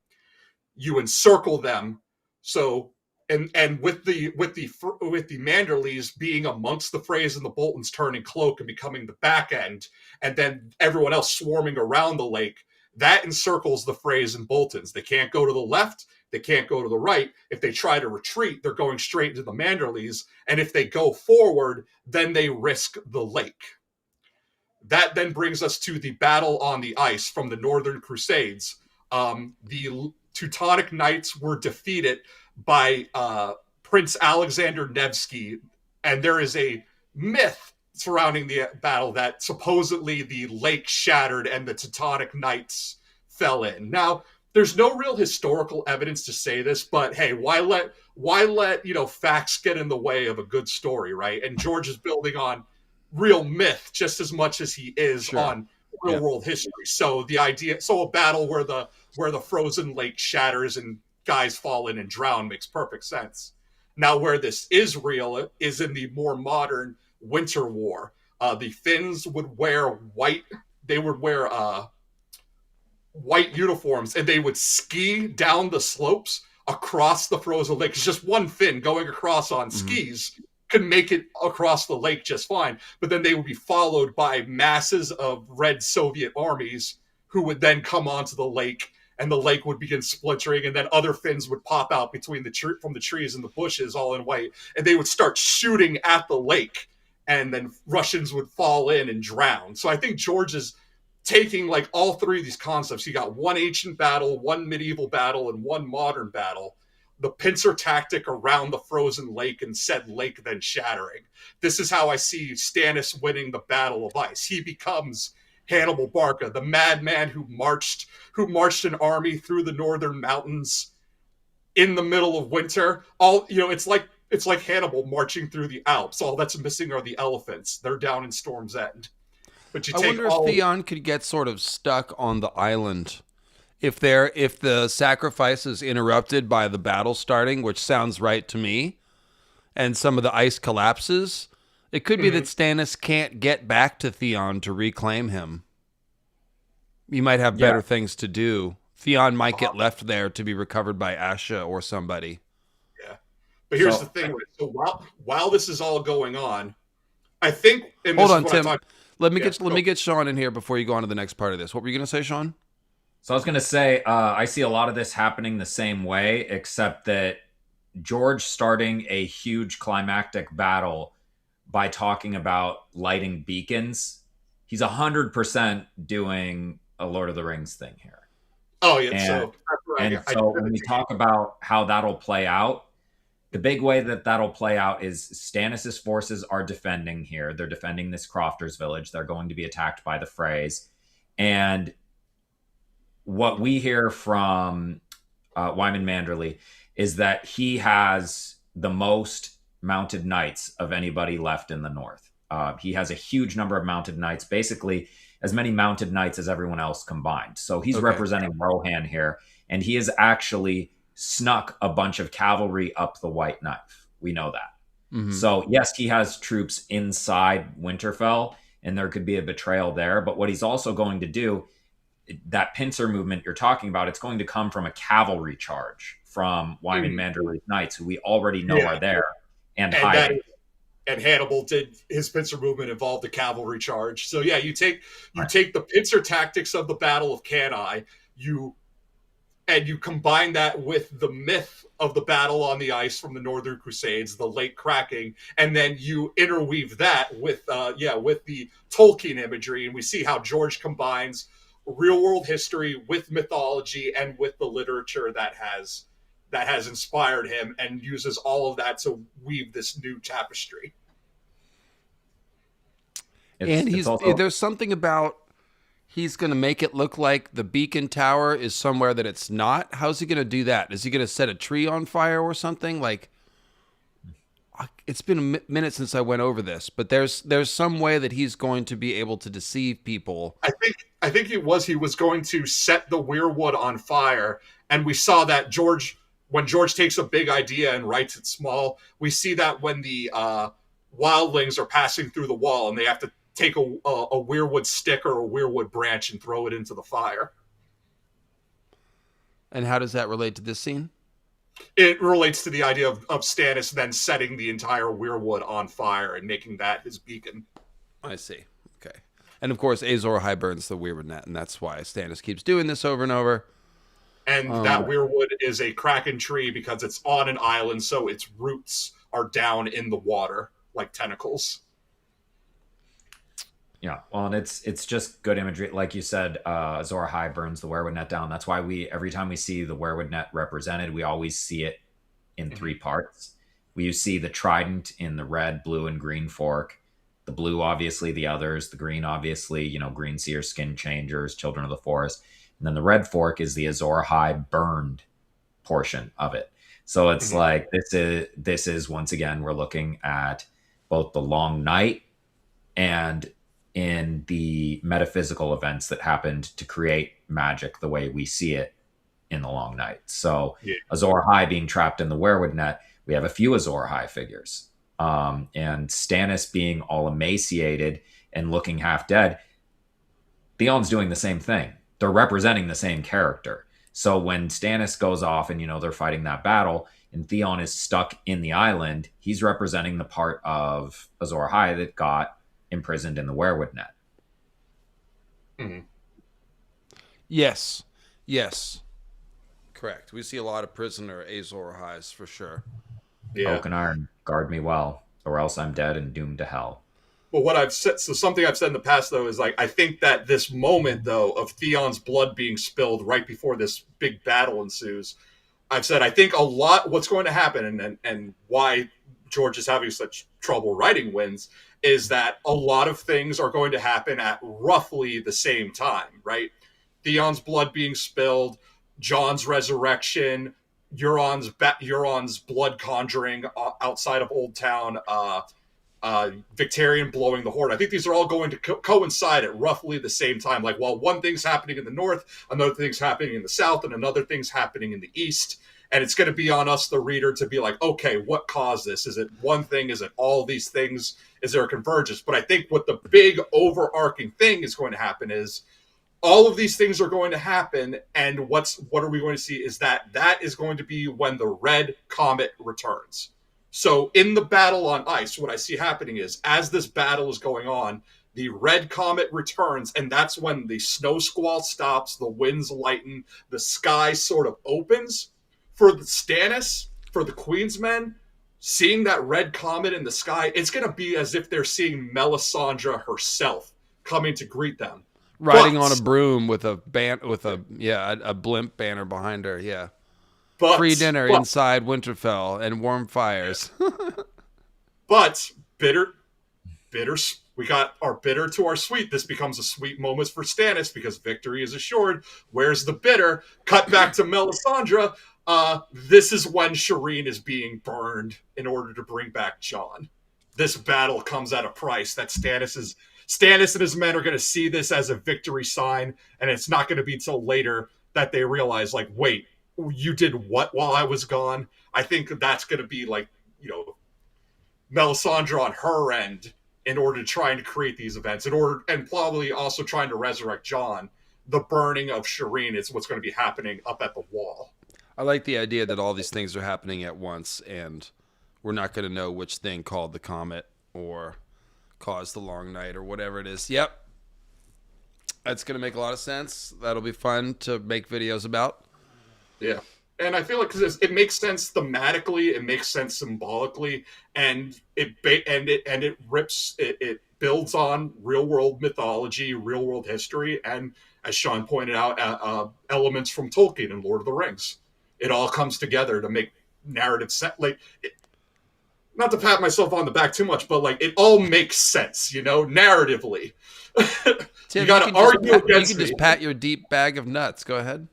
You encircle them. So and with the Manderleys being amongst the Freys and the Boltons turning cloak and becoming the back end, and then everyone else swarming around the lake, that encircles the Freys and Boltons. They can't go to the left. They can't go to the right. If they try to retreat, they're going straight into the Manderleys. And if they go forward, then they risk the lake. That then brings us to the battle on the ice from the Northern Crusades. The Teutonic Knights were defeated by Prince Alexander Nevsky, and there is a myth surrounding the battle that supposedly the lake shattered and the Teutonic Knights fell in. Now, there's no real historical evidence to say this, but hey, why let facts get in the way of a good story, right? And George is building on real myth just as much as he is on real world history. So a battle where the frozen lake shatters and guys fall in and drown makes perfect sense. Now, where this is real is in the more modern Winter War. The Finns would wear white. They would wear white uniforms, and they would ski down the slopes across the frozen lake. It's just one Finn going across on skis could make it across the lake just fine. But then they would be followed by masses of red Soviet armies who would then come onto the lake, and the lake would begin splintering, and then other Finns would pop out between from the trees and the bushes, all in white, and they would start shooting at the lake, and then Russians would fall in and drown. So I think George is taking like all three of these concepts. You got one ancient battle, one medieval battle, and one modern battle. The pincer tactic around the frozen lake and said lake then shattering. This is how I see Stannis winning the Battle of Ice. He becomes Hannibal Barca, the madman who marched an army through the northern mountains in the middle of winter. It's like Hannibal marching through the Alps. All that's missing are the elephants. They're down in Storm's End. But I wonder if Theon could get sort of stuck on the island if the sacrifice is interrupted by the battle starting, which sounds right to me, and some of the ice collapses. It could be that Stannis can't get back to Theon to reclaim him. He might have better things to do. Theon might get left there to be recovered by Asha or somebody. Yeah. But here's the thing. So while this is all going on, I think... Hold on, Tim. Let me get Sean in here before you go on to the next part of this. What were you going to say, Sean? So I was going to say, I see a lot of this happening the same way, except that George starting a huge climactic battle by talking about lighting beacons. He's 100% doing a Lord of the Rings thing here. Oh, yeah. So when we talk about how that'll play out, the big way that'll play out is Stannis' forces are defending here. They're defending this Crofters village. They're going to be attacked by the Freys. And what we hear from Wyman Manderley is that he has the most mounted knights of anybody left in the north. He has a huge number of mounted knights, basically as many mounted knights as everyone else combined. So he's representing Rohan here, and he has actually snuck a bunch of cavalry up the White Knife. We know that. Mm-hmm. So yes, he has troops inside Winterfell, and there could be a betrayal there. But what he's also going to do, that pincer movement you're talking about, it's going to come from a cavalry charge from Wyman Manderley's knights, who we already know are there and hiding. And Hannibal did his pincer movement involved a cavalry charge. So yeah, you take the pincer tactics of the Battle of Cannae, you combine that with the myth of the battle on the ice from the Northern Crusades, the lake cracking, and then you interweave that with the Tolkien imagery, and we see how George combines real world history with mythology and with the literature that has inspired him, and uses all of that to weave this new tapestry. There's something about he's going to make it look like the beacon tower is somewhere that it's not. How's he going to do that? Is he going to set a tree on fire or something? Like, it's been a minute since I went over this, but there's some way that he's going to be able to deceive people. I think he was going to set the weirwood on fire, and we saw that when George takes a big idea and writes it small. We see that when the wildlings are passing through the wall and they have to take a weirwood stick or a weirwood branch and throw it into the fire. And how does that relate to this scene? It relates to the idea of Stannis then setting the entire weirwood on fire and making that his beacon. I see. Okay. And of course, Azor Ahai burns the weirwood net, and that's why Stannis keeps doing this over and over. And that weirwood is a kraken tree because it's on an island, so its roots are down in the water like tentacles. Yeah, well, and it's just good imagery. Like you said, Azor Ahai burns the weirwood net down. That's why every time we see the weirwood net represented, we always see it in three parts. We see the trident in the red, blue, and green fork. The blue, obviously, the others. The green, obviously, Green Seers, Skin Changers, Children of the Forest. And then the red fork is the Azor Ahai burned portion of it. So it's like, this is once again, we're looking at both the long night and in the metaphysical events that happened to create magic the way we see it in the Long Night. So Yeah. Azor Ahai being trapped in the werewood net, we have a few Azor Ahai figures. And Stannis being all emaciated and looking half dead, Theon's doing the same thing. They're representing the same character. So when Stannis goes off and, they're fighting that battle and Theon is stuck in the island, he's representing the part of Azor Ahai that got imprisoned in the werewood net. Mm-hmm. Yes. Correct. We see a lot of prisoner Azor Ahais for sure. Yeah. Oak and iron, guard me well, or else I'm dead and doomed to hell. Well, what I've said, so something I've said in the past, though, is I think that this moment, though, of Theon's blood being spilled right before this big battle ensues, I've said I think a lot what's going to happen and why George is having such trouble writing wins is that a lot of things are going to happen at roughly the same time, right? Theon's blood being spilled, Jon's resurrection, Euron's blood conjuring outside of Old Town, Victarion blowing the horn. I think these are all going to coincide at roughly the same time. Like, while one thing's happening in the north, another thing's happening in the south, and another thing's happening in the east. And it's going to be on us, the reader, to be like, okay, what caused this? Is it one thing? Is it all these things? Is there a convergence? But I think what the big overarching thing is going to happen is all of these things are going to happen. And what are we going to see is that is going to be when the red comet returns. So in the battle on ice, what I see happening is as this battle is going on, the red comet returns, and that's when the snow squall stops, the winds lighten, the sky sort of opens. For the Stannis, for the Queen's Men, seeing that red comet in the sky, it's going to be as if they're seeing Melisandre herself coming to greet them. Riding on a broom with a blimp banner behind her, yeah. Free dinner inside Winterfell and warm fires. But bitter, we got our bitter to our sweet. This becomes a sweet moment for Stannis because victory is assured. Where's the bitter? Cut back to Melisandre. This is when Shireen is being burned in order to bring back Jon. This battle comes at a price that Stannis and his men are going to see this as a victory sign, and it's not going to be till later that they realize, like, wait, you did what while I was gone? I think that's going to be like, Melisandre on her end in order to trying to create these events, and probably also trying to resurrect Jon. The burning of Shireen is what's going to be happening up at the wall. I like the idea that all these things are happening at once, and we're not going to know which thing called the comet or caused the long night or whatever it is. Yep. That's going to make a lot of sense. That'll be fun to make videos about. Yeah. And I feel like because it makes sense thematically, it makes sense symbolically, and it builds on real world mythology, real world history, and as Sean pointed out, elements from Tolkien and Lord of the Rings. It all comes together to make narrative sense. Not to pat myself on the back too much, but it all makes sense, narratively. Tim, you got to argue against me. You can just pat your deep bag of nuts. Go ahead.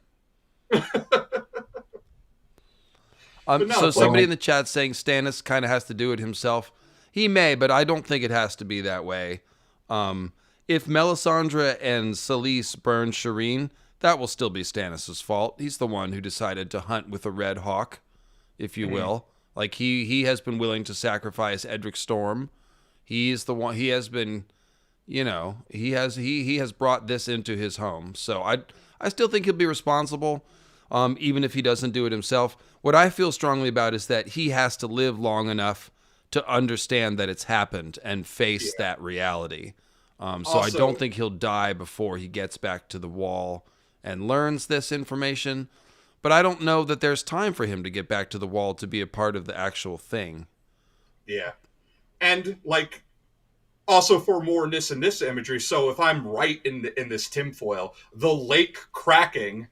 So somebody in the chat saying Stannis kind of has to do it himself. He may, but I don't think it has to be that way. If Melisandre and Selyse burn Shireen, that will still be Stannis' fault. He's the one who decided to hunt with a red hawk, if you will. Like he has been willing to sacrifice Edric Storm. He's the one. He has been, he has brought this into his home. So I still think he'll be responsible, even if he doesn't do it himself. What I feel strongly about is that he has to live long enough to understand that it's happened and face that reality. So also, I don't think he'll die before he gets back to the wall and learns this information. But I don't know that there's time for him to get back to the wall to be a part of the actual thing. Yeah. And also for more Nissa imagery. So if I'm right in this tinfoil, the lake cracking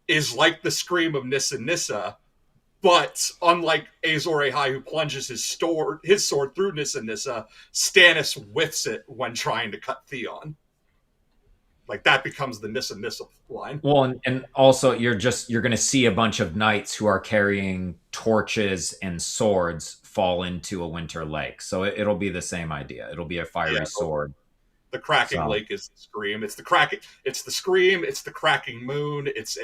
is like the scream of Nissa, but unlike Azor Ahai, who plunges his sword through Nissa, Stannis whiffs it when trying to cut Theon. That becomes the Nissa line. Well, and also you're going to see a bunch of knights who are carrying torches and swords fall into a winter lake. So it'll be the same idea. It'll be a fiery sword. The cracking So- lake is the scream. It's the cracking. It's the scream. It's the cracking moon. It's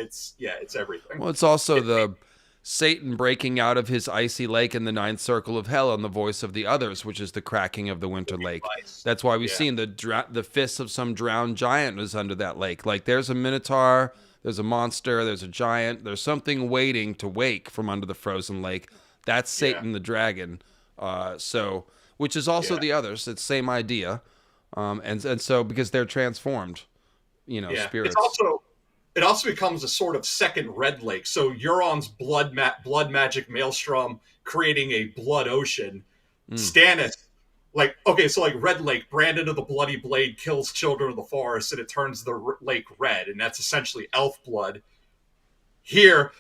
everything. Well, it's also the Satan breaking out of his icy lake in the ninth circle of hell and the voice of the others, which is the cracking of the winter lake. Nice. That's why we've Yeah. seen the fists of some drowned giant is under that lake. Like there's a minotaur, there's a monster, there's a giant, there's something waiting to wake from under the frozen lake. That's Satan the dragon. Which is also the others. It's same idea. And so because they're transformed, spirits. It also becomes a sort of second red lake. So Euron's blood magic maelstrom creating a blood ocean. Stannis, like Red Lake, Brandon of the Bloody Blade kills children of the forest, and it turns the lake red, and that's essentially elf blood. Here,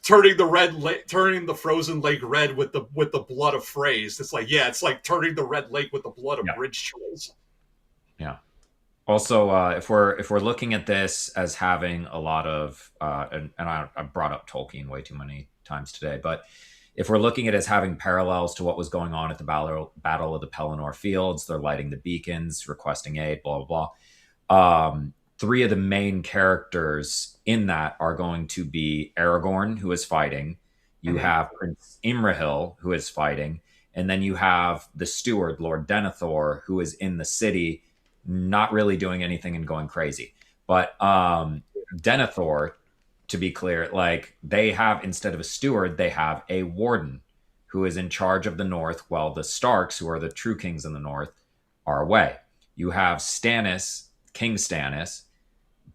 turning the frozen lake red with the blood of Freys. It's like turning the red lake with the blood of bridge trolls. Yeah. Also, if we're looking at this as having a lot of, and I brought up Tolkien way too many times today, but if we're looking at it as having parallels to what was going on at the Battle of the Pelennor Fields, they're lighting the beacons, requesting aid, blah, blah, blah. Three of the main characters in that are going to be Aragorn, who is fighting. You have Prince Imrahil, who is fighting. And then you have the steward, Lord Denethor, who is in the city, not really doing anything and going crazy. But Denethor, to be clear, like they have, instead of a steward, they have a warden who is in charge of the north, while the Starks, who are the true kings in the north, are away. You have Stannis, King Stannis,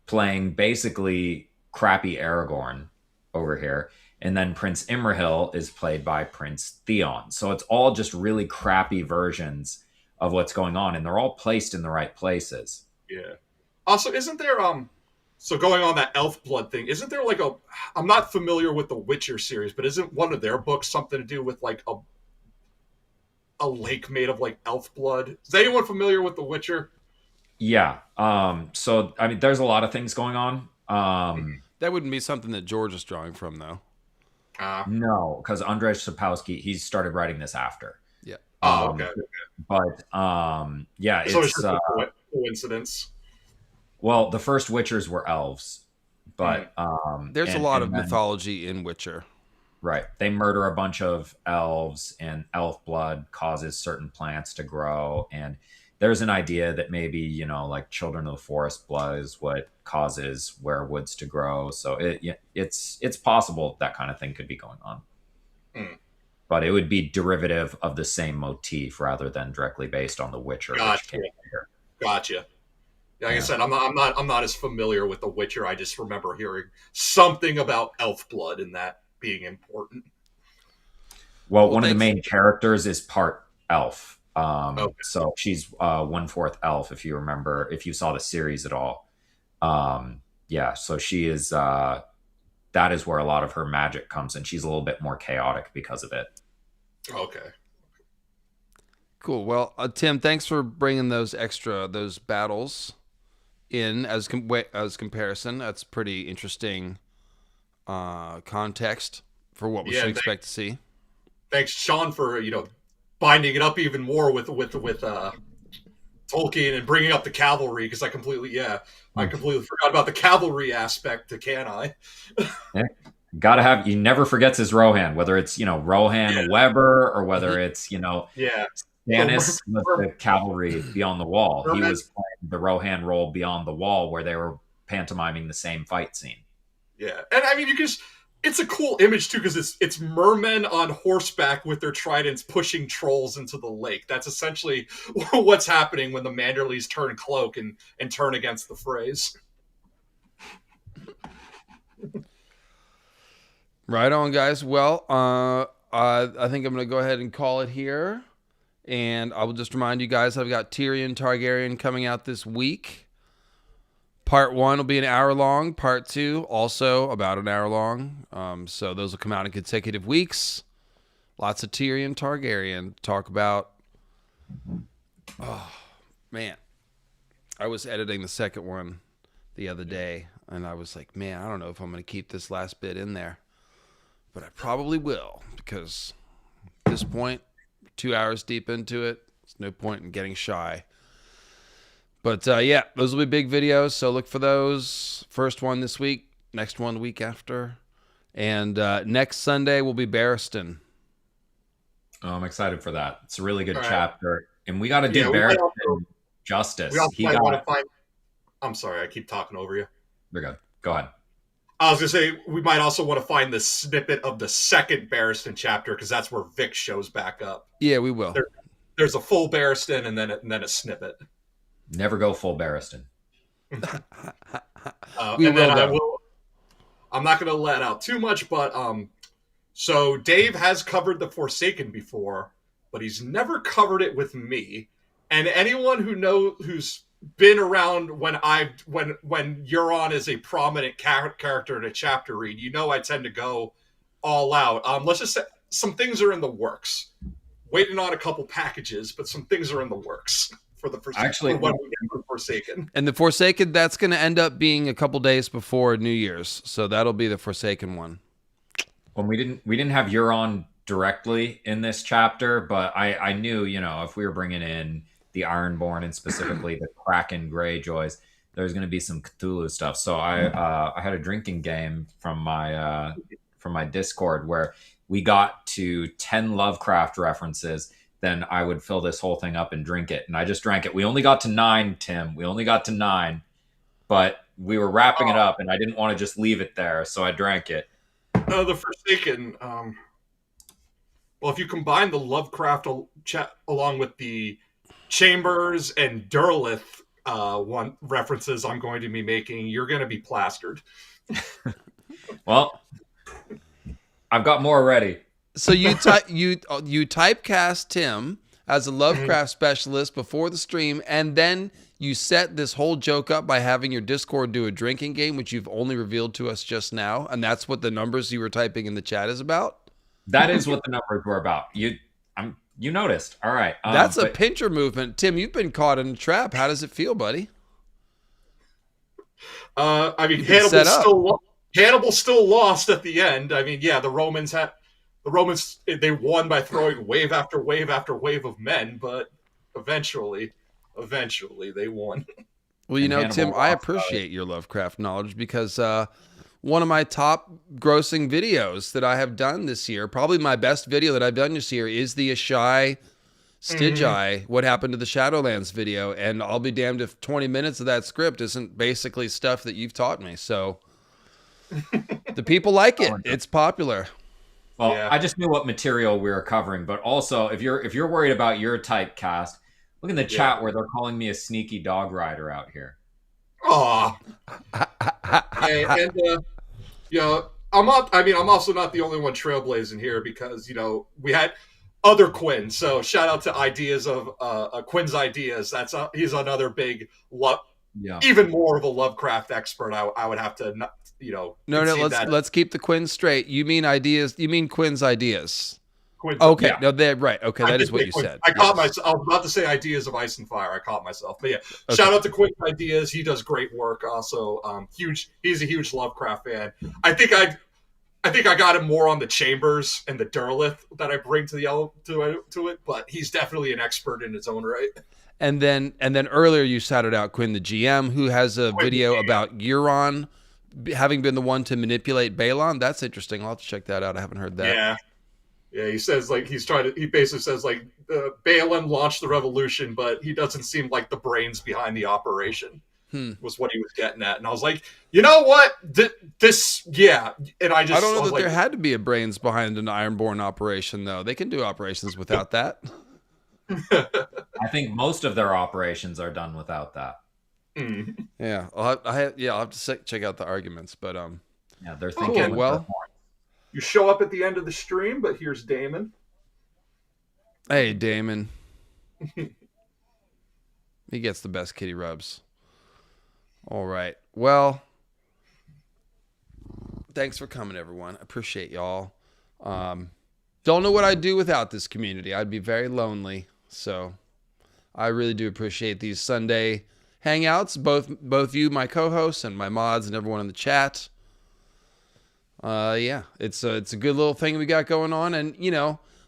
playing basically crappy Aragorn over here. And then Prince Imrahil is played by Prince Theon. So it's all just really crappy versions of what's going on, and they're all placed in the right places. Yeah. Also, isn't there so going on that elf blood thing, isn't there like I'm not familiar with the Witcher series, but isn't one of their books something to do with like a lake made of like elf blood? Is anyone familiar with the Witcher? Yeah. So I mean, there's a lot of things going on. That wouldn't be something that George is drawing from, though. No, because Andrzej Sapkowski, he started writing this after. Yeah. Okay. But yeah, So it's it's just a coincidence. well, the first Witchers were elves, but There's a lot of mythology in Witcher. Right. They murder a bunch of elves, and elf blood causes certain plants to grow. And there's an idea that maybe, like Children of the Forest blood is what causes werewoods to grow. So it's possible that kind of thing could be going on. But it would be derivative of the same motif rather than directly based on The Witcher. Gotcha. Gotcha. Like I said, I'm not as familiar with The Witcher. I just remember hearing something about elf blood and that being important. Well, one of the main characters is part elf. So she's 1/4 elf, if you remember, if you saw the series at all. So she is that is where a lot of her magic comes, and she's a little bit more chaotic because of it. Okay. Cool. Well, Tim, thanks for bringing those battles in as comparison. That's pretty interesting context for what we should expect to see. Thanks, Sean, for binding it up even more with Tolkien and bringing up the cavalry, because I completely forgot about the cavalry aspect to Can-I. He never forgets his Rohan, whether it's Rohan Weber or whether it's Stannis was the cavalry beyond the wall. He was playing the Rohan role beyond the wall, where they were pantomiming the same fight scene. Yeah, and I mean, it's a cool image too, because it's mermen on horseback with their tridents pushing trolls into the lake. That's essentially what's happening when the Manderleys turn cloak and turn against the Freys. Right on, guys. Well, I think I'm going to go ahead and call it here. And I will just remind you guys, I've got Tyrion Targaryen coming out this week. Part 1 will be an hour long. Part 2, also about an hour long. So those will come out in consecutive weeks. Lots of Tyrion Targaryen to talk about. Oh, man. I was editing the second one the other day, and I was like, man, I don't know if I'm going to keep this last bit in there. But I probably will, because at this point, 2 hours deep into it, there's no point in getting shy. But yeah, those will be big videos. So look for those. First one this week, next one the week after. And next Sunday will be Barristan. Oh, I'm excited for that. It's a really good All right. chapter. And we got to do Barristan justice. We also might want to find... I'm sorry, I keep talking over you. You're good. Go ahead. I was going to say, we might also want to find the snippet of the second Barristan chapter, because that's where Vic shows back up. Yeah, we will. There's a full Barristan and then a snippet. Never go full Barristan. I'm not going to let out too much, but so Dave has covered the Forsaken before, but he's never covered it with me. And anyone who's been around when Euron is a prominent character in a chapter read, I tend to go all out. Let's just say some things are in the works. Waiting on a couple packages, but some things are in the works for the Forsaken. Actually, when we get the Forsaken. And the Forsaken, that's going to end up being a couple days before New Year's, so that'll be the Forsaken one. Well, we didn't have Euron directly in this chapter, but I knew, if we were bringing in the Ironborn and specifically the Kraken Greyjoys, there's going to be some Cthulhu stuff. So I had a drinking game from my Discord where we got to 10 Lovecraft references. Then I would fill this whole thing up and drink it. And I just drank it. We only got to 9, Tim. We only got to 9, but we were wrapping it up and I didn't want to just leave it there. So I drank it. The Forsaken, well, if you combine the Lovecraft along with the Chambers and Derleth one references I'm going to be making, you're going to be plastered. Well, I've got more ready. So you typecast Tim as a Lovecraft specialist before the stream, and then you set this whole joke up by having your Discord do a drinking game, which you've only revealed to us just now, and that's what the numbers you were typing in the chat is about? That is what the numbers were about. You noticed. All right. That's a pincher movement. Tim, you've been caught in a trap. How does it feel, buddy? I mean, Hannibal's still lost at the end. I mean, yeah, the Romans, they won by throwing wave after wave after wave of men, but eventually they won. Well, Tim, I appreciate your Lovecraft knowledge because one of my top grossing videos that I have done this year, probably my best video that I've done this year, is the Ashai Stygiai, What Happened to the Shadowlands video. And I'll be damned if 20 minutes of that script isn't basically stuff that you've taught me. So the people like it. It's popular. Well, yeah. I just knew what material we were covering, but also if you're worried about your typecast, look in the chat where they're calling me a sneaky dog rider out here. Aw. I'm also not the only one trailblazing here because, we had other Quinn. So shout out to Ideas of Quinn's Ideas. He's another big even more of a Lovecraft expert. I would have to, No, let's keep the Quinn straight. You mean ideas? You mean Quinn's Ideas? Okay, no, they're right. Okay, that is what you said. I caught myself. I was about to say Ideas of Ice and Fire. I caught myself, but yeah. Okay. Shout out to Quinn's Ideas. He does great work. Also, he's a huge Lovecraft fan. I think I got him more on the Chambers and the Derleth that I bring to it, but he's definitely an expert in his own right. And then earlier you shouted out Quinn the GM, who has a video about Euron having been the one to manipulate Balon. That's interesting. I'll have to check that out. I haven't heard that. Yeah. He says he basically says Balon launched the revolution, but he doesn't seem like the brains behind the operation. Was what he was getting at, and I was like, you know what, And I don't know that there had to be a brains behind an Ironborn operation, though. They can do operations without that. I think most of their operations are done without that. Yeah, I'll have to check out the arguments, but they're thinking. Well, you show up at the end of the stream, but here's Damon. Hey, Damon. He gets the best kitty rubs. All right. Well, thanks for coming, everyone. I appreciate y'all. Don't know what I'd do without this community. I'd be very lonely. So I really do appreciate these Sunday hangouts, both you, my co-hosts, and my mods, and everyone in the chat. It's a good little thing we got going on, and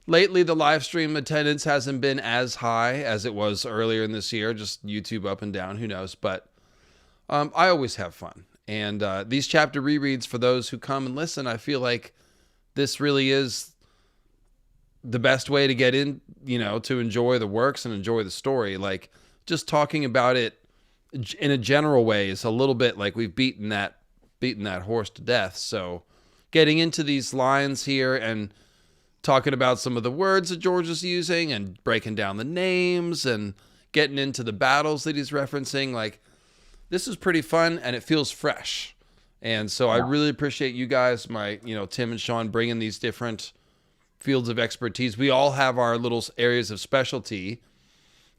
lately the live stream attendance hasn't been as high as it was earlier in this year. Just YouTube up and down, who knows? But I always have fun. And these chapter rereads, for those who come and listen, I feel like this really is the best way to get in, to enjoy the works and enjoy the story. Like, just talking about it in a general way is a little bit like we've beaten that horse to death. So getting into these lines here and talking about some of the words that George is using and breaking down the names and getting into the battles that he's referencing, like, this is pretty fun and it feels fresh. And so I really appreciate you guys, Tim and Sean, bringing these different fields of expertise. We all have our little areas of specialty.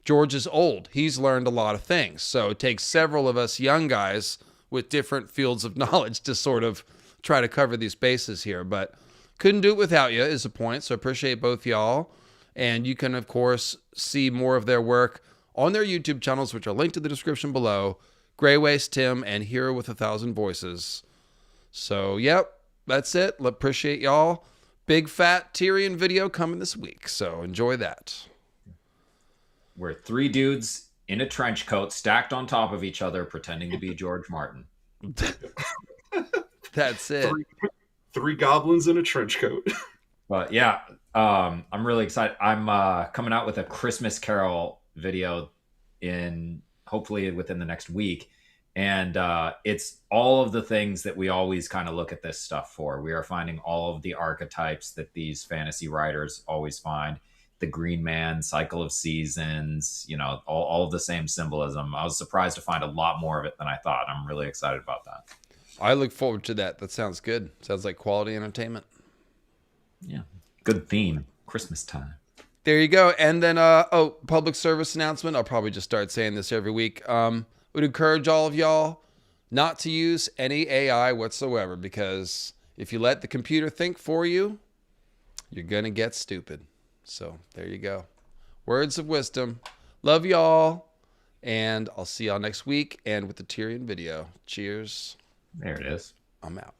George is old. He's learned a lot of things. So it takes several of us young guys with different fields of knowledge to sort of try to cover these bases here. But couldn't do it without you is the point. So appreciate both y'all. And you can, of course, see more of their work on their YouTube channels, which are linked in the description below. Grey Waste Tim and Hero with 1,000 Voices. So, yep, that's it. Appreciate y'all. Big fat Tyrion video coming this week. So enjoy that. We're 3 dudes in a trench coat stacked on top of each other pretending to be George Martin. That's it. Three goblins in a trench coat. But yeah, I'm really excited. I'm coming out with a Christmas Carol video in hopefully within the next week. And it's all of the things that we always kind of look at this stuff for. We are finding all of the archetypes that these fantasy writers always find. The Green Man, Cycle of Seasons, all of the same symbolism. I was surprised to find a lot more of it than I thought. I'm really excited about that. I look forward to that. That sounds good. Sounds like quality entertainment. Yeah. Good theme. Christmas time. There you go. And then, public service announcement. I'll probably just start saying this every week. Would encourage all of y'all not to use any AI whatsoever, because if you let the computer think for you, you're going to get stupid. So there you go. Words of wisdom. Love y'all. And I'll see y'all next week and with the Tyrion video. Cheers. There it is. I'm out.